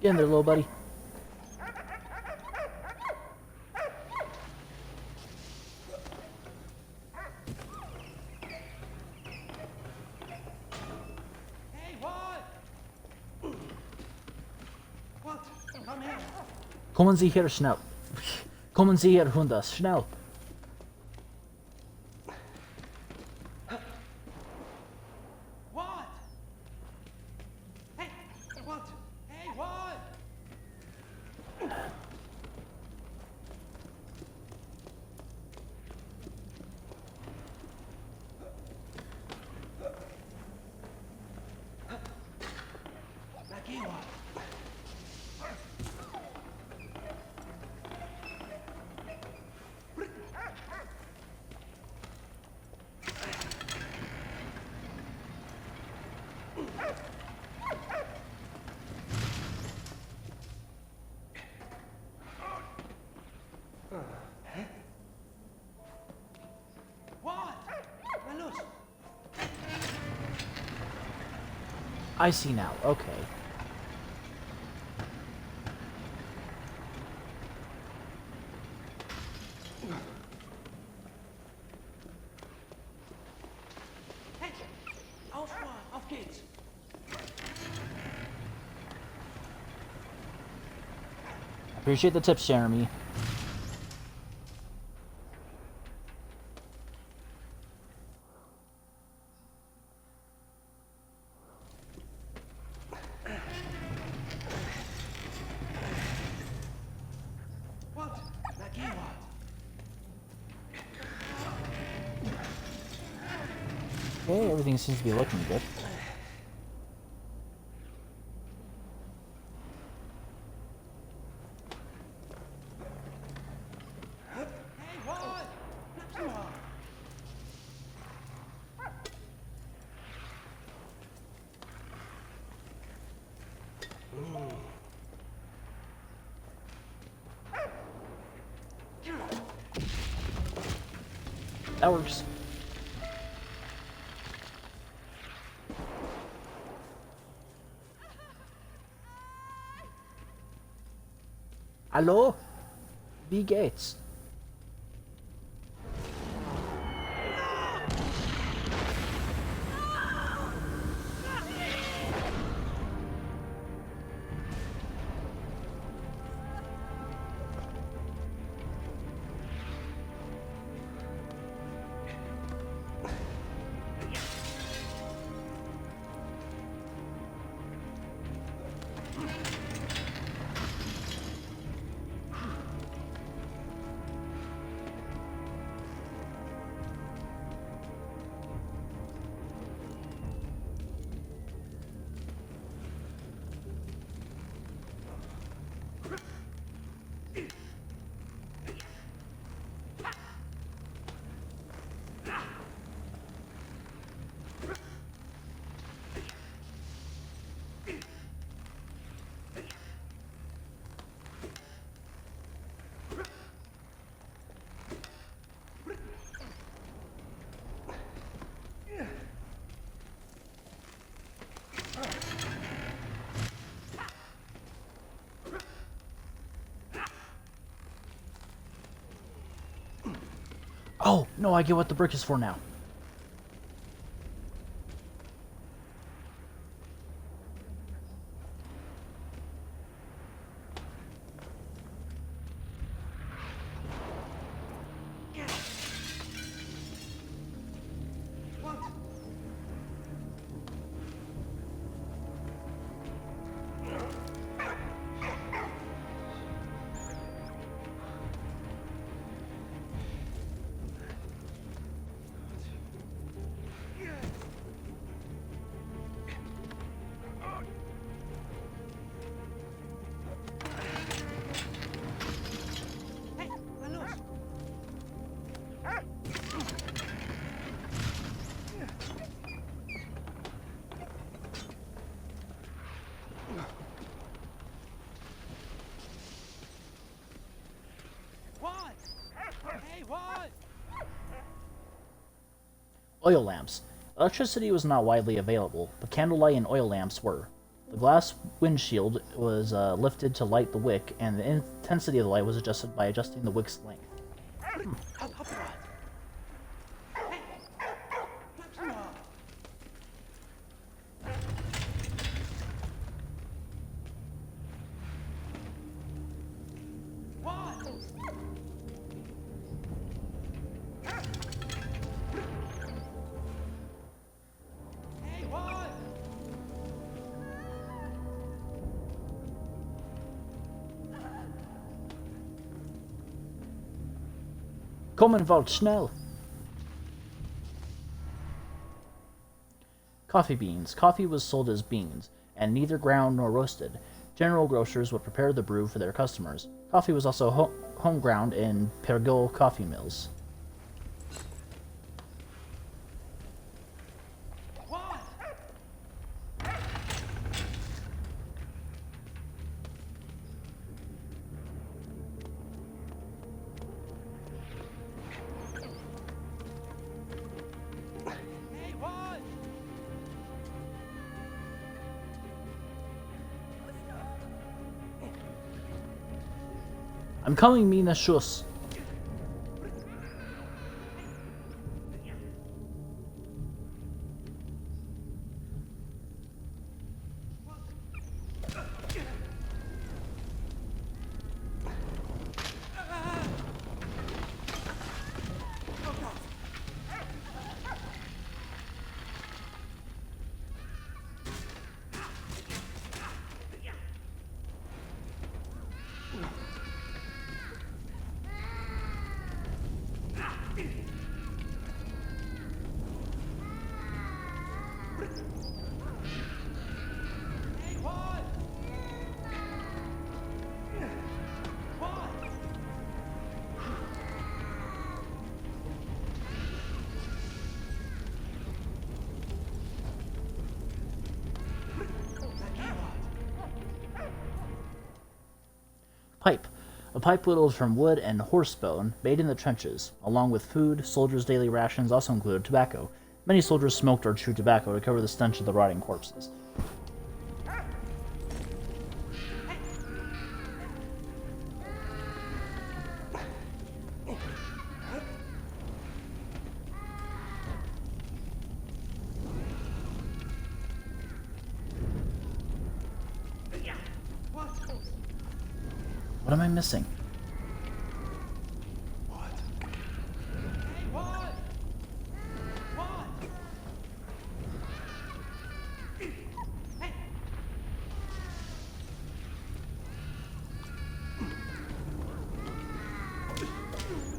Get in there, little buddy. Hey, what? What? Come here. Kommen Sie her, schnell. Kommen Sie her, Hunde, schnell. What? Hey, what? Hey, what? Aquí, what? What? Na los. I see now. Okay. Hey, Auswahl, auf geht's. Appreciate the tips, Jeremy. What? Aquí, what? Okay, everything seems to be looking good. Hey, what? Bleib mal. That works. Hallo? Wie geht's? Oh, no, I get what the brick is for now. What? Hey, na los. What? Hey, what? Oil lamps. Electricity was not widely available, but candlelight and oil lamps were. The glass windshield was lifted to light the wick, and the intensity of the light was adjusted by adjusting the wick's length. Hop, hop, Rod. Hey, langsam. One. Hey, one. Kommen wollt schnell! Coffee beans. Coffee was sold as beans, and neither ground nor roasted. General grocers would prepare the brew for their customers. Coffee was also home ground in Pergol coffee mills. One. Hey, one. I'm coming, Mina Schuss. Hey, one. One. Pipe. A pipe whittled from wood and horse bone, made in the trenches. Along with food, soldiers' daily rations also included tobacco. Many soldiers smoked or chewed tobacco to cover the stench of the rotting corpses. What? What am I missing? What? Hey, one. One. Hey.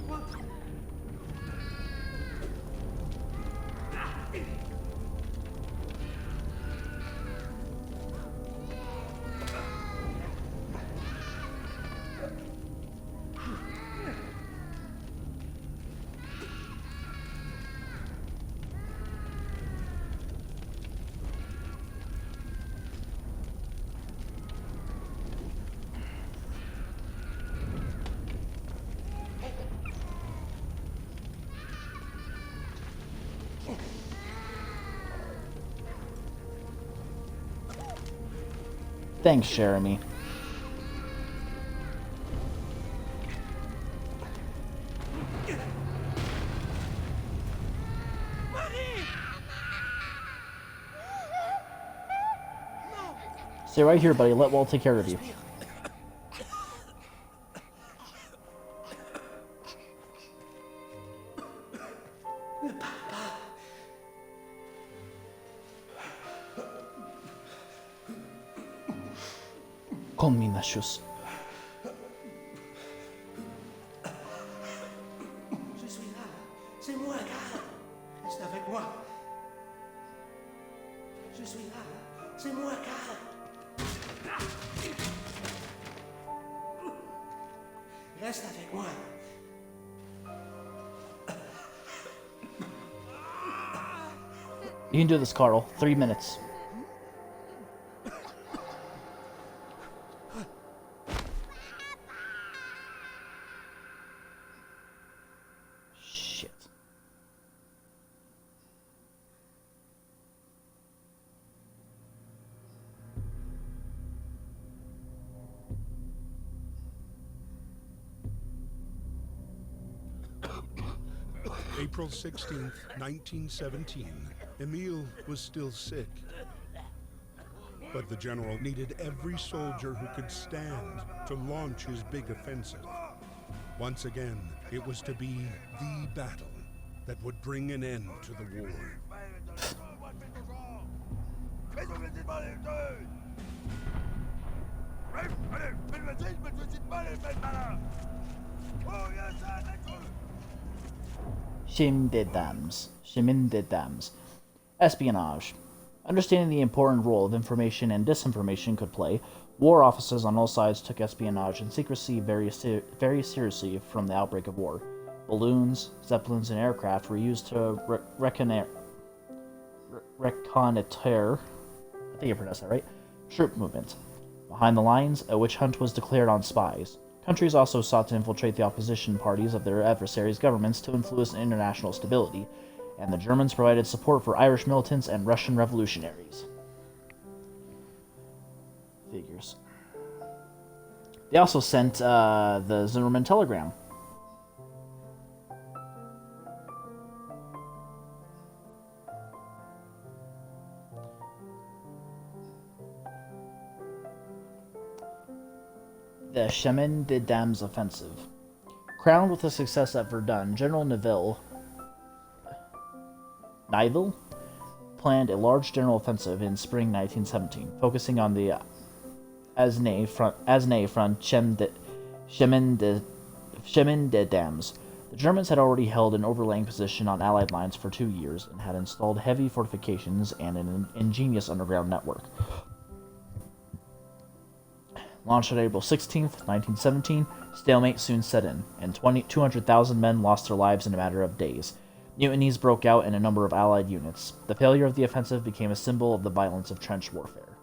What? Thanks, Jeremy. Stay right here, buddy. Let Walt take care of you. Komm, Mina Schuss. Je suis là. C'est moi, Carl. Reste avec moi. Je suis là. C'est moi, Carl. Reste avec moi. You can do this, Carl. 3 minutes. Shit. April 16th, 1917, Emile was still sick. But the general needed every soldier who could stand to launch his big offensive. Once again, it was to be the battle that would bring an end to the war. Shimindidams. Espionage. Understanding the important role of information and disinformation could play, war officers on all sides took espionage and secrecy very seriously from the outbreak of war. Balloons, zeppelins, and aircraft were used to reconnoiter, I think I pronounced that right, troop movement. Behind the lines, a witch hunt was declared on spies. Countries also sought to infiltrate the opposition parties of their adversaries' governments to influence international stability, and the Germans provided support for Irish militants and Russian revolutionaries. Figures. They also sent the Zimmerman telegram. The Chemin des Dames offensive. Crowned with a success at Verdun, General Nivelle planned a large general offensive in spring 1917, focusing on the Aisne front Chemin des Dames. The Germans had already held an overlaying position on Allied lines for 2 years and had installed heavy fortifications and an ingenious underground network. Launched on April 16, 1917, stalemate soon set in, and 200,000 men lost their lives in a matter of days. Mutinies broke out in a number of Allied units. The failure of the offensive became a symbol of the violence of trench warfare.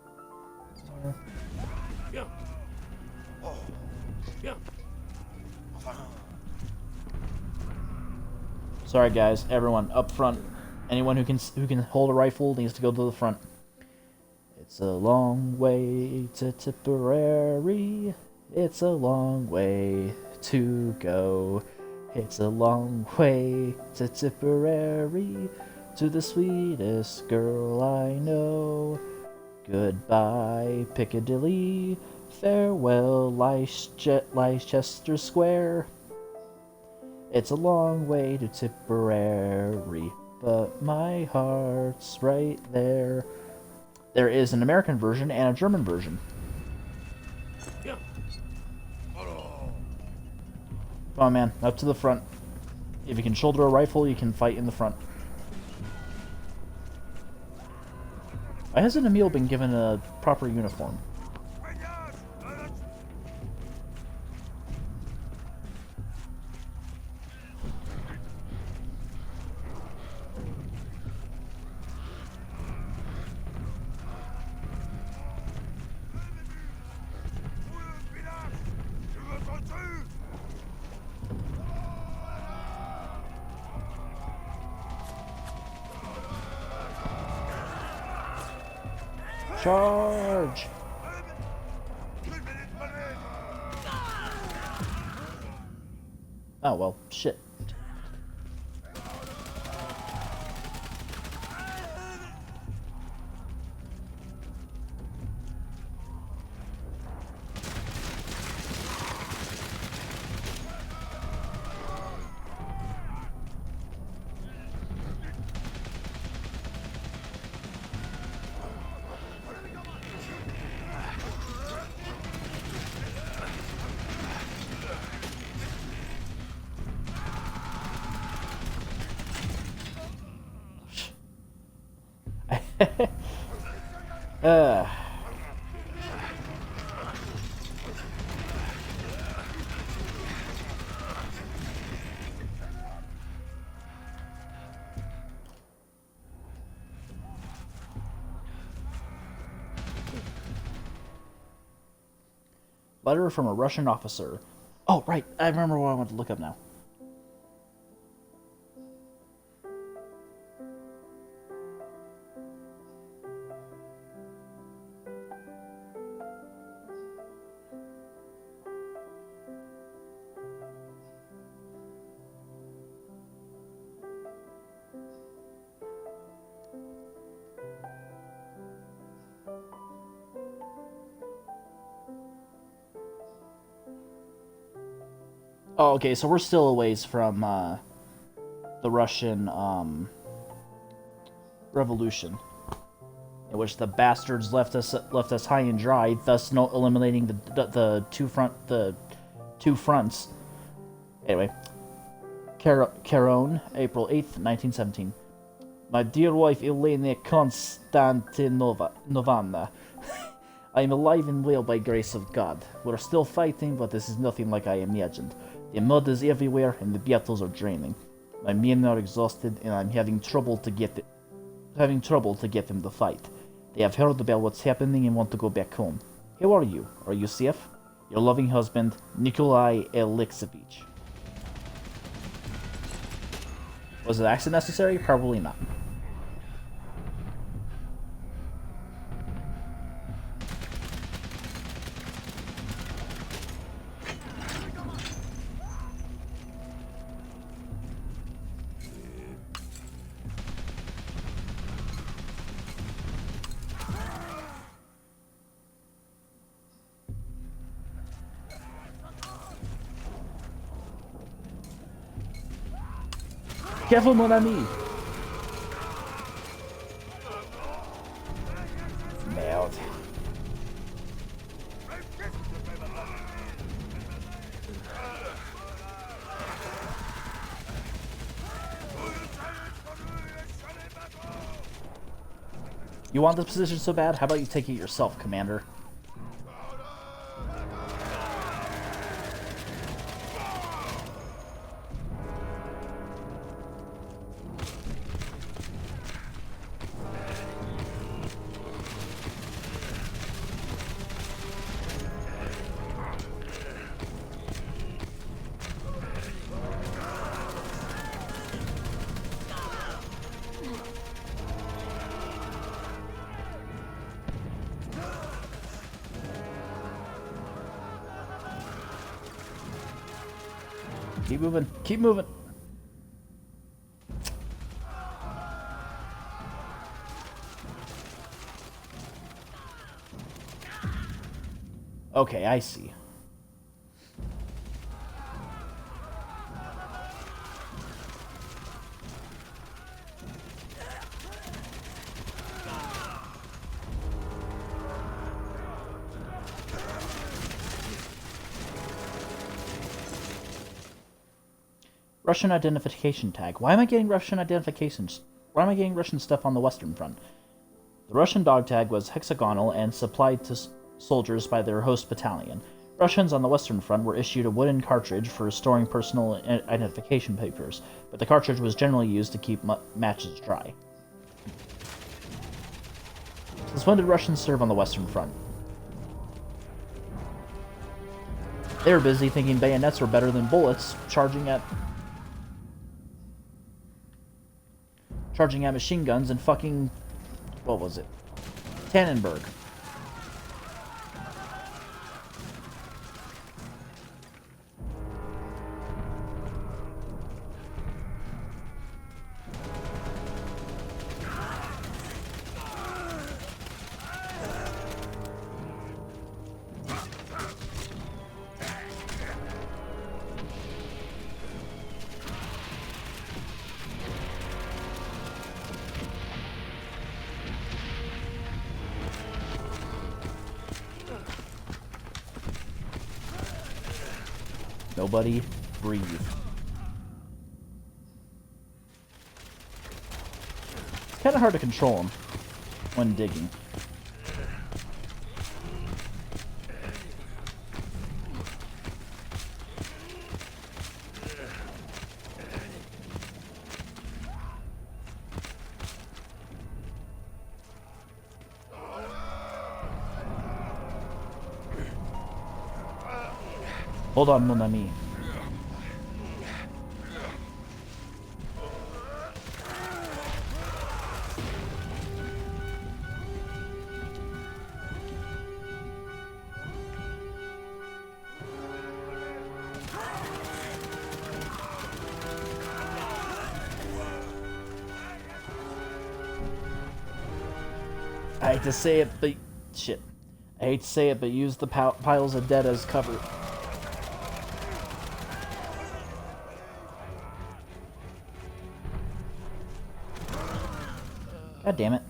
Sorry guys, everyone, up front. Anyone who can hold a rifle needs to go to the front. It's a long way to Tipperary. It's a long way to go. It's a long way to Tipperary, to the sweetest girl I know. Goodbye, Piccadilly. Farewell, Leicester Square. It's a long way to Tipperary, but my heart's right there. There is an American version and a German version. Come on, man. Up to the front. If you can shoulder a rifle, you can fight in the front. Why hasn't Emile been given a proper uniform? Charge! Oh well, shit. Letter from a Russian officer. Oh, right. I remember what I want to look up now. Oh, okay, so we're still a ways from the Russian Revolution, in which the bastards left us high and dry, thus eliminating the two fronts. Anyway, Caron, April 8th, 1917. My dear wife Elena Konstantinovna, I am alive and well by grace of God. We're still fighting, but this is nothing like I imagined. The mud is everywhere, and the battles are draining. My men are exhausted, and I'm having trouble to get them to fight. They have heard about what's happening and want to go back home. How are you? Are you safe? Your loving husband, Nikolai Alexeyevich. Was an accent necessary? Probably not. Careful, mon ami! Merde. You want this position so bad? How about you take it yourself, Commander? Keep moving. Keep moving. Okay, I see. Russian identification tag. Why am I getting Russian identifications? Why am I getting Russian stuff on the Western Front? The Russian dog tag was hexagonal and supplied to soldiers by their host battalion. Russians on the Western Front were issued a wooden cartridge for storing personal identification papers, but the cartridge was generally used to keep matches dry. Since when did Russians serve on the Western Front? They were busy thinking bayonets were better than bullets, charging at machine guns and fucking, what was it? Tannenberg. Nobody breathe. It's kind of hard to control them when digging. Hold on, mon ami. I hate to say it, but shit. I hate to say it, but use the piles of dead as cover. God damn it.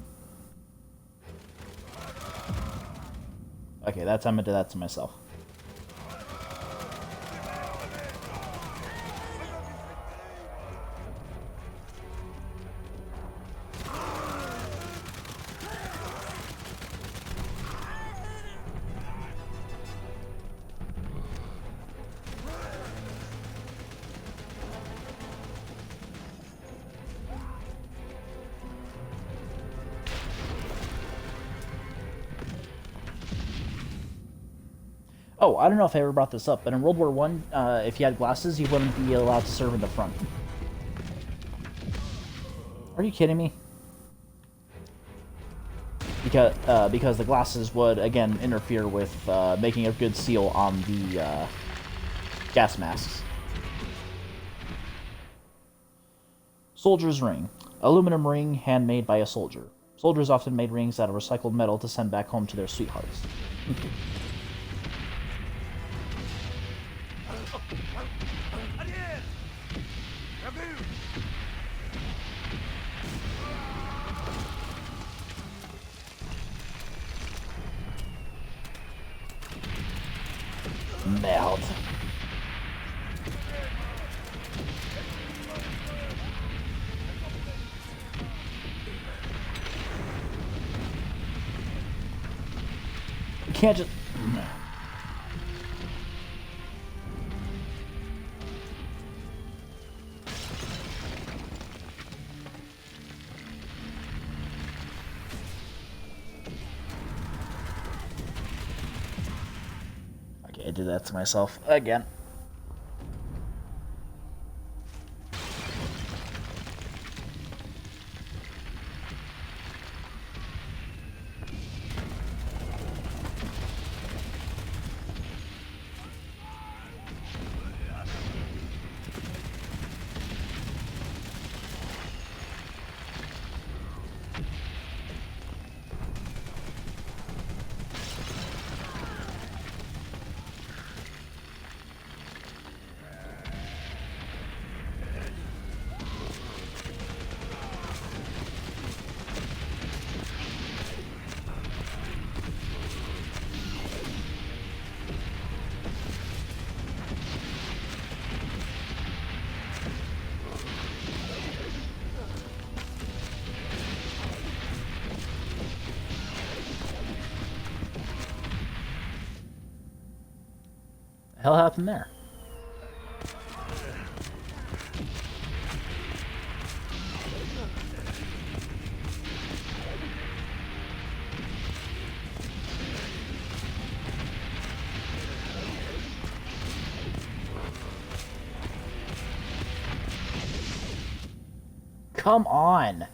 Okay, that time I did that to myself. Oh, I don't know if I ever brought this up, but in World War One, if you had glasses, you wouldn't be allowed to serve in the front. Are you kidding me? Because the glasses would, again, interfere with making a good seal on the gas masks. Soldier's ring. Aluminum ring handmade by a soldier. Soldiers often made rings out of recycled metal to send back home to their sweethearts. Arrière! Revue! Merde. You can't just... Okay, I did that to myself again. The hell happened there? Come on!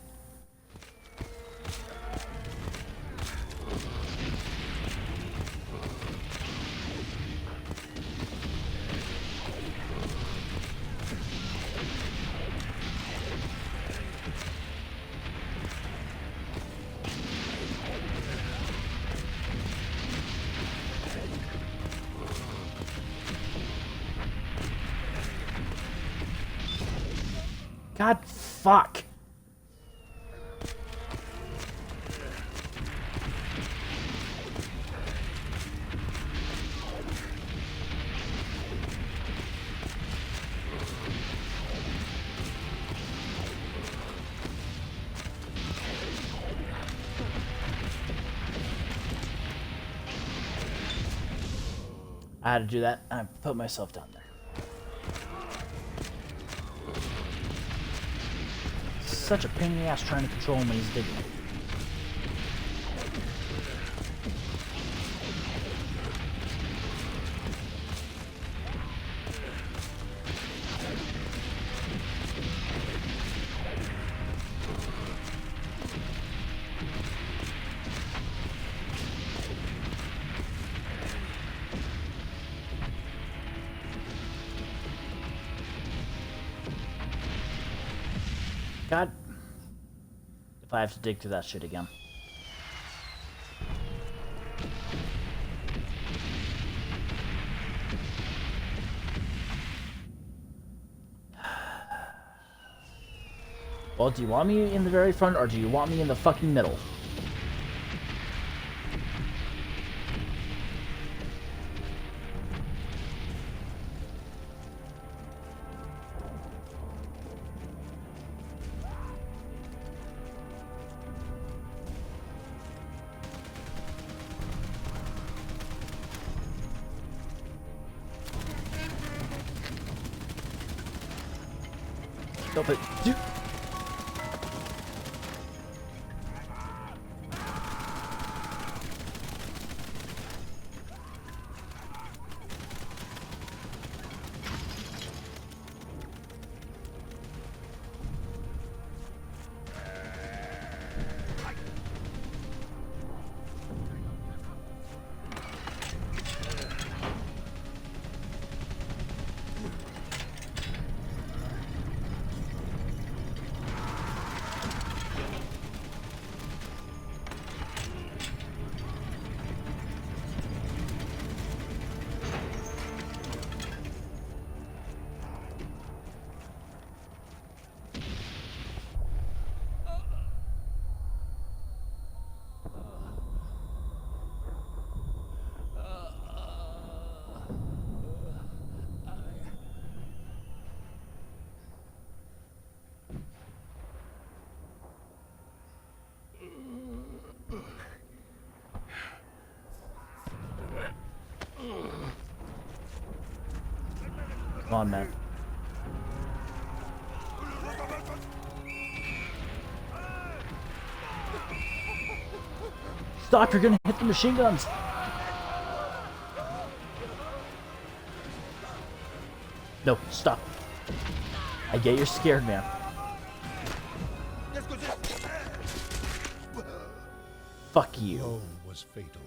God, fuck. I had to do that. I put myself down there. Such a pain in the ass trying to control him when he's digging. God, if I have to dig through that shit again. Well, do you want me in the very front, or do you want me in the fucking middle? No, but dude. Come on, man. Stop, you're gonna hit the machine guns! No, stop. I get you're scared, man. Fuck you. Blow was fatal.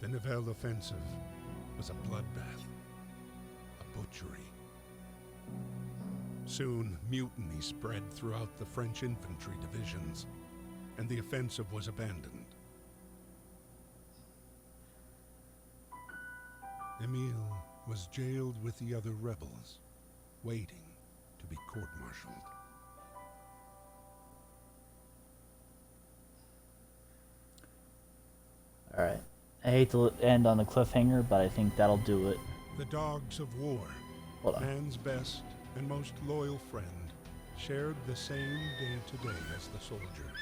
The Nivelle offensive was a bloodbath, a butchery. Soon, mutiny spread throughout the French infantry divisions, and the offensive was abandoned. Emile was jailed with the other rebels, waiting to be court-martialed. Alright. I hate to end on a cliffhanger, but I think that'll do it. The dogs of war, Hold on. man's best and most loyal friend, shared the same day-to-day as the soldiers.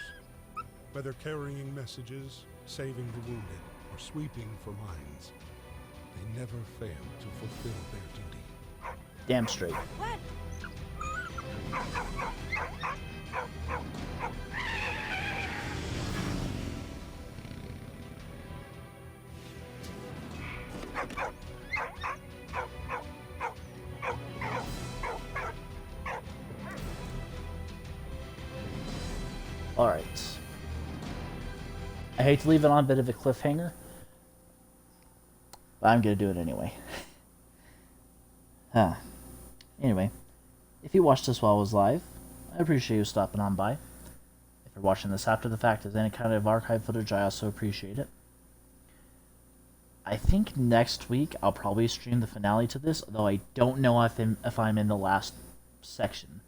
Whether carrying messages, saving the wounded, or sweeping for mines, they never failed to fulfill their duty. Damn straight. What? Alright. I hate to leave it on a bit of a cliffhanger, but I'm gonna do it anyway. Anyway, if you watched this while it was live, I appreciate you stopping on by. If you're watching this after the fact as any kind of archive footage, I also appreciate it. I think next week I'll probably stream the finale to this, though I don't know if I'm in the last section.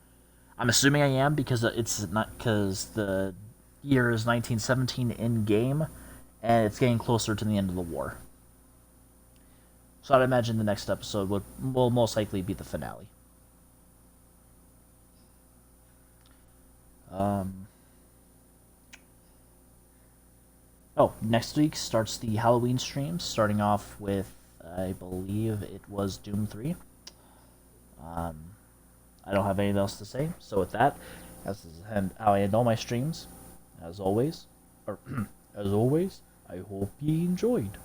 I'm assuming I am because the year is 1917 in game, and it's getting closer to the end of the war. So I'd imagine the next episode will most likely be the finale. Oh, next week starts the Halloween streams, starting off with, I believe it was Doom 3. I don't have anything else to say, so with that, as how I end all my streams, as always, I hope you enjoyed.